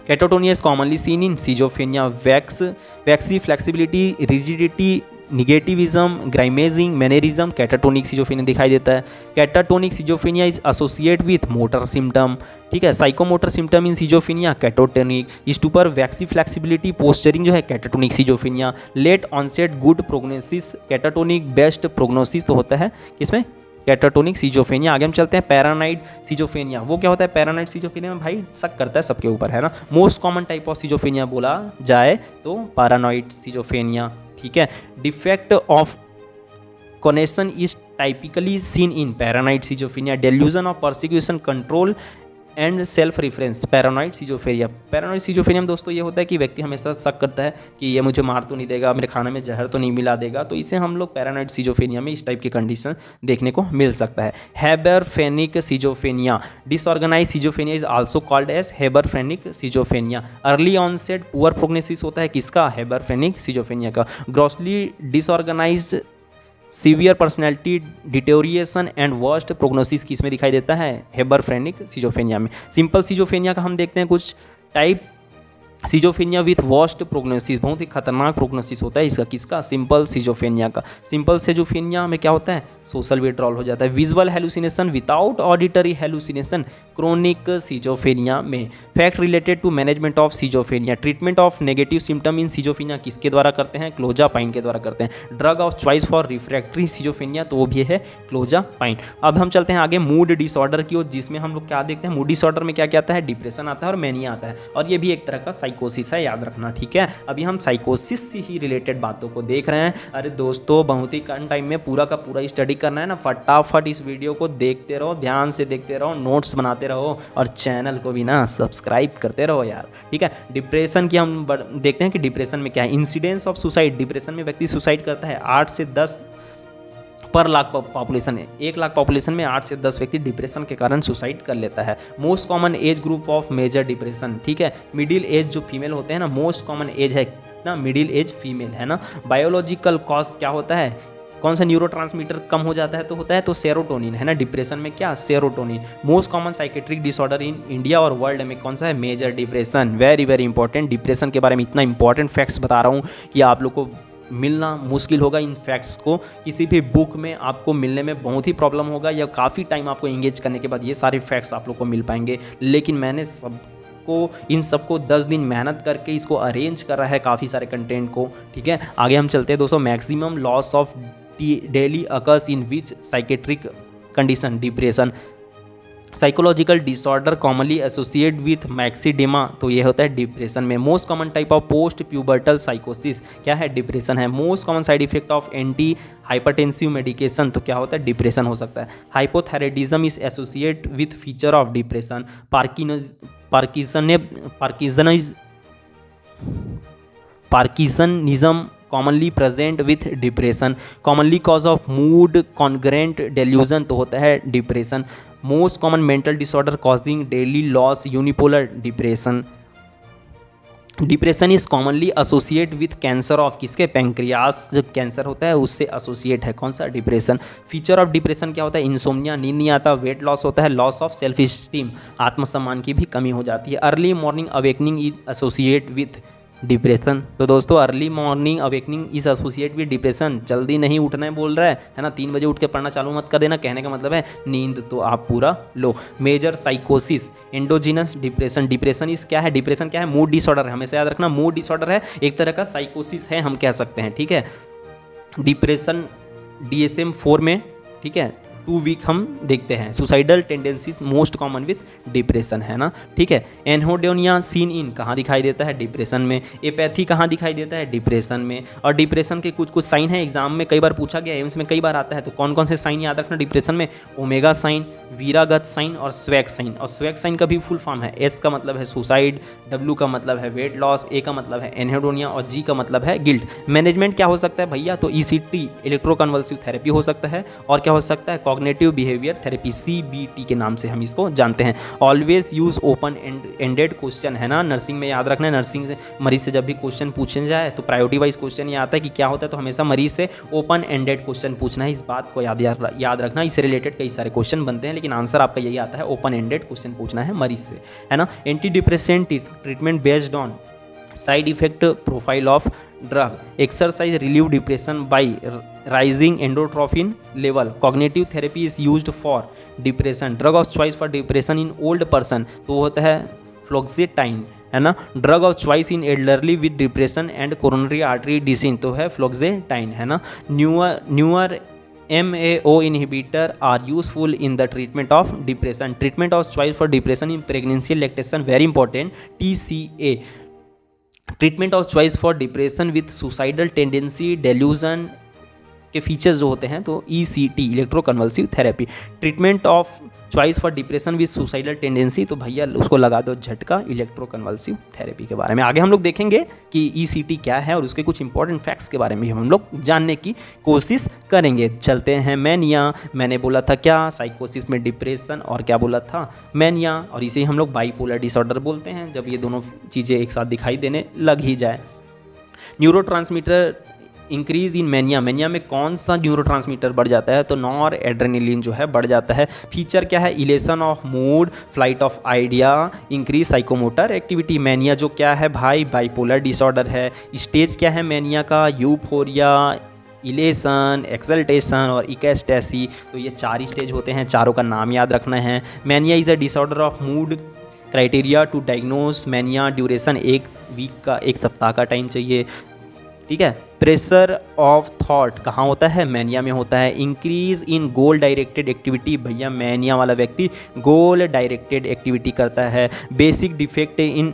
Catatonia is commonly seen in schizophrenia. Waxy, flexibility, rigidity, negativism, grimacing, mannerism, catatonic schizophrenia दिखाई देता है। Catatonic schizophrenia is associate with motor symptom, ठीक है। Psychomotor symptom in schizophrenia catatonic. Stupor, waxy, flexibility, posturing जो है catatonic schizophrenia. Late onset, good prognosis, catatonic best prognosis तो होता है किसमें, कैटाटोनिक सिजोफ्रेनिया। आगे हम चलते हैं पैरानाइड सिजोफ्रेनिया। वो क्या होता है पैरानाइड सिजोफ्रेनिया में, भाई शक करता है सबके ऊपर, है ना। Most common type of schizophrenia बोला जाए तो पैरानॉइड सिजोफ्रेनिया, ठीक है। Defect of cognition is typically seen in paranoid schizophrenia. Delusion of persecution, control and self reference, paranoid schizophrenia. Paranoid schizophrenia में दोस्तों ये होता है कि व्यक्ति हमेशा शक करता है कि ये मुझे मार तो नहीं देगा, मेरे खाने में जहर तो नहीं मिला देगा, तो इसे हम लोग पैरानॉइड सिजोफ्रेनिया में इस टाइप की कंडीशन देखने को मिल सकता है। Hebephrenic schizophrenia, disorganize schizophrenia is also called as hebephrenic schizophrenia. Early onset poor prognosis होता है किसका, हेबरफ्रेनिक सिजोफ्रेनिया का। Grossly disorganize, severe personality deterioration and worst prognosis किस में दिखाई देता है, हेबरफ्रेनिक सिजोफ्रेनिया में। सिंपल सिजोफ्रेनिया का हम देखते हैं कुछ type. Schizophrenia with worst prognosis, बहुत ही खतरनाक प्रोग्नोसिस होता है इसका, किसका, सिंपल सिजोफ्रेनिया का। सिंपल सिजोफ्रेनिया में क्या होता है, सोशल विड्रॉल हो जाता है। Visual hallucination without auditory hallucination, chronic schizophrenia में। Fact related to management of schizophrenia, treatment of negative symptom in schizophrenia किसके द्वारा करते हैं, क्लोजापाइन के द्वारा करते हैं। Drug of choice for refractory schizophrenia, तो वो भी है क्लोजापाइन। अब हम चलते हैं आगे मूड डिसऑर्डर की ओर, जिसमें हम लोग क्या देखते हैं, मूड डिसऑर्डर में क्या क्या आता है, डिप्रेशन आता है और मैनिया आता है, और ये भी एक तरह का साइकोसिस है, याद रखना, ठीक है। अभी हम साइकोसिस से ही रिलेटेड बातों को देख रहे हैं। अरे दोस्तों बहुत ही कम टाइम में पूरा का पूरा स्टडी करना है ना, फटाफट इस वीडियो को देखते रहो, ध्यान से देखते रहो, नोट्स बनाते रहो और चैनल को भी ना सब्सक्राइब करते रहो यार, ठीक है। डिप्रेशन की हम देखते हैं कि डिप्रेशन में क्या है। इंसिडेंस ऑफ सुसाइड, डिप्रेशन में व्यक्ति सुसाइड करता है 8 से 10 पर लाख पॉपुलेशन है, 1 लाख पॉपुलेशन में 8 से 10 व्यक्ति डिप्रेशन के कारण सुसाइड कर लेता है। Most common age group of major depression, ठीक है। मिडिल एज जो फीमेल होते हैं ना, मोस्ट कॉमन एज है ना मिडिल एज फीमेल, है ना। बायोलॉजिकल कॉज क्या होता है, कौन सा न्यूरोट्रांसमीटर कम हो जाता है, तो होता है तो सेरोटोनिन, है ना। डिप्रेशन में क्या, serotonin. Most common psychiatric disorder in India और वर्ल्ड में कौन सा है, major depression. Very very important, depression के बारे में इतना इंपॉर्टेंट फैक्ट्स बता रहा हूँ कि आप लोग को मिलना मुश्किल होगा। इन फैक्ट्स को किसी भी बुक में आपको मिलने में बहुत ही प्रॉब्लम होगा, या काफ़ी टाइम आपको इंगेज करने के बाद ये सारे फैक्ट्स आप लोग को मिल पाएंगे। लेकिन मैंने इन सबको 10 दिन मेहनत करके इसको अरेंज कर रहा है, काफ़ी सारे कंटेंट को, ठीक है। आगे हम चलते हैं दोस्तों। Maximum loss of daily occurs in which psychiatric condition, depression. Psychological disorder commonly associate with myxedema, तो ये होता है डिप्रेशन में। Most common type of post pubertal साइकोसिस क्या है, डिप्रेशन है। Most common side effect of anti hypertensive medication, तो क्या होता है, डिप्रेशन हो सकता है। Hypothyroidism is associate with feature of depression. Parkinsonism commonly present with depression. Commonly cause of mood congruent delusion, तो होता है depression. Most common mental disorder causing daily loss, unipolar depression. Depression is commonly associate with cancer of किसके, pancreas, जब cancer होता है उससे associate है कौन सा, डिप्रेशन। फीचर ऑफ डिप्रेशन क्या होता है, इंसोम्निया, नींद नहीं आता, वेट लॉस होता है, लॉस ऑफ सेल्फ स्टीम, आत्मसम्मान की भी कमी हो जाती है। Early morning awakening is associate with depression, तो दोस्तों early morning awakening is associate with depression, जल्दी नहीं उठना है बोल रहा है ना, 3 बजे उठ के पढ़ना चालू मत कर देना, कहने का मतलब है नींद तो आप पूरा लो। मेजर साइकोसिस, एंडोजिनस डिप्रेशन, डिप्रेशन इस क्या है, डिप्रेशन क्या है, मूड डिसऑर्डर है, हमेशा याद रखना मूड डिसऑर्डर है, एक तरह का साइकोसिस है हम कह सकते हैं, ठीक है। डिप्रेशन DSM-4 में, ठीक है, 2 वीक हम देखते हैं। Suicidal tendencies most common with depression, है ना, ठीक है। एनहेडोनिया सीन इन कहाँ दिखाई देता है, डिप्रेशन में। एपैथी कहाँ दिखाई देता है, डिप्रेशन में। और डिप्रेशन के कुछ साइन हैं, एग्जाम में कई बार पूछा गया है, एम्स में कई बार आता है, तो कौन कौन से साइन याद रखना डिप्रेशन में, ओमेगा साइन, वीरागत साइन और स्वैग साइन। और स्वैग साइन का भी फुल फॉर्म है, S का मतलब है सुसाइड, W का मतलब है वेट लॉस, A का मतलब है एनहेडोनिया और G का मतलब है गिल्ट। मैनेजमेंट क्या हो सकता है भैया, तो ECT इलेक्ट्रोकन्वल्सिव थेरेपी हो सकता है, और क्या हो सकता है कॉग्निटिव बिहेवियर थेरेपी, CBT के नाम से हम इसको जानते हैं। Always use open ended question, है ना, नर्सिंग में याद रखना है। नर्सिंग से मरीज से जब भी क्वेश्चन पूछने जाए तो प्रायोरिटी वाइज क्वेश्चन ये आता है कि क्या होता है, तो हमेशा मरीज से ओपन एंडेड क्वेश्चन पूछना है। इस बात को याद रखना। इससे रिलेटेड कई सारे क्वेश्चन बनते हैं, लेकिन आंसर आपका यही आता है, ओपन एंडेड क्वेश्चन पूछना है मरीज से, है ना। Anti depressant treatment based on side effect profile of drug, exercise relieve depression by raising endorphin level, cognitive therapy is used for depression, drug of choice for depression in old person तो होता है fluoxetine, है ना। Drug of choice in elderly with depression and coronary artery disease तो है fluoxetine, है ना। Newer MAO inhibitor are useful in the treatment of depression. Treatment of choice for depression in pregnancy and lactation, very important, TCA. Treatment of choice for depression with suicidal tendency, delusion के features जो होते हैं तो ECT, electroconvulsive therapy. Treatment of choice for depression with suicidal tendency तो भैया उसको लगा दो झटका, इलेक्ट्रोकन्वल्सिव थेरेपी के बारे में आगे हम लोग देखेंगे कि ECT क्या है और उसके कुछ इंपॉर्टेंट फैक्ट्स के बारे में हम लोग जानने की कोशिश करेंगे। चलते हैं मैनिया। मैंने बोला था क्या, साइकोसिस में डिप्रेशन, और क्या बोला था, मैनिया, और इसे हम लोग बाइपोलर डिसऑर्डर बोलते हैं जब ये दोनों चीज़ें एक साथ दिखाई देने लग ही जाए। Neurotransmitter increase in mania, mania में कौन सा न्यूरोट्रांसमीटर बढ़ जाता है, तो नॉर एड्रेनलिन जो है बढ़ जाता है। फीचर क्या है, elation of mood, flight of idea, increase psychomotor activity. Mania जो क्या है भाई, बाइपोलर डिसऑर्डर है। स्टेज क्या है मैनिया का, यूफोरिया, इलेशन, एक्सल्टेशन और इकेस्टेसी, तो ये 4 स्टेज होते हैं, चारों का नाम याद रखना है। Mania is a disorder of mood. Criteria to diagnose mania, duration 1 week का, 1 सप्ताह का टाइम चाहिए, ठीक है। प्रेशर ऑफ थॉट कहाँ होता है, मैनिया में होता है। Increase in goal directed activity, भैया मैनिया वाला व्यक्ति गोल डायरेक्टेड एक्टिविटी करता है। बेसिक डिफेक्ट इन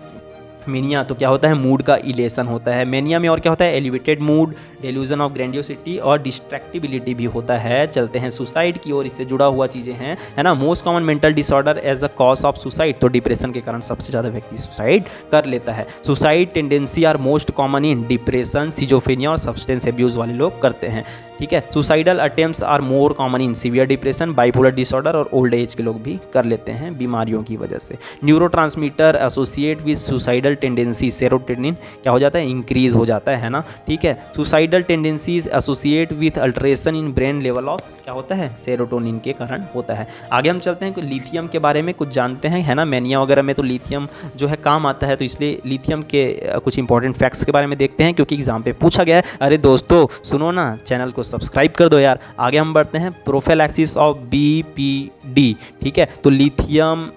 मैनिया तो क्या होता है, मूड का इलेशन होता है। मैनिया में और क्या होता है, elevated mood, delusion of grandiosity और डिस्ट्रैक्टिबिलिटी भी होता है। चलते हैं सुसाइड की ओर, इससे जुड़ा हुआ चीज़ें हैं, है ना। Most common mental disorder as a cause of suicide, तो डिप्रेशन के कारण सबसे ज़्यादा व्यक्ति सुसाइड कर लेता है। Suicide tendency are most common in depression, schizophrenia और सब्सटेंस एब्यूज वाले लोग करते हैं, ठीक है। Suicidal attempts are more common in severe depression, bipolar disorder और ओल्ड एज के लोग भी कर लेते हैं बीमारियों की वजह से। Neurotransmitter associate with suicidal tendency, serotonin क्या हो जाता है, इंक्रीज हो जाता है ना, ठीक है। Suicidal tendencies associate with alteration in brain level of क्या होता है, सेरोटोनिन के कारण होता है। आगे हम चलते हैं कि लिथियम के बारे में कुछ जानते हैं, है ना। मैनिया वगैरह में तो लिथियम जो है काम आता है, तो इसलिए लिथियम के कुछ इंपॉर्टेंट फैक्ट्स के बारे में देखते हैं क्योंकि एग्जाम पे पूछा गया है। अरे दोस्तों सुनो ना, चैनल को सब्सक्राइब कर दो यार। आगे हम बढ़ते हैं, प्रोफिलैक्सिस ऑफ BPD, ठीक है। तो लिथियम,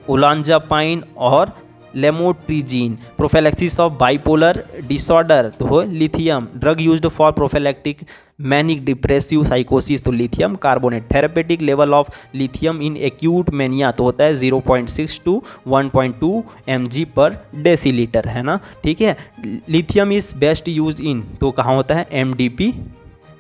ओलांजापाइन और lamotrigine. Prophylaxis of bipolar disorder तो हो lithium. Drug used for prophylactic manic depressive साइकोसिस तो lithium carbonate. Therapeutic level of lithium in acute mania तो होता है 0.6 to 1.2 mg पर डेसीलीटर, है ना, ठीक है। Lithium is best used in तो कहाँ होता है, MDP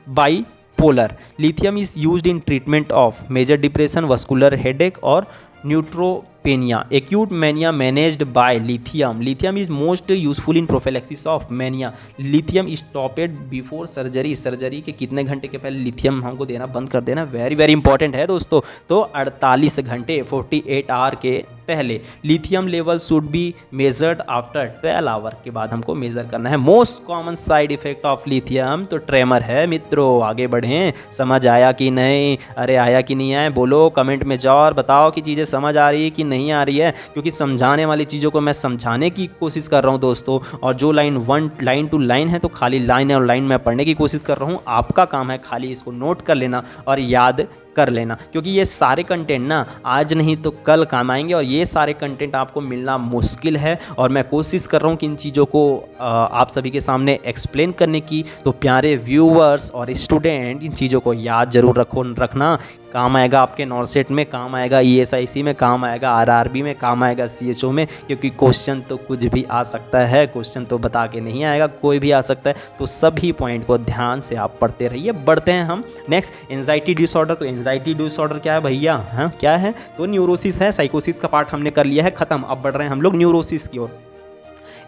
bipolar. Lithium is used in treatment of major depression, vascular headache और neutropenia. Acute mania managed by lithium. Lithium is most useful in prophylaxis of mania. Lithium stopped before surgery, surgery के कितने घंटे के पहले lithium हमको देना बंद कर देना, वेरी वेरी इंपॉर्टेंट है दोस्तों। तो 48 घंटे 48 आवर के पहले। Lithium level should be measured after 12 hour के बाद हमको मेजर करना है। Most common side effect of lithium तो ट्रेमर है मित्रों। आगे बढ़ें, समझ आया कि नहीं, अरे आया कि नहीं आया बोलो कमेंट में जाओ और बताओ कि चीज़ें समझ आ रही है कि नहीं आ रही है, क्योंकि समझाने वाली चीज़ों को मैं समझाने की कोशिश कर रहा हूँ दोस्तों। और जो लाइन टू लाइन है तो खाली लाइन और लाइन में पढ़ने की कोशिश कर रहा हूँ। आपका काम है खाली इसको नोट कर लेना और याद कर लेना, क्योंकि ये सारे कंटेंट ना आज नहीं तो कल काम आएंगे और ये सारे कंटेंट आपको मिलना मुश्किल है। और मैं कोशिश कर रहा हूँ कि इन चीज़ों को आप सभी के सामने एक्सप्लेन करने की। तो प्यारे व्यूअर्स और स्टूडेंट इन चीज़ों को याद जरूर रखना, काम आएगा आपके नॉर्सेट में, काम आएगा ESIC में, काम आएगा RRB में, काम आएगा CHO में, क्योंकि क्वेश्चन तो कुछ भी आ सकता है, क्वेश्चन तो बता के नहीं आएगा, कोई भी आ सकता है। तो सभी पॉइंट को ध्यान से आप पढ़ते रहिए। बढ़ते हैं हम नेक्स्ट, एंजाइटी डिसऑर्डर। तो एंजाइटी डिसऑर्डर क्या है भैया, हाँ क्या है, तो न्यूरोसिस है। साइकोसिस का पार्ट हमने कर लिया है ख़त्म, अब बढ़ रहे हैं हम लोग न्यूरोसिस की ओर।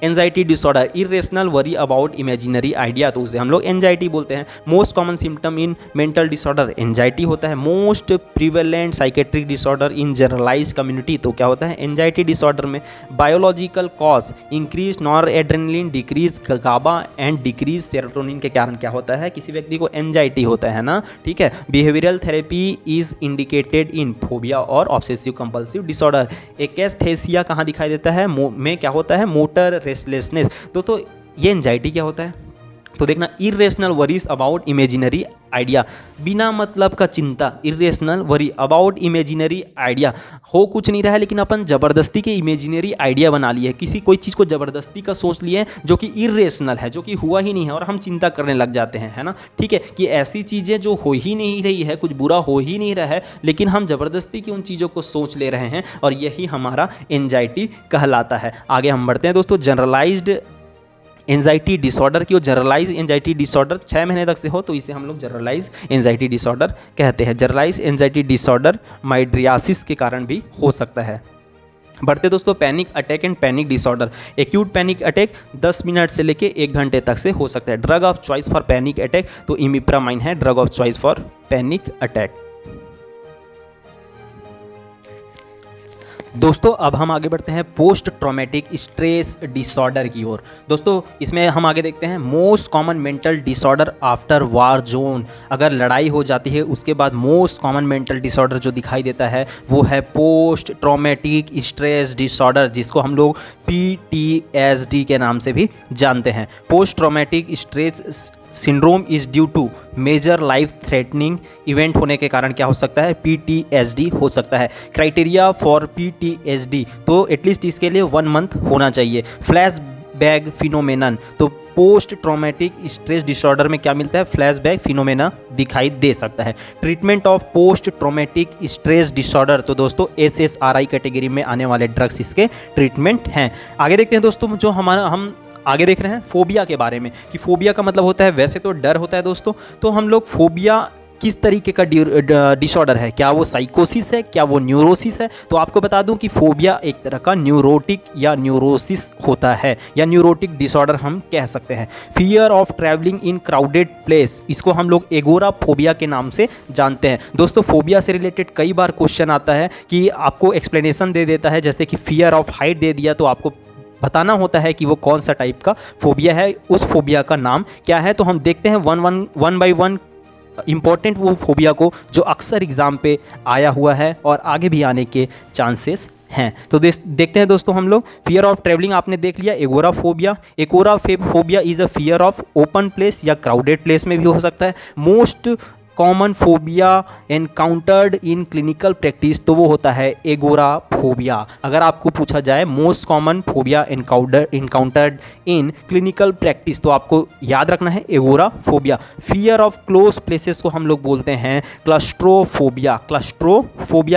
Anxiety disorder, irrational worry about imaginary idea, तो उसे हम लोग एंजाइटी बोलते हैं। Most common symptom in mental disorder anxiety होता है। Most prevalent psychiatric disorder in generalize community, तो क्या होता है एंजाइटी डिसऑर्डर में। Biological cause increase noradrenaline, decrease GABA and decrease serotonin के कारण क्या होता है किसी व्यक्ति को एंजाइटी होता है ना, ठीक है। Behavioural therapy is indicated in phobia और ऑब्सेसिव कंपल्सिव डिसऑर्डर। एकस्थेसिया कहाँ दिखाई देता है में क्या होता है मोटर रेस्टलेसनेस, तो ये एंजाइटी क्या होता है तो देखना irrational worries about imaginary idea, बिना मतलब का चिंता, irrational worry about imaginary idea, हो कुछ नहीं रहा है लेकिन अपन ज़बरदस्ती के इमेजिनरी आइडिया बना लिए, किसी कोई चीज़ को ज़बरदस्ती का सोच लिए जो कि इरेशनल है, जो कि हुआ ही नहीं है और हम चिंता करने लग जाते हैं, है ना, ठीक है, कि ऐसी चीज़ें जो हो ही नहीं रही है, कुछ बुरा हो ही नहीं रहा है लेकिन हम ज़बरदस्ती की उन चीज़ों को सोच ले रहे हैं और यही हमारा एंजाइटी कहलाता है। आगे हम बढ़ते हैं दोस्तों। जनरलाइज्ड एंजाइटी डिसऑर्डर की, जनरलाइज एंजाइटी डिसऑर्डर 6 महीने तक से हो तो इसे हम लोग जनरलाइज एंजाइटी डिसऑर्डर कहते हैं। जनरलाइज एंजाइटी डिसऑर्डर माइड्रियासिस के कारण भी हो सकता है। बढ़ते दोस्तों panic attack and panic disorder. Acute panic attack 10 minute से लेके 1 घंटे तक से हो सकता है। Drug of choice for panic attack, तो इमिप्रामाइन है drug of choice for panic attack. दोस्तों अब हम आगे बढ़ते हैं पोस्ट ट्रॉमेटिक स्ट्रेस डिसऑर्डर की ओर। दोस्तों इसमें हम आगे देखते हैं most common mental disorder after war zone, अगर लड़ाई हो जाती है उसके बाद मोस्ट कॉमन मेंटल डिसऑर्डर जो दिखाई देता है वो है पोस्ट ट्रॉमेटिक स्ट्रेस डिसऑर्डर, जिसको हम लोग PTSD के नाम से भी जानते हैं। Post traumatic stress syndrome is due to major life threatening event होने के कारण क्या हो सकता है PTSD हो सकता है। क्राइटेरिया फॉर PTSD, तो एटलीस्ट इसके लिए 1 मंथ होना चाहिए। फ्लैश बैक फिनोमेनन, तो पोस्ट ट्रॉमेटिक स्ट्रेस डिसऑर्डर में क्या मिलता है फ्लैशबैक फिनोमेना दिखाई दे सकता है। Treatment of post traumatic stress disorder, तो दोस्तों SSRI कैटेगरी में आने वाले ड्रग्स इसके ट्रीटमेंट हैं। आगे देखते हैं दोस्तों जो हम आगे देख रहे हैं फोबिया के बारे में, कि फोबिया का मतलब होता है वैसे तो डर होता है दोस्तों, तो हम लोग फोबिया किस तरीके का डिसऑर्डर है, क्या वो साइकोसिस है, क्या वो न्यूरोसिस है, तो आपको बता दूं कि फोबिया एक तरह का न्यूरोटिक या न्यूरोसिस होता है या न्यूरोटिक डिसऑर्डर हम कह सकते हैं। Fear of travelling in crowded place, इसको हम लोग एगोरा फोबिया के नाम से जानते हैं। दोस्तों फोबिया से रिलेटेड कई बार क्वेश्चन आता है कि आपको एक्सप्लेनेशन दे देता है, जैसे कि फियर ऑफ हाइट दे दिया तो आपको बताना होता है कि वो कौन सा टाइप का फोबिया है, उस फोबिया का नाम क्या है। तो हम देखते हैं वन बाय वन इम्पोर्टेंट वो फोबिया को जो अक्सर एग्ज़ाम पे आया हुआ है और आगे भी आने के चांसेस हैं। तो देखते हैं दोस्तों हम लोग। फियर ऑफ ट्रैवलिंग आपने देख लिया, agora phobia is a fear of open place या क्राउडेड प्लेस में भी हो सकता है। Most common phobia encountered in clinical practice, तो वो होता है एगोरा फोबिया। अगर आपको पूछा जाए most common phobia encountered in clinical practice, तो आपको याद रखना है agora phobia. Fear of close places को हम लोग बोलते हैं क्लस्ट्रोफोबिया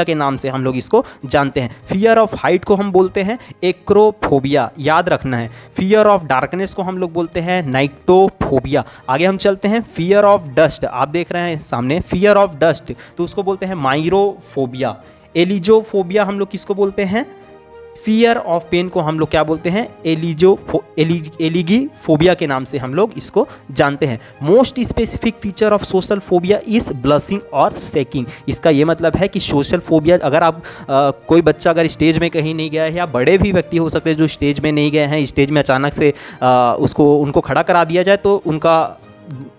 के नाम से हम लोग इसको जानते हैं। फियर ऑफ हाइट को हम बोलते हैं एक्रोफोबिया, याद रखना है। फियर ऑफ डार्कनेस को हम लोग बोलते हैं नाइक्टोफोबिया। आगे हम चलते हैं फियर ऑफ डस्ट, आप देख रहे हैं सामने फियर ऑफ डस्ट, तो उसको बोलते हैं माइरोफोबिया। एलिजोफोबिया हम लोग किसको बोलते हैं, फियर ऑफ पेन को हम लोग क्या बोलते हैं एलिगीफोबिया के नाम से हम लोग इसको जानते हैं। Most specific feature of social phobia is blushing और शेकिंग, इसका ये मतलब है कि सोशल फोबिया अगर आप कोई बच्चा अगर स्टेज में कहीं नहीं गया है या बड़े भी व्यक्ति हो सकते हैं जो स्टेज में नहीं गए हैं, स्टेज में अचानक से उनको खड़ा करा दिया जाए तो उनका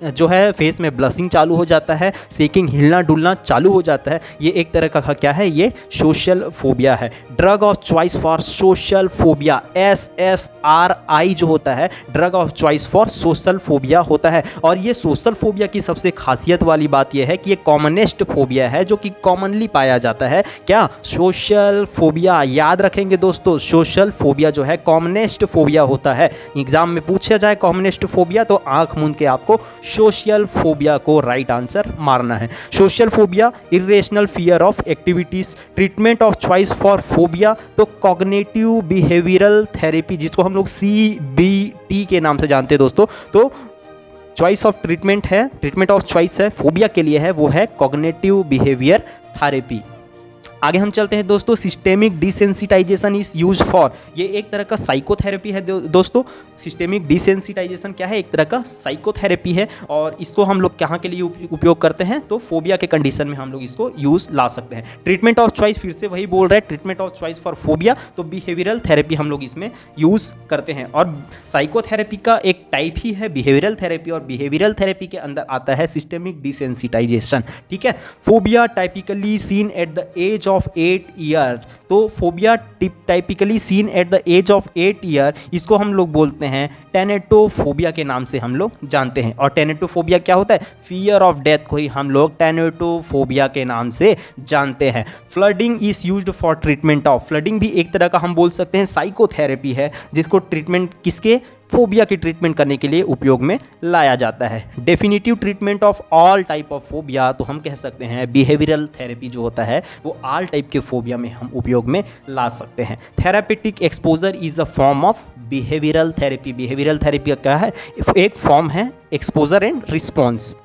जो है फेस में ब्लशिंग चालू हो जाता है, शेकिंग हिलना डुलना चालू हो जाता है, ये एक तरह का क्या है, ये सोशल फोबिया है। Drug of choice for social phobia SSRI जो होता है drug of choice for social phobia होता है। और ये सोशल फोबिया की सबसे खासियत वाली बात यह है कि ये कॉमनेस्ट फोबिया है जो कि कॉमनली पाया जाता है। क्या सोशल फोबिया, याद रखेंगे दोस्तों, सोशल फोबिया जो है कॉमनेस्ट फोबिया होता है। एग्जाम में पूछा जाए कॉमनेस्ट फोबिया तो आंख मूंद के आपको सोशल फोबिया को राइट आंसर मारना है। Social phobia irrational fear of activities. Treatment of choice for phobia, तो कॉग्निटिव बिहेवियरल थेरेपी जिसको हम लोग CBT के नाम से जानते हैं दोस्तों, तो choice of treatment of choice है फोबिया के लिए है, वो है कॉग्निटिव बिहेवियर थेरेपी। आगे हम चलते हैं दोस्तों, systemic desensitisation is use for, ये एक तरह का साइकोथेरेपी है दोस्तों। सिस्टेमिक डिसेंसिटाइजेशन क्या है, एक तरह का साइकोथेरेपी है, और इसको हम लोग कहाँ के लिए उपयोग करते हैं, तो फोबिया के कंडीशन में हम लोग इसको यूज ला सकते हैं। ट्रीटमेंट ऑफ चॉइस, फिर से वही बोल रहे हैं, treatment of choice for phobia, तो बिहेवियरल थेरेपी हम लोग इसमें यूज करते हैं। और साइकोथेरेपी का एक टाइप ही है बिहेवियरल थेरेपी, और बिहेवियरल थेरेपी के अंदर आता है सिस्टेमिक डिसेंसिटाइजेशन। ठीक है, phobia typically seen at the age of 8 year, तो phobia typically seen at the age of 8 year, इसको हम लोग बोलते हैं टेनेटोफोबिया के नाम से हम लोग जानते हैं। और टेनेटोफोबिया क्या होता है, फियर ऑफ डेथ को ही हम लोग टेनेटोफोबिया के नाम से जानते हैं। Flooding is used for treatment of, flooding भी एक तरह का हम बोल सकते हैं साइकोथेरेपी है, जिसको ट्रीटमेंट किसके, फोबिया की ट्रीटमेंट करने के लिए उपयोग में लाया जाता है। Definitive treatment of all type of phobia, तो हम कह सकते हैं बिहेवियरल थेरेपी जो होता है वो ऑल टाइप के फोबिया में हम उपयोग में ला सकते हैं। Therapeutic exposure is a form of behavioural therapy, behavioural therapy क्या है, एक फॉर्म है एक्सपोजर एंड रिस्पॉन्स।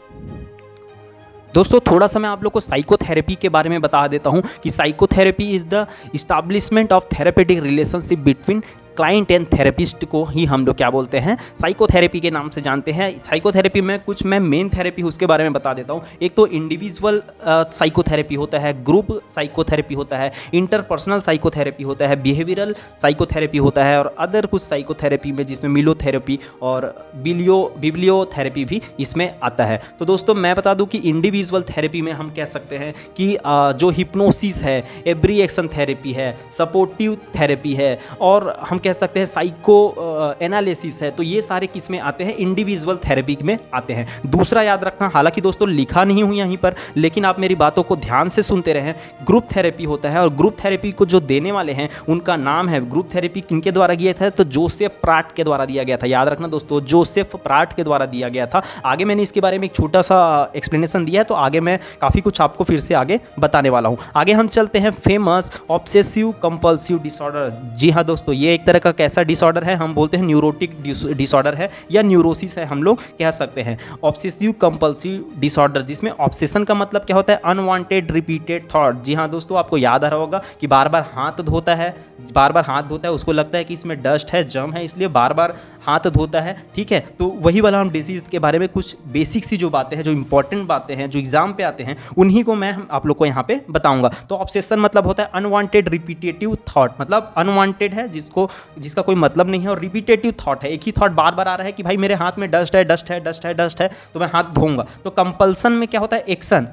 दोस्तों थोड़ा सा मैं आप लोग को साइकोथेरेपी के बारे में बता देता हूँ कि psychotherapy is the establishment of therapeutic relationship between client and therapist को ही हम लोग क्या बोलते हैं, साइकोथेरेपी के नाम से जानते हैं। साइकोथेरेपी में कुछ मैं मेन थेरेपी उसके बारे में बता देता हूँ। एक तो इंडिविजुअल साइकोथेरेपी होता है, ग्रुप साइकोथेरेपी होता है, इंटरपर्सनल साइकोथेरेपी होता है, बिहेवियरल साइकोथेरेपी होता है, और अदर कुछ साइकोथेरेपी में जिसमें मिलोथेरेपी और बिब्लियोथेरेपी भी इसमें आता है। तो दोस्तों मैं बता दूं कि इंडिविजुअल थेरेपी में हम कह सकते हैं कि जो हिप्नोसिस है, एब्रिएक्शन थेरेपी है, सपोर्टिव थेरेपी है, और हम कह सकते हैं साइको एनालिसिस है, तो ये सारे किस में आते हैं, इंडिविजुअल थेरेपी में आते हैं। दूसरा याद रखना, हालांकि दोस्तों लिखा नहीं हूँ यहीं पर, लेकिन आप मेरी बातों को ध्यान से सुनते रहें, ग्रुप थेरेपी होता है, और ग्रुप थेरेपी को जो देने वाले हैं उनका नाम है, ग्रुप थेरेपी किनके द्वारा किया था, तो जोसेफ प्राट के द्वारा दिया गया था। याद रखना दोस्तों, जोसेफ प्राट के द्वारा दिया गया था। आगे मैंने इसके बारे में एक छोटा सा एक्सप्लेनेशन दिया है, तो आगे मैं काफ़ी कुछ आपको फिर से आगे बताने वाला हूँ। आगे हम चलते हैं फेमस ऑब्सेसिव कंपल्सिव डिसऑर्डर। जी हाँ दोस्तों, ये एक तरह का कैसा डिसऑर्डर है, हम बोलते हैं न्यूरोटिक डिसऑर्डर है या न्यूरोसिस है, हम लोग कह सकते हैं। ऑब्सेसिव कंपल्सिव डिसऑर्डर, जिसमें ऑब्सेशन का मतलब क्या होता है, अनवांटेड रिपीटेड थॉट। जी हाँ दोस्तों, आपको याद आ रहा होगा कि बार बार हाथ धोता है, उसको लगता है कि इसमें डस्ट है, जर्म है, इसलिए बार बार हाथ धोता है। ठीक है, तो वही वाला हम डिसीज के बारे में कुछ बेसिक सी जो बातें हैं, जो इंपॉर्टेंट बातें हैं, जो एग्जाम पे आते हैं, उन्हीं को मैं आप लोग को यहाँ पे बताऊंगा। तो ऑब्सेशन मतलब होता है अनवांटेड रिपीटेटिव थॉट, मतलब अनवांटेड है जिसका कोई मतलब नहीं है, और रिपीटेटिव थॉट है, एक ही थॉट बार बार आ रहा है कि भाई मेरे हाथ में डस्ट है, डस्ट है, डस्ट है, डस्ट है, तो मैं हाथ धोऊंगा। तो कंपल्सन में क्या होता है, एक्शन।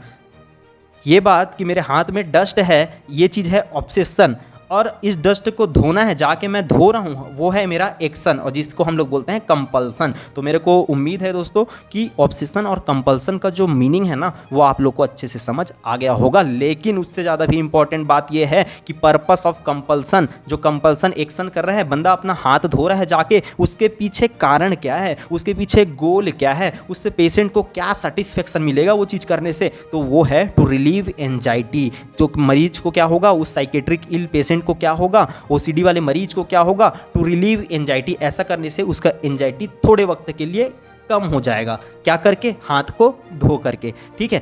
ये बात कि मेरे हाथ में डस्ट है, ये चीज़ है ऑब्सेशन, और इस डस्ट को धोना है, जाके मैं धो रहा हूँ, वो है मेरा एक्शन, और जिसको हम लोग बोलते हैं कंपल्सन। तो मेरे को उम्मीद है दोस्तों कि ऑब्सेशन और कंपल्सन का जो मीनिंग है ना, वो आप लोग को अच्छे से समझ आ गया होगा। लेकिन उससे ज़्यादा भी इंपॉर्टेंट बात ये है कि पर्पस ऑफ कंपल्सन, जो कंपल्सन एक्शन कर रहा है, बंदा अपना हाथ धो रहा है जाके, उसके पीछे कारण क्या है, उसके पीछे गोल क्या है, उससे पेशेंट को क्या सेटिस्फेक्शन मिलेगा वो चीज़ करने से, तो वो है टू रिलीव एंजाइटी। तो मरीज को क्या होगा, उस साइकेट्रिक इल पेशेंट को क्या होगा, ओसीडी वाले मरीज को क्या होगा, टू रिलीव एंजाइटी। ऐसा करने से उसका एंजाइटी थोड़े वक्त के लिए कम हो जाएगा, क्या करके, हाथ को धो करके। ठीक है,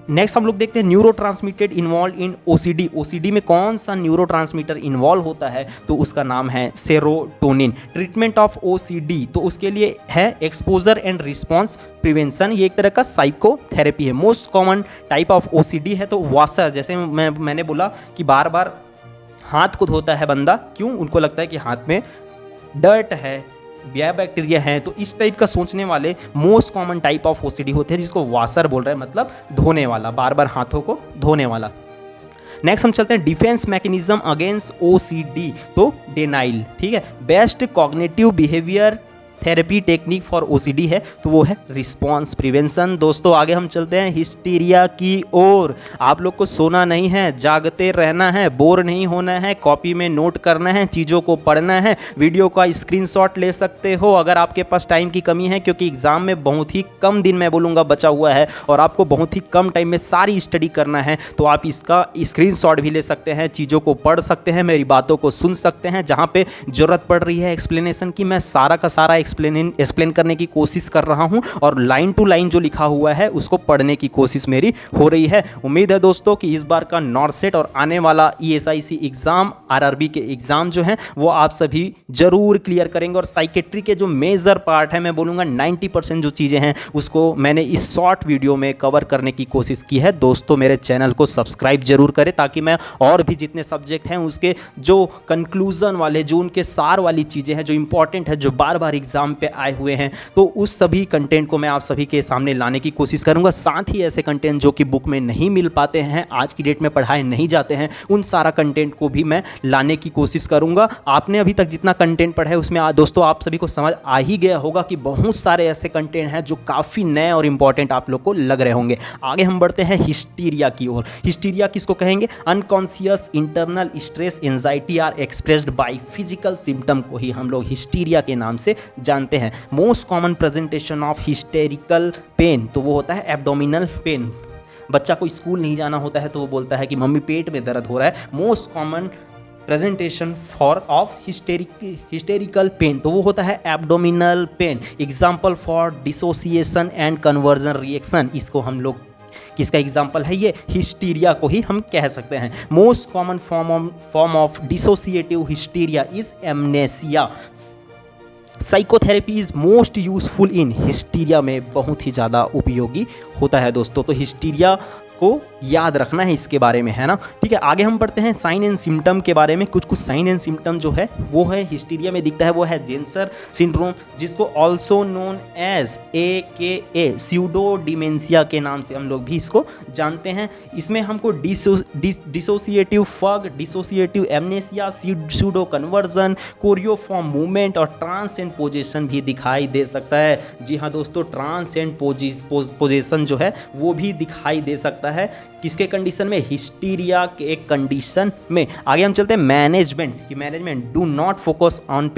नेक्स्ट हम लोग देखते हैं neurotransmitter involve in OCD. OCD में कौन सा न्यूरोट्रांसमीटर इन्वॉल्व होता है, तो उसका नाम है सेरोटोनिन। ट्रीटमेंट ऑफ ओसीडी, तो उसके लिए है एक्सपोजर एंड रिस्पॉन्स प्रिवेंशन, ये एक तरह का साइकोथेरेपी है। Most common type of OCD है तो वासर, जैसे मैंने बोला कि बार बार हाथ को धोता है बंदा, क्यों, उनको लगता है कि हाथ में डर्ट है, बैक्टीरिया है, तो इस टाइप का सोचने वाले most common type of OCD होते हैं, जिसको वासर बोल रहे हैं, मतलब धोने वाला, बार बार हाथों को धोने वाला। नेक्स्ट हम चलते हैं डिफेंस मैकेनिज्म अगेंस्ट ओसीडी, तो डेनाइल। ठीक है, best cognitive behaviour therapy technique for OCD है, तो वो है रिस्पॉन्स प्रिवेंशन। दोस्तों आगे हम चलते हैं हिस्टीरिया की ओर। आप लोग को सोना नहीं है, जागते रहना है, बोर नहीं होना है, कॉपी में नोट करना है, चीज़ों को पढ़ना है, वीडियो का स्क्रीनशॉट ले सकते हो अगर आपके पास टाइम की कमी है, क्योंकि एग्जाम में बहुत ही कम दिन मैं बोलूँगा बचा हुआ है, और आपको बहुत ही कम टाइम में सारी स्टडी करना है, तो आप इसका स्क्रीनशॉट भी ले सकते हैं, चीज़ों को पढ़ सकते हैं, मेरी बातों को सुन सकते हैं, जहाँ पे ज़रूरत पड़ रही है एक्सप्लेनेशन की, मैं सारा का सारा एक्सप्लेन करने की कोशिश कर रहा हूँ और लाइन टू लाइन जो लिखा हुआ है उसको पढ़ने की कोशिश मेरी हो रही है। उम्मीद है दोस्तों कि इस बार का नॉर्सेट और आने वाला ESIC एग्ज़ाम, RRB के एग्ज़ाम जो हैं वो आप सभी ज़रूर क्लियर करेंगे। और साइकेट्री के जो मेजर पार्ट है, मैं बोलूँगा 90% जो चीज़ें हैं उसको मैंने इस शॉर्ट वीडियो में कवर करने की कोशिश की है। दोस्तों मेरे चैनल को सब्सक्राइब जरूर करें ताकि मैं और भी जितने सब्जेक्ट हैं उसके जो कंक्लूज़न वाले, जो उनके सार वाली चीज़ें हैं, जो इंपॉर्टेंट है, जो बार बार एग्ज़ाम पे आए हुए हैं, तो उस सभी कंटेंट को मैं आप सभी के सामने लाने की कोशिश करूंगा। साथ ही ऐसे कंटेंट जो कि बुक में नहीं मिल पाते हैं, आज की डेट में पढ़ाए नहीं जाते हैं, उन सारा कंटेंट को भी मैं लाने की कोशिश करूंगा। आपने अभी तक जितना कंटेंट पढ़ा है उसमें दोस्तों आप सभी को समझ आ ही गया होगा कि बहुत सारे ऐसे कंटेंट हैं जो काफ़ी नए और इंपॉर्टेंट आप लोग को लग रहे होंगे। आगे हम बढ़ते हैं हिस्टीरिया की ओर। हिस्टीरिया किसको कहेंगे? Unconscious internal stress anxiety are expressed by physical symptom को ही हम लोग हिस्टीरिया के नाम से जानते हैं। Most common presentation of hysterical pain तो वो होता है एब्डोमिनल पेन। बच्चा को स्कूल नहीं जाना होता है तो वो बोलता है कि मम्मी पेट में दर्द हो रहा है। Most common presentation for of hysterical pain तो वो होता है abdominal pain. Example for dissociation and conversion reaction, इसको हम लोग किसका एग्जाम्पल है? ये हिस्टीरिया को ही हम कह सकते हैं। Most common form of dissociative hysteria is amnesia. Psychotherapy is most useful in hysteria में बहुत ही ज़्यादा उपयोगी होता है दोस्तों। तो हिस्टीरिया को याद रखना है इसके बारे में, है ना। ठीक है, आगे हम पढ़ते हैं साइन एंड सिम्टम के बारे में। कुछ साइन एंड सिम्टम जो है वो है हिस्टीरिया में दिखता है, वो है जेंसर सिंड्रोम, जिसको also known as AKA pseudo dementia के नाम से हम लोग भी इसको जानते हैं। इसमें हमको dissociative fugue, dissociative amnesia, pseudo conversion, choreiform movement और ट्रांसेंड पोजीशन भी दिखाई दे सकता है। जी हाँ दोस्तों, ट्रांसेंड पोजीशन जो है वो भी दिखाई दे सकता है। किसके कंडीशन में? हिस्टीरिया के एक कंडीशन में। आगे हम चलते हैं मैनेजमेंट की। Management do not focus on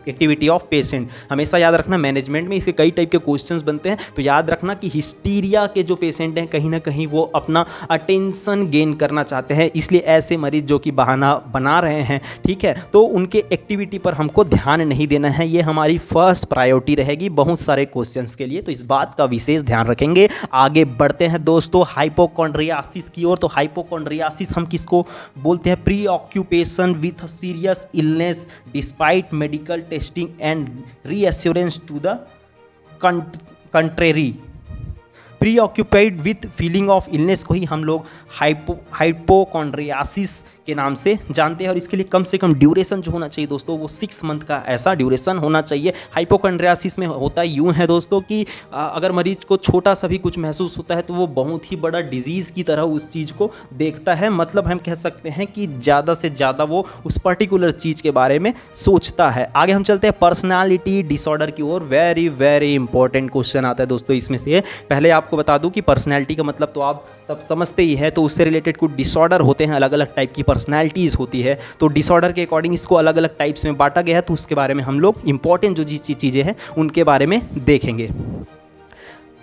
activity of patient. हमेशा याद रखना, मैनेजमेंट में इसके कई टाइप के क्वेश्चंस बनते हैं, तो याद रखना कि हिस्टीरिया के जो पेशेंट हैं कहीं ना कहीं वो अपना अटेंशन गेन करना चाहते हैं, इसलिए ऐसे मरीज जो कि बहाना बना रहे हैं, ठीक है, तो उनके एक्टिविटी पर हमको ध्यान नहीं देना है। ये हमारी फर्स्ट प्रायोरिटी रहेगी बहुत सारे क्वेश्चंस के लिए, तो इस बात का विशेष ध्यान रखेंगे। आगे बढ़ते हैं दोस्तों हाइपोकॉन्ड्रियासिस की ओर। तो हाइपोकॉन्ड्रियासिस हम किसको बोलते हैं? Preoccupation with serious illness despite medical testing and reassurance to the contrary. Preoccupied with feeling of illness को ही हम लोग हाइपोकॉन्ड्रियासिस के नाम से जानते हैं। और इसके लिए कम से कम ड्यूरेशन जो होना चाहिए दोस्तों वो 6 मंथ का ऐसा ड्यूरेशन होना चाहिए। हाइपोकॉन्ड्रियासिस में होता यूँ है दोस्तों कि अगर मरीज को छोटा सा भी कुछ महसूस होता है तो वो बहुत ही बड़ा डिजीज़ की तरह उस चीज़ को देखता है। मतलब हम कह सकते हैं कि ज़्यादा से ज़्यादा वो उस पर्टिकुलर चीज़ के बारे में सोचता है। आगे हम चलते हैं पर्सनैलिटी डिसऑर्डर की ओर। वेरी वेरी इंपॉर्टेंट क्वेश्चन आता है दोस्तों इसमें से। पहले आपको बता दूं कि पर्सनैलिटी का मतलब तो आप सब समझते ही है, तो उससे रिलेटेड कुछ डिसऑर्डर होते हैं, अलग अलग टाइप की पर्सनैलिटीज़ होती है, तो डिसऑर्डर के अकॉर्डिंग इसको अलग अलग टाइप्स में बांटा गया है। तो उसके बारे में हम लोग इंपॉर्टेंट जो चीज़ें हैं उनके बारे में देखेंगे।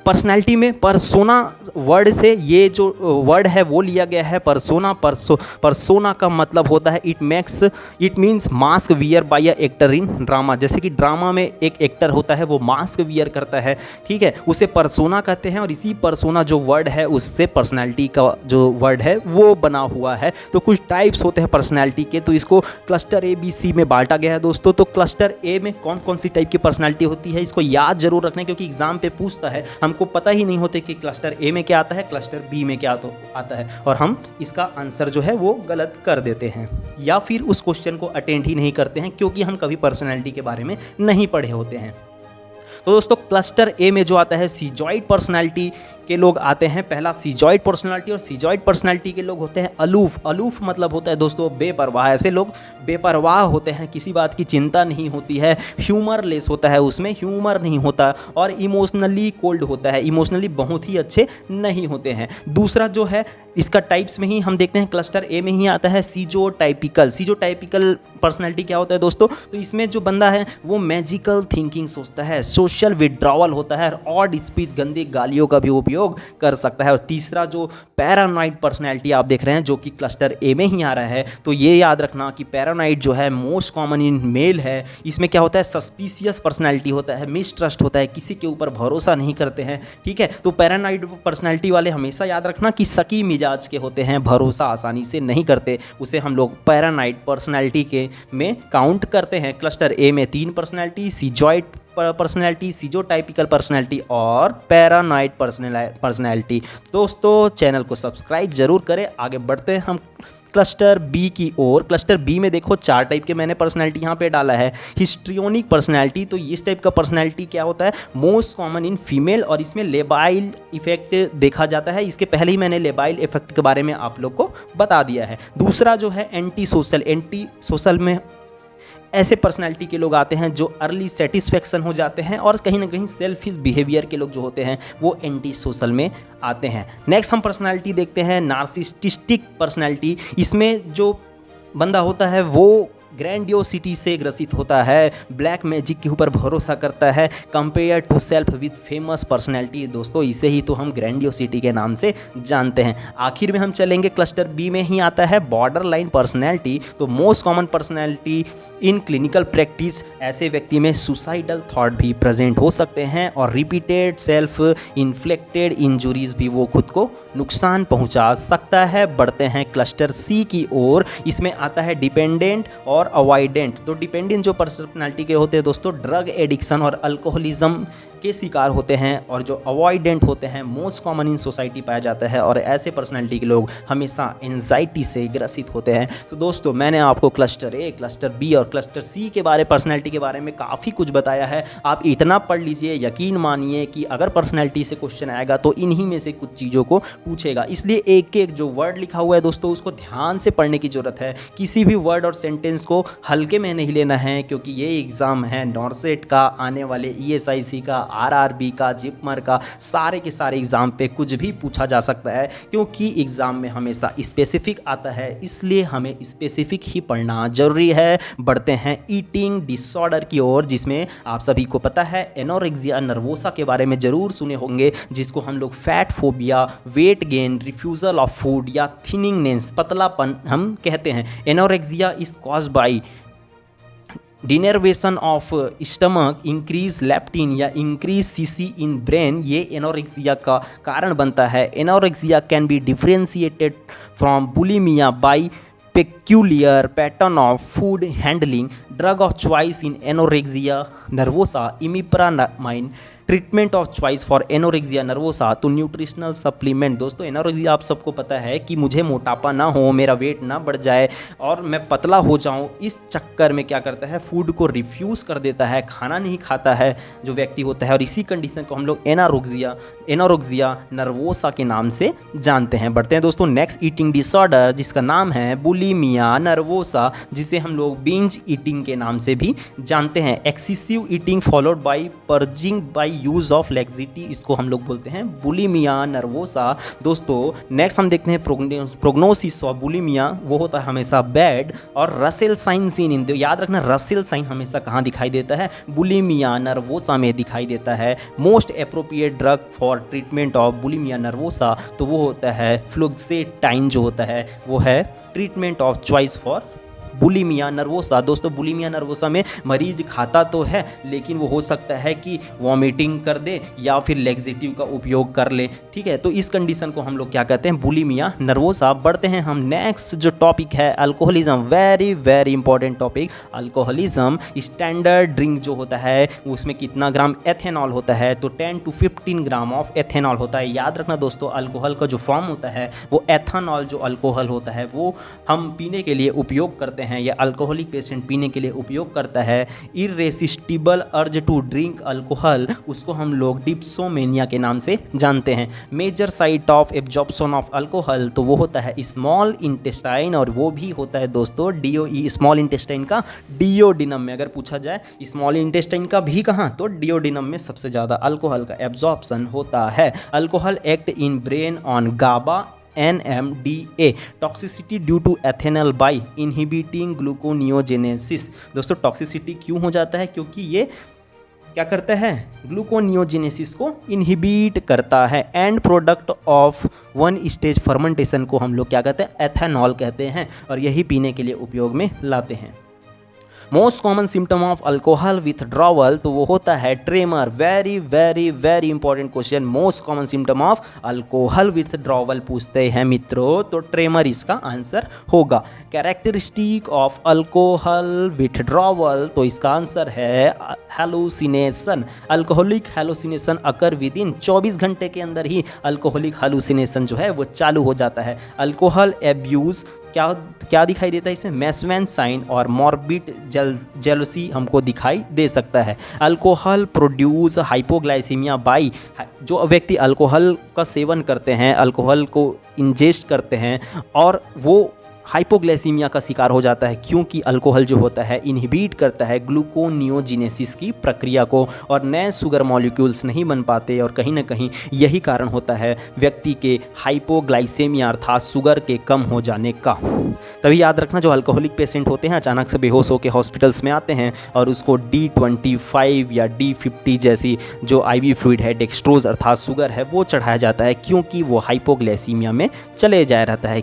पर्सनैलिटी में परसोना वर्ड से ये जो वर्ड है वो लिया गया है। परसोना का मतलब होता है it means mask wear by a actor in drama. जैसे कि ड्रामा में एक एक्टर होता है वो मास्क वियर करता है, ठीक है, उसे परसोना कहते हैं। और इसी परसोना जो वर्ड है उससे पर्सनैलिटी का जो वर्ड है वो बना हुआ है। तो कुछ टाइप्स होते हैं पर्सनैलिटी के, तो इसको क्लस्टर ABC में बांटा गया है दोस्तों। तो क्लस्टर A में कौन कौन सी टाइप की पर्सनैलिटी होती है इसको याद जरूर रखना, क्योंकि एग्जाम पे पूछता है, हमको पता ही नहीं होते कि क्लस्टर A में क्या आता है, क्लस्टर B में क्या आता है, और हम इसका आंसर जो है वो गलत कर देते हैं या फिर उस क्वेश्चन को अटेंड ही नहीं करते हैं क्योंकि हम कभी पर्सनैलिटी के बारे में नहीं पढ़े होते हैं। तो दोस्तों क्लस्टर A में जो आता है सीजॉइड पर्सनैलिटी के लोग आते हैं। पहला सीजॉइड पर्सनालिटी, और सीजॉइड पर्सनालिटी के लोग होते हैं अलूफ। अलूफ मतलब होता है दोस्तों बेपरवाह। ऐसे लोग बेपरवाह होते हैं, किसी बात की चिंता नहीं होती है। ह्यूमरलेस होता है, उसमें ह्यूमर नहीं होता, और इमोशनली कोल्ड होता है, इमोशनली बहुत ही अच्छे नहीं होते हैं। दूसरा जो है इसका टाइप्स में ही हम देखते हैं क्लस्टर ए में ही आता है सीजोटाइपिकल। सीजोटाइपिकल पर्सनैलिटी क्या होता है दोस्तों, तो इसमें जो बंदा है वो मैजिकल थिंकिंग सोचता है, सोशल विड्रॉवल होता है, ऑड स्पीच गंदी गालियों का भी उपयोग उपयोग कर सकता है। और तीसरा जो पैरानॉइड पर्सनैलिटी आप देख रहे हैं जो कि क्लस्टर ए में ही आ रहा है, तो ये याद रखना कि पैरानॉइड जो है मोस्ट कॉमन इन मेल है। इसमें क्या होता है, सस्पिशियस पर्सनैलिटी होता है, मिसट्रस्ट होता है, किसी के ऊपर भरोसा नहीं करते हैं। ठीक है, तो पैरानॉइड पर्सनैलिटी वाले हमेशा याद रखना कि शकी मिजाज के होते हैं, भरोसा आसानी से नहीं करते, उसे हम लोग पैरानॉइड पर्सनैलिटी के में काउंट करते हैं। क्लस्टर ए में 3 पर्सनैलिटी, सिजॉइड पर्सनैलिटी, सिजोटाइपिकल पर्सनैलिटी और पैरानॉइड पर्सनैलिटी। दोस्तों चैनल को सब्सक्राइब जरूर करें। आगे बढ़ते हैं हम क्लस्टर बी की ओर। क्लस्टर बी में देखो 4 टाइप के मैंने पर्सनैलिटी यहाँ पे डाला है। हिस्ट्रियोनिक पर्सनैलिटी, तो इस टाइप का पर्सनैलिटी क्या होता है, मोस्ट कॉमन इन फीमेल, और इसमें लेबाइल इफेक्ट देखा जाता है। इसके पहले ही मैंने लेबाइल इफेक्ट के बारे में आप लोग को बता दिया है। दूसरा जो है एंटी सोशल में ऐसे पर्सनालिटी के लोग आते हैं जो अर्ली सेटिस्फेक्शन हो जाते हैं, और कहीं ना कहीं सेल्फिश बिहेवियर के लोग जो होते हैं वो एंटी सोशल में आते हैं। नेक्स्ट हम पर्सनालिटी देखते हैं नार्सिसिस्टिक पर्सनालिटी। इसमें जो बंदा होता है वो ग्रैंडियोसिटी से ग्रसित होता है, ब्लैक मैजिक के ऊपर भरोसा करता है, compare to self with famous personality. दोस्तों इसे ही तो हम ग्रैंडियोसिटी के नाम से जानते हैं। आखिर में हम चलेंगे क्लस्टर बी में ही आता है बॉर्डर लाइन पर्सनैलिटी। तो most common personality in clinical practice, ऐसे व्यक्ति में सुसाइडल थॉट भी प्रेजेंट हो सकते हैं और रिपीटेड सेल्फ इन्फ्लिक्टेड इंजुरीज भी वो खुद को नुकसान पहुंचा सकता है। बढ़ते हैं क्लस्टर सी की ओर। इसमें आता है डिपेंडेंट और अवॉइडेंट। तो डिपेंडेंट जो पर्सनालिटी के होते हैं दोस्तों, ड्रग एडिक्शन और अल्कोहलिज्म के शिकार होते हैं, और जो अवॉइडेंट होते हैं मोस्ट कॉमन इन सोसाइटी पाया जाता है, और ऐसे पर्सनालिटी के लोग हमेशा एंजाइटी से ग्रसित होते हैं। तो दोस्तों मैंने आपको क्लस्टर ए, क्लस्टर बी और क्लस्टर सी के पर्सनालिटी के बारे में काफ़ी कुछ बताया है। आप इतना पढ़ लीजिए, यकीन मानिए कि अगर पर्सनालिटी से क्वेश्चन आएगा तो इन्हीं में से कुछ चीज़ों को पूछेगा। इसलिए एक एक जो वर्ड लिखा हुआ है दोस्तों उसको ध्यान से पढ़ने की ज़रूरत है। किसी भी वर्ड और सेंटेंस को हल्के में नहीं लेना है, क्योंकि ये एग्ज़ाम है नॉर्सेट का, आने वाले ESIC का, RRB का, जिपमर का, सारे के सारे एग्ज़ाम पे कुछ भी पूछा जा सकता है, क्योंकि एग्ज़ाम में हमेशा स्पेसिफिक आता है, इसलिए हमें स्पेसिफिक ही पढ़ना जरूरी है। बढ़ते हैं ईटिंग डिसऑर्डर की ओर, जिसमें आप सभी को पता है एनोरेक्सिया नर्वोसा के बारे में ज़रूर सुने होंगे, जिसको हम लोग fat phobia, weight gain, refusal of food या थिनिंगनेस, पतलापन हम कहते हैं। Anorexia is caused by denervation of stomach, increase leptin या इंक्रीज सीसी इन ब्रेन, ये एनोरेक्सिया का कारण बनता है। Anorexia can be differentiated from bulimia by peculiar pattern of food handling. Drug of choice in anorexia nervosa, imipramine. Treatment of choice for anorexia nervosa, तो nutritional supplement. दोस्तों anorexia आप सबको पता है कि मुझे मोटापा ना हो, मेरा वेट ना बढ़ जाए और मैं पतला हो जाऊं, इस चक्कर में क्या करता है, फूड को रिफ्यूज़ कर देता है, खाना नहीं खाता है जो व्यक्ति होता है, और इसी कंडीशन को हम लोग एनोरेक्सिया नर्वोसा के नाम से जानते हैं। बढ़ते हैं दोस्तों नेक्स्ट ईटिंग डिसऑर्डर, जिसका नाम है बुलिमिया नर्वोसा, जिसे हम लोग बिंज ईटिंग के नाम से भी जानते हैं। Excessive eating followed by purging by use of laxity, इसको हम लोग बोलते हैं बुलिमिया नर्वोसा। दोस्तों नेक्स्ट हम देखते हैं प्रोग्नोसिस ऑफ बुलिमिया, वो होता है हमेशा बैड। और रसेल साइन सीन इन, याद रखना रसेल साइन हमेशा कहाँ दिखाई देता है, बुलिमिया नर्वोसा में दिखाई देता है। Most appropriate drug for treatment of bulimia nervosa, तो वो होता है फ्लुक्सेटाइन, जो होता है वो है treatment of choice for bulimia nervosa. दोस्तों बुलिमिया नर्वोसा में मरीज खाता तो है, लेकिन वो हो सकता है कि वॉमिटिंग कर दे या फिर लैक्सेटिव का उपयोग कर ले। ठीक है, तो इस कंडीशन को हम लोग क्या कहते हैं, बुलिमिया नर्वोसा। बढ़ते हैं हम नेक्स्ट जो टॉपिक है alcoholism, very very important topic alcoholism. Standard drink जो होता है उसमें कितना ग्राम एथेनॉल होता है, तो 10 to 15 ग्राम ऑफ एथेनॉल होता है। याद रखना दोस्तों अल्कोहल का जो फॉर्म होता है वो एथेनॉल, जो अल्कोहल होता है वो हम पीने के लिए उपयोग करते हैं, या अल्कोहलिक पेशेंट पीने के लिए उपयोग करता है। Irresistible urge to drink alcohol, उसको हम लोग डिप्सोमेनिया के नाम से जानते हैं। Major site of absorption of alcohol, तो वो होता है स्मॉल इंटेस्टाइन, और वो भी होता है दोस्तों डीओई, स्मॉल इंटेस्टाइन का डिओडिनम में। अगर पूछा जाए स्मॉल इंटेस्टाइन का भी कहाँ, तो डिओडिनम में सबसे ज़्यादा अल्कोहल का एब्जॉर्प्शन होता है। Alcohol act in brain on GABA NMDA, toxicity due to ethanol by inhibiting gluconeogenesis. दोस्तों टॉक्सिसिटी क्यों हो जाता है, क्योंकि ये क्या करता है, ग्लूकोनियोजेनेसिस को इनहिबिट करता है। And product of one stage fermentation को हम लोग क्या कहते हैं, एथेनॉल कहते हैं, और यही पीने के लिए उपयोग में लाते हैं। Most common symptom of alcohol withdrawal, तो वो होता है tremor. Very very very important question, most common symptom of alcohol withdrawal पूछते हैं मित्रों, तो ट्रेमर इसका आंसर होगा। कैरेक्टरिस्टिक ऑफ अल्कोहल विथड्रॉवल, तो इसका आंसर है hallucination. Alcoholic hallucination occur with in 24 घंटे के अंदर ही अल्कोहलिक हेलुसिनेशन जो है वो चालू हो जाता है। अल्कोहल एब्यूज़ क्या दिखाई देता है इसमें, मैस्वेन साइन और मॉर्बिड जेलसी हमको दिखाई दे सकता है। अल्कोहल प्रोड्यूस हाइपोग्लाइसीमिया बाई, जो व्यक्ति अल्कोहल का सेवन करते हैं, अल्कोहल को इंजेस्ट करते हैं और वो हाइपोग्लाइसीमिया का शिकार हो जाता है, क्योंकि अल्कोहल जो होता है इनहिबिट करता है ग्लूकोनियोजेनेसिस की प्रक्रिया को और नए शुगर मॉलिक्यूल्स नहीं बन पाते, और कहीं ना कहीं यही कारण होता है व्यक्ति के हाइपोग्लाइसेमिया अर्थात शुगर के कम हो जाने का। तभी याद रखना, जो अल्कोहलिक पेशेंट होते हैं अचानक से बेहोश होकर हॉस्पिटल्स में आते हैं और उसको D25 या D50 जैसी जो IV फ्लूइड है, डेक्सट्रोज अर्थात शुगर है, वो चढ़ाया जाता है, क्योंकि वो हाइपोग्लाइसीमिया में चले जा रहता है।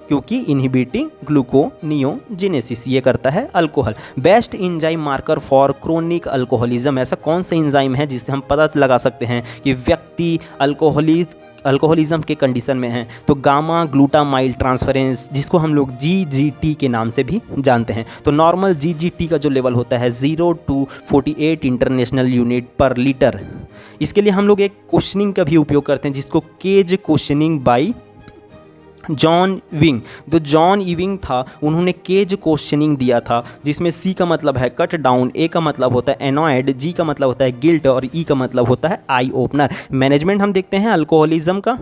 क्योंकि इनहिबिटिंग ग्लूकोनियोजेनेसिस ये करता है alcohol. Best enzyme marker for chronic alcoholism, ऐसा कौन सा एंजाइम है जिससे हम पता लगा सकते हैं कि व्यक्ति अल्कोहलिज्म के कंडीशन में है, तो गामा ग्लूटामाइल ट्रांसफरेंस, जिसको हम लोग GGT के नाम से भी जानते हैं। तो नॉर्मल GGT का जो लेवल होता है 0 to 48 इंटरनेशनल यूनिट पर लीटर। इसके लिए हम लोग एक क्वेश्चनिंग का भी उपयोग करते हैं, जिसको केज क्वेश्चनिंग बाई जॉन इविंग। जो जॉन इविंग था उन्होंने केज क्वेश्चनिंग दिया था, जिसमें C का मतलब है कट डाउन, A का मतलब होता है एनॉयड, G का मतलब होता है गिल्ट और E का मतलब होता है आई ओपनर। मैनेजमेंट हम देखते हैं अल्कोहलिज्म का,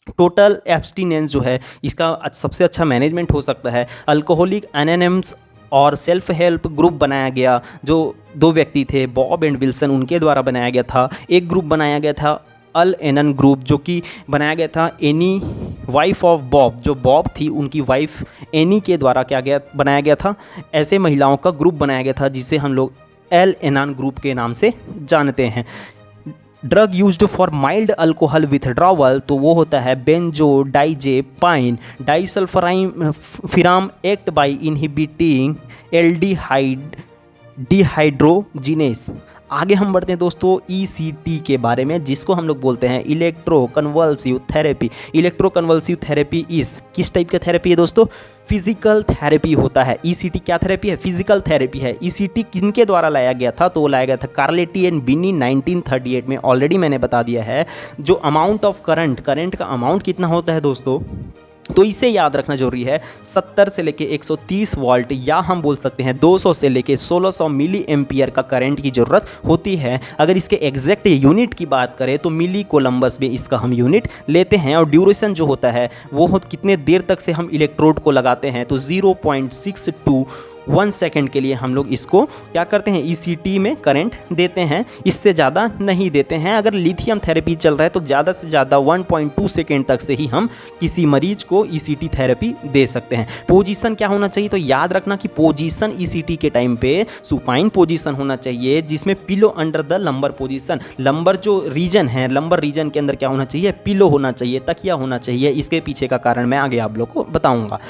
टोटल एब्सटिनेंस जो है इसका सबसे अच्छा मैनेजमेंट हो सकता है। अल्कोहलिक एनोनिम्स और सेल्फ हेल्प ग्रुप बनाया गया, जो 2 व्यक्ति थे बॉब एंड विल्सन, उनके द्वारा बनाया गया था। एक ग्रुप बनाया गया था अल एनन ग्रुप, जो कि बनाया गया था एनी वाइफ ऑफ बॉब, जो बॉब थी उनकी वाइफ एनी के द्वारा बनाया गया था। ऐसे महिलाओं का ग्रुप बनाया गया था, जिसे हम लोग एल एनन ग्रुप के नाम से जानते हैं। Drug used for mild alcohol withdrawal, तो वो होता है benzodiazepine disulfiram act by inhibiting dehydrogenase. आगे हम बढ़ते हैं दोस्तों ECT के बारे में, जिसको हम लोग बोलते हैं इलेक्ट्रोकन्वल्सिव थेरेपी। इलेक्ट्रोकन्वल्सिव थेरेपी किस टाइप का थेरेपी है दोस्तों, फिजिकल थेरेपी होता है। ECT क्या थेरेपी है, फिजिकल थेरेपी है। ECT किनके द्वारा लाया गया था, तो वो लाया गया था कार्लेटी एंड बिनी 1938 में। ऑलरेडी मैंने बता दिया है जो अमाउंट ऑफ करंट का अमाउंट कितना होता है दोस्तों, तो इसे याद रखना जरूरी है। 70 से लेके 130 वोल्ट, या हम बोल सकते हैं 200 से लेके 1600 मिली एम्पियर का करंट की ज़रूरत होती है। अगर इसके एग्जैक्ट यूनिट की बात करें तो मिली कोलम्बस में इसका हम यूनिट लेते हैं। और ड्यूरेशन जो होता है वो कितने देर तक से हम इलेक्ट्रोड को लगाते हैं, तो 0.621 सेकेंड के लिए हम लोग इसको क्या करते हैं, ECT में करंट देते हैं, इससे ज़्यादा नहीं देते हैं। अगर लिथियम थेरेपी चल रहा है तो ज़्यादा से ज़्यादा 1.2 सेकेंड तक से ही हम किसी मरीज को ECT थेरेपी दे सकते हैं। पोजीशन क्या होना चाहिए, तो याद रखना कि पोजीशन ECT के टाइम पे सुपाइन पोजीशन होना चाहिए, जिसमें pillow under the lumbar position. Lumbar जो रीजन है, लंबर रीजन के अंदर क्या होना चाहिए, पिलो होना चाहिए, तकिया होना चाहिए। इसके पीछे का कारण मैं आगे आप लोग को बताऊंगा।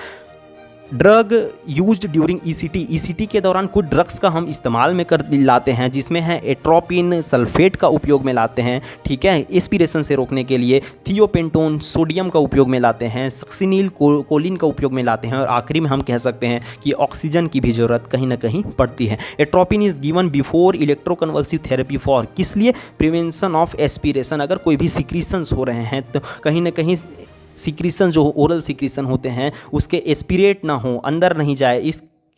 ड्रग यूज्ड ड्यूरिंग ECT के दौरान कुछ ड्रग्स का हम इस्तेमाल में कर लाते हैं, जिसमें है एट्रोपिन सल्फेट का उपयोग में लाते हैं, ठीक है, एस्पिरेशन से रोकने के लिए। थियोपेंटोन सोडियम का उपयोग में लाते हैं, सक्सिनिल कोलिन का उपयोग में लाते हैं, और आखिरी में हम कह सकते हैं कि ऑक्सीजन की भी ज़रूरत कहीं ना कहीं पड़ती है। Atropine is given before electroconvulsive therapy for, किस लिए, प्रिवेंशन ऑफ एस्पिरेशन। अगर कोई भी सिक्रीशंस हो रहे हैं तो कहीं ना कहीं सिक्रीशन जो ओरल सिक्रीशन होते हैं उसके एस्पिरेट ना हो, अंदर नहीं जाए,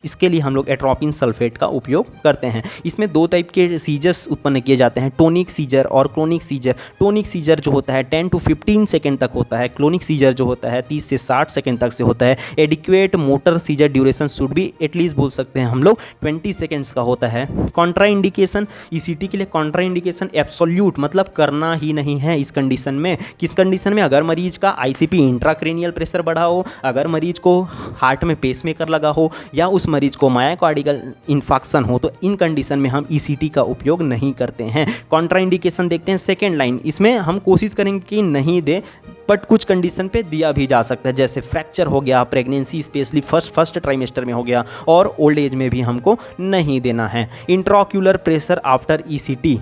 इसके लिए हम लोग एट्रोपिन सल्फेट का उपयोग करते हैं। इसमें 2 टाइप के सीजर्स उत्पन्न किए जाते हैं, टोनिक सीजर और क्रोनिक सीजर। टोनिक सीजर जो होता है 10 to 15 सेकेंड तक होता है, क्रोनिक सीजर जो होता है 30 से 60 सेकेंड तक से होता है। Adequate motor seizure duration should भी एटलीस्ट बोल सकते हैं हम लोग 20 सेकेंड्स का होता है। कॉन्ट्रा इंडिकेशन ECT के लिए कॉन्ट्रा इंडिकेशन एब्सोल्यूट मतलब करना ही नहीं है इस कंडीशन में। किस कंडीशन में, अगर मरीज का ICP इंट्राक्रेनियल प्रेशर बढ़ा हो, अगर मरीज को हार्ट में पेसमेकर लगा हो, या उस उस मरीज को मायोकार्डियल इन्फाक्शन हो तो इन कंडीशन में हम ईसीटी का उपयोग नहीं करते हैं। कॉन्ट्राइंडिकेशन देखते हैं सेकेंड लाइन, इसमें हम कोशिश करेंगे कि नहीं दे, बट कुछ कंडीशन पे दिया भी जा सकता है, जैसे फ्रैक्चर हो गया, प्रेगनेंसी स्पेशली फर्स्ट ट्राइमेस्टर में हो गया, और ओल्ड एज में भी हमको नहीं देना है। इंट्राऑक्यूलर प्रेशर आफ्टर ईसीटी,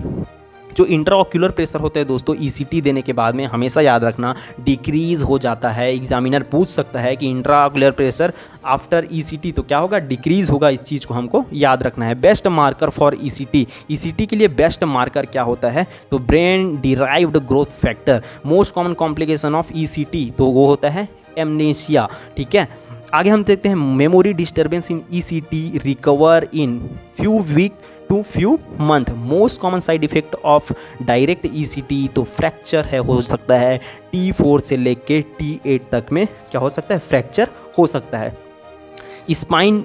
जो इंट्राऑक्यूलर प्रेशर होता है दोस्तों ईसीटी देने के बाद में हमेशा याद रखना डिक्रीज़ हो जाता है। एग्जामिनर पूछ सकता है कि इंट्राऑक्यूलर प्रेशर आफ्टर ईसीटी तो क्या होगा, डिक्रीज़ होगा। इस चीज़ को हमको याद रखना है। Best marker for ECT, ECT के लिए बेस्ट मार्कर क्या होता है, तो brain derived growth factor. Most common complication of ECT तो वो होता है एमनेसिया। ठीक है, आगे हम देखते हैं memory disturbance in ECT recover in few week to few month. Most common side effect of direct ECT तो फ्रैक्चर है, हो सकता है T4 से लेके T8 तक में क्या हो सकता है, फ्रैक्चर हो सकता है, स्पाइन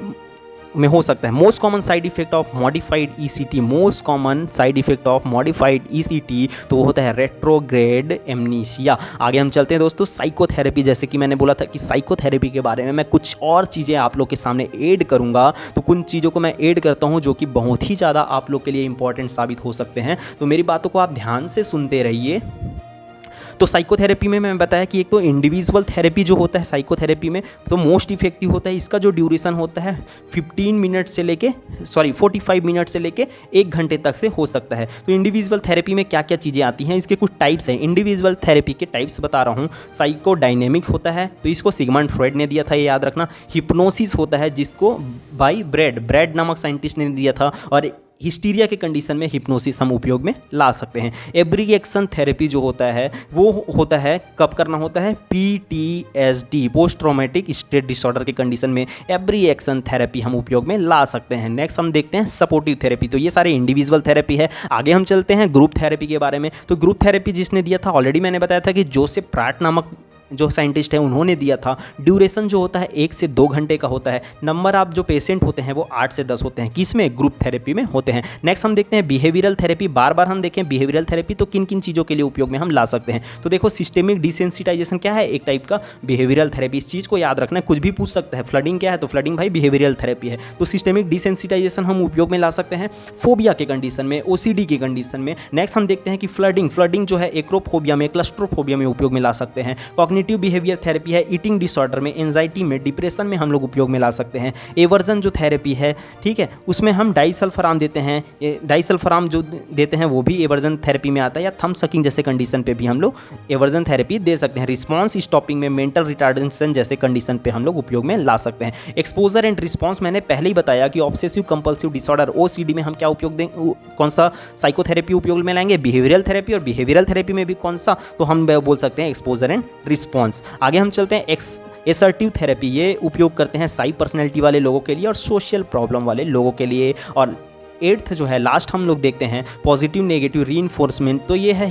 में हो सकता है। Most common side effect of modified ECT, most common side effect of modified ECT तो वो होता है रेट्रोग्रेड एमनीशिया। आगे हम चलते हैं दोस्तों साइकोथेरेपी। जैसे कि मैंने बोला था कि साइकोथेरेपी के बारे में मैं कुछ और चीज़ें आप लोग के सामने ऐड करूंगा, तो कुछ चीज़ों को मैं ऐड करता हूं जो कि बहुत ही ज़्यादा आप लोग के लिए इंपॉर्टेंट साबित हो सकते हैं, तो मेरी बातों को आप ध्यान से सुनते रहिए। तो साइकोथेरेपी में मैं बताया कि एक तो इंडिविजुअल थेरेपी जो होता है साइकोथेरेपी में तो मोस्ट इफेक्टिव होता है, इसका जो ड्यूरेशन होता है 45 मिनट से लेके 1 घंटे तक से हो सकता है। तो इंडिविजुअल थेरेपी में क्या क्या चीज़ें आती हैं, इसके कुछ टाइप्स हैं। इंडिविजुअल थेरेपी के टाइप्स बता रहा हूँ। साइकोडायनेमिक होता है, तो इसको सिगमंड फ्रॉइड ने दिया था, ये याद रखना। हिप्नोसिस होता है जिसको बाई ब्रेड नामक साइंटिस्ट ने दिया था, और हिस्टीरिया के कंडीशन में हिप्नोसिस हम उपयोग में ला सकते हैं। एब्रिएक्शन थेरेपी जो होता है वो होता है कब करना होता है, PTSD post traumatic stress disorder के कंडीशन में एब्रिएक्शन थेरेपी हम उपयोग में ला सकते हैं। नेक्स्ट हम देखते हैं सपोर्टिव थेरेपी। तो ये सारे इंडिविजुअल थेरेपी है। आगे हम चलते हैं ग्रुप थेरेपी के बारे में। तो ग्रुप थेरेपी जिसने दिया था ऑलरेडी मैंने बताया था कि जोसेफ प्राट नामक जो साइंटिस्ट है उन्होंने दिया था। ड्यूरेशन जो होता है 1 से 2 घंटे का होता है। नंबर ऑफ जो पेशेंट होते हैं वो 8 से 10 होते हैं, किसमें, ग्रुप थेरेपी में होते हैं। नेक्स्ट हम देखते हैं बिहेवियरल थेरेपी। बार बार हम देखें बिहेवियरल थेरेपी तो किन किन चीज़ों के लिए उपयोग में हम ला सकते हैं। तो देखो सिस्टेमिक डिसेंसिटाइजेशन क्या है, एक टाइप का बिहेवियरल थेरेपी। इस चीज़ को याद रखना है, कुछ भी पूछ सकता है। फ्लडिंग क्या है, तो फ्लडिंग भाई बिहेवियरल थेरेपी है। तो सिस्टेमिक डिसेंसिटाइजेशन हम उपयोग में ला सकते हैं फोबिया के कंडीशन में, OCD के कंडीशन में। नेक्स्ट हम देखते हैं कि फ्लडिंग जो है एक्रोफोबिया में, क्लस्ट्रोफोबिया में उपयोग में ला सकते हैं। कॉग्निटिव बिहेवियर थेरेपी है ईटिंग डिसऑर्डर में, एंजाइटी में, डिप्रेशन में हम लोग उपयोग में ला सकते हैं। एवर्जन जो थेरेपी है, ठीक है, उसमें हम डाइसल्फराम देते हैं। डाइसल्फराम जो देते हैं वो भी एवर्जन थेरेपी में आता है, या थंब सकिंग जैसे कंडीशन पे भी हम लोग एवर्जन थेरेपी दे सकते हैं। रिस्पॉन्स स्टॉपिंग में, मेंटल रिटार्डेशन जैसे कंडीशन पे हम लोग उपयोग में ला सकते हैं। एक्सपोजर एंड रिस्पॉन्स मैंने पहले ही बताया कि ऑब्सेसिव कंपल्सिव डिसऑर्डर OCD में हम क्या उपयोग दें, कौन सा साइकोथेरेपी उपयोग में लाएंगे, बिहेवियरल थेरेपी। और बिहेवियरल थेरेपी में भी कौन सा, तो हम बोल सकते हैं एक्सपोजर एंड रिस्पॉन्स। आगे हम चलते हैं एसर्टिव थेरेपी। ये उपयोग करते हैं साई पर्सनैलिटी वाले लोगों के लिए और सोशल प्रॉब्लम वाले लोगों के लिए। और 8th जो है लास्ट हम लोग देखते हैं पॉजिटिव नेगेटिव रीइंफोर्समेंट। तो ये है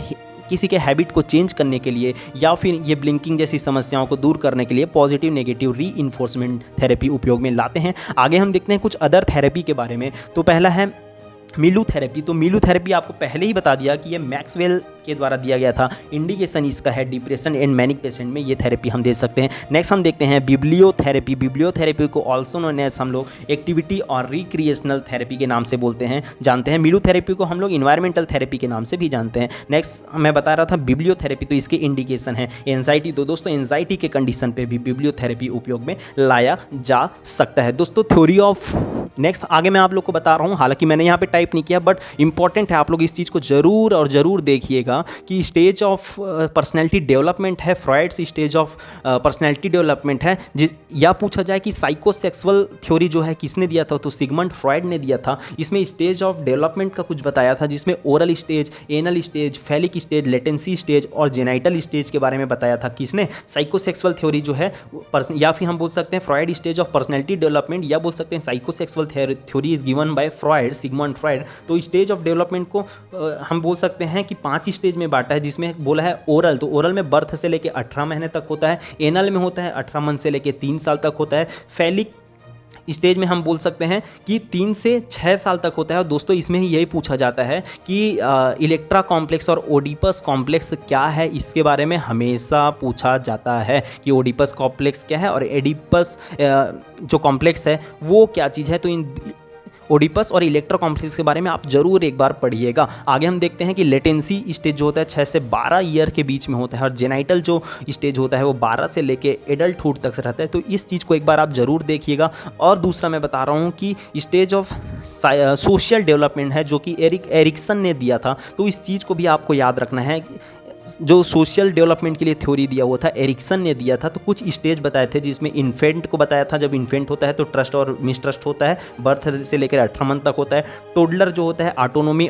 किसी के हैबिट को चेंज करने के लिए या फिर ये ब्लिंकिंग जैसी समस्याओं को दूर करने के लिए पॉजिटिव नेगेटिव रीइंफोर्समेंट थेरेपी उपयोग में लाते हैं। आगे हम देखते हैं कुछ अदर थेरेपी के बारे में। तो पहला है मिलू थेरेपी। तो मिलू थेरेपी आपको पहले ही बता दिया कि ये मैक्सवेल के द्वारा दिया गया था। इंडिकेशन इसका है डिप्रेशन एंड मैनिक पेशेंट में ये थेरेपी हम दे सकते हैं। नेक्स्ट हम देखते हैं बिब्लियोथेरेपी। बिब्लियोथेरेपी को ऑल्सो नोन एज हम लोग एक्टिविटी और रिक्रिएशनल थेरेपी के नाम से जानते हैं। मिलू थेरेपी को हम लोग इन्वायरमेंटल थेरेपी के नाम से भी जानते हैं। नेक्स्ट मैं बता रहा था बिब्लियोथेरेपी, तो इसके इंडिकेशन है एंजाइटी। तो दोस्तों एंजाइटी के कंडीशन पे भी बिब्लियोथेरेपी उपयोग में लाया जा सकता है। दोस्तों थ्योरी ऑफ नेक्स्ट आगे मैं आप लोग को बता रहा हूँ, हालांकि मैंने यहाँ पे टाइप नहीं किया बट इंपॉर्टेंट है, आप लोग इस चीज़ को जरूर और ज़रूर देखिएगा कि स्टेज ऑफ पर्सनैलिटी डेवलपमेंट है, Freud's stage of personality development है। या पूछा जाए कि साइकोसेक्सुअल थ्योरी जो है किसने दिया था, तो सिगमंड फ्रॉइड ने दिया था। इसमें स्टेज ऑफ डेवलपमेंट का कुछ बताया था, जिसमें oral stage, anal stage, phallic stage, latency stage और जेनाइटल स्टेज के बारे में बताया था। किसने, साइकोसेक्सुअल थ्योरी जो है, या फिर हम बोल सकते हैं Freud stage of personality development, या बोल सकते हैं psychosexual theory is given by Freud, Sigmund Freud. तो स्टेज ऑफ डेवलपमेंट को हम बोल सकते हैं कि 5 स्टेज में बांटा है, जिसमें बोला है ओरल, तो ओरल में बर्थ से लेकर 18 महीने तक होता है। एनल में होता है 18 मंथ से लेकर 3 साल तक होता है। फैलिक स्टेज में हम बोल सकते हैं कि 3 से 6 साल तक होता है। और दोस्तों इसमें ही यही पूछा जाता है कि इलेक्ट्रा कॉम्प्लेक्स और ओडिपस कॉम्प्लेक्स क्या है, इसके बारे में हमेशा पूछा जाता है कि ओडिपस कॉम्प्लेक्स क्या है और एडिपस जो कॉम्प्लेक्स है वो क्या चीज़ है। तो इन ओडिपस और इलेक्ट्रा कॉम्प्लेक्स के बारे में आप जरूर एक बार पढ़िएगा। आगे हम देखते हैं कि लेटेंसी स्टेज जो होता है 6 से 12 ईयर के बीच में होता है और जेनाइटल जो स्टेज होता है वो 12 से लेके एडल्टहुड तक से रहता है। तो इस चीज़ को एक बार आप जरूर देखिएगा। और दूसरा मैं बता रहा हूँ कि स्टेज ऑफ सोशल डेवलपमेंट है जो कि एरिक्सन ने दिया था, तो इस चीज़ को भी आपको याद रखना है। जो सोशल डेवलपमेंट के लिए थ्योरी दिया हुआ था एरिक्सन ने दिया था। तो कुछ स्टेज बताए थे जिसमें इन्फेंट को बताया था, जब इन्फेंट होता है तो ट्रस्ट और मिसट्रस्ट होता है, बर्थ से लेकर 18 मंथ तक होता है। टोडलर जो होता है ऑटोनोमी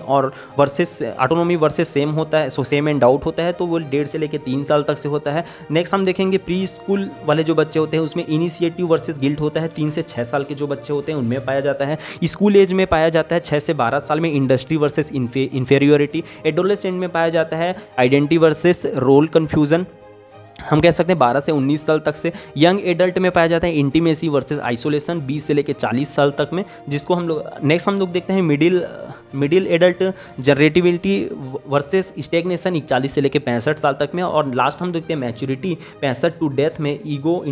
वर्सेस सेम होता है, सो सेम एंड डाउट होता है, तो वो 1.5 से लेकर 3 साल तक से होता है। नेक्स्ट हम देखेंगे प्री स्कूल वाले जो बच्चे होते हैं उसमें इनिशिएटिव वर्सेस गिल्ट होता है, 3 से 6 साल के जो बच्चे होते हैं उनमें पाया जाता है। स्कूल एज में पाया जाता है 6 से 12 साल में इंडस्ट्री वर्सेस इन्फेरियोरिटी। एडोलेसेंट में पाया जाता है आइडेंटिटी वर्सेस रोल कन्फ्यूजन, हम कह सकते हैं 12 से 19 साल तक से। यंग एडल्ट में पाया जाता है इंटीमेसी वर्सेस आइसोलेशन 20 से लेकर 40 साल तक में, जिसको हम लोग नेक्स्ट हम लोग देखते हैं middle adult generativity versus stagnation 41 से लेकर 65 साल तक में। और लास्ट हम देखते हैं मैच्योरिटी 65 टू डेथ में ईगो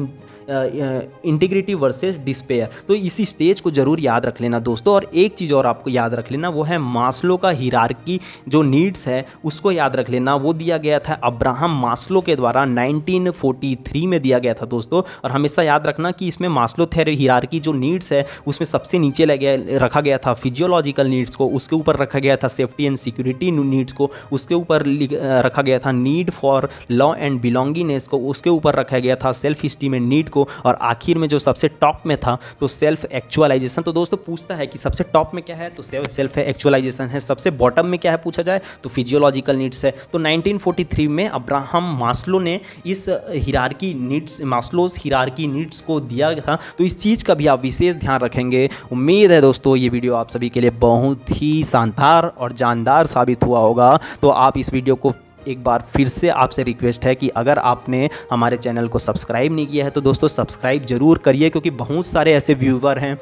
इंटीग्रिटी वर्सेस डिस्पेयर। तो इसी स्टेज को जरूर याद रख लेना दोस्तों। और एक चीज़ और आपको याद रख लेना, वो है मास्लो का हिरार्की जो नीड्स है उसको याद रख लेना। वो दिया गया था अब्राहम मास्लो के द्वारा 1943 में दिया गया था दोस्तों। और हमेशा याद रखना कि इसमें मास्लो थेरेपी हिरार्की जो नीड्स है उसमें सबसे नीचे रखा गया था फिजियोलॉजिकल नीड्स को, उसके ऊपर रखा गया था सेफ्टी एंड सिक्योरिटी नीड्स को, उसके ऊपर रखा गया था need for law and belongingness को, उसके ऊपर रखा गया था सेल्फ स्टीम एंड नीड को, और आखिर में जो सबसे टॉप में था तो सेल्फ एक्चुअलाइजेशन। तो दोस्तों पूछता है कि सबसे टॉप में क्या है, तो सेल्फ एक्चुअलाइजेशन है। सबसे बॉटम में क्या है पूछा जाए तो फिजियोलॉजिकल नीड्स है। तो 1943 में अब्राहम मास्लो ने इस हिरार्की नीड्स, मास्लोस हिरार्की नीड्स को दिया था। तो इस चीज़ का भी आप विशेष ध्यान रखेंगे। उम्मीद है दोस्तों ये वीडियो आप सभी के लिए बहुत ही शानदार और जानदार साबित हुआ होगा। तो आप इस वीडियो को एक बार फिर से आपसे रिक्वेस्ट है कि अगर आपने हमारे चैनल को सब्सक्राइब नहीं किया है तो दोस्तों सब्सक्राइब जरूर करिए, क्योंकि बहुत सारे ऐसे व्यूवर हैं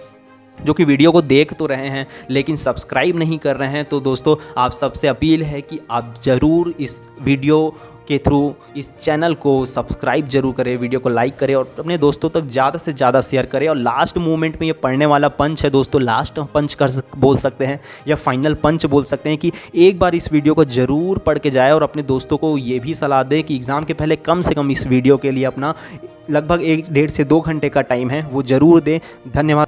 जो कि वीडियो को देख तो रहे हैं लेकिन सब्सक्राइब नहीं कर रहे हैं। तो दोस्तों आप सबसे अपील है कि आप ज़रूर इस वीडियो के थ्रू इस चैनल को सब्सक्राइब जरूर करें, वीडियो को लाइक करें और अपने दोस्तों तक ज़्यादा से ज़्यादा शेयर करें। और लास्ट मोमेंट में ये पढ़ने वाला पंच है दोस्तों, लास्ट पंच बोल सकते हैं या फाइनल पंच बोल सकते हैं कि एक बार इस वीडियो को ज़रूर पढ़ के जाए और अपने दोस्तों को ये भी सलाह दें कि एग्ज़ाम के पहले कम से कम इस वीडियो के लिए अपना लगभग 1 डेढ़ से 2 घंटे का टाइम है वो ज़रूर दें। धन्यवाद।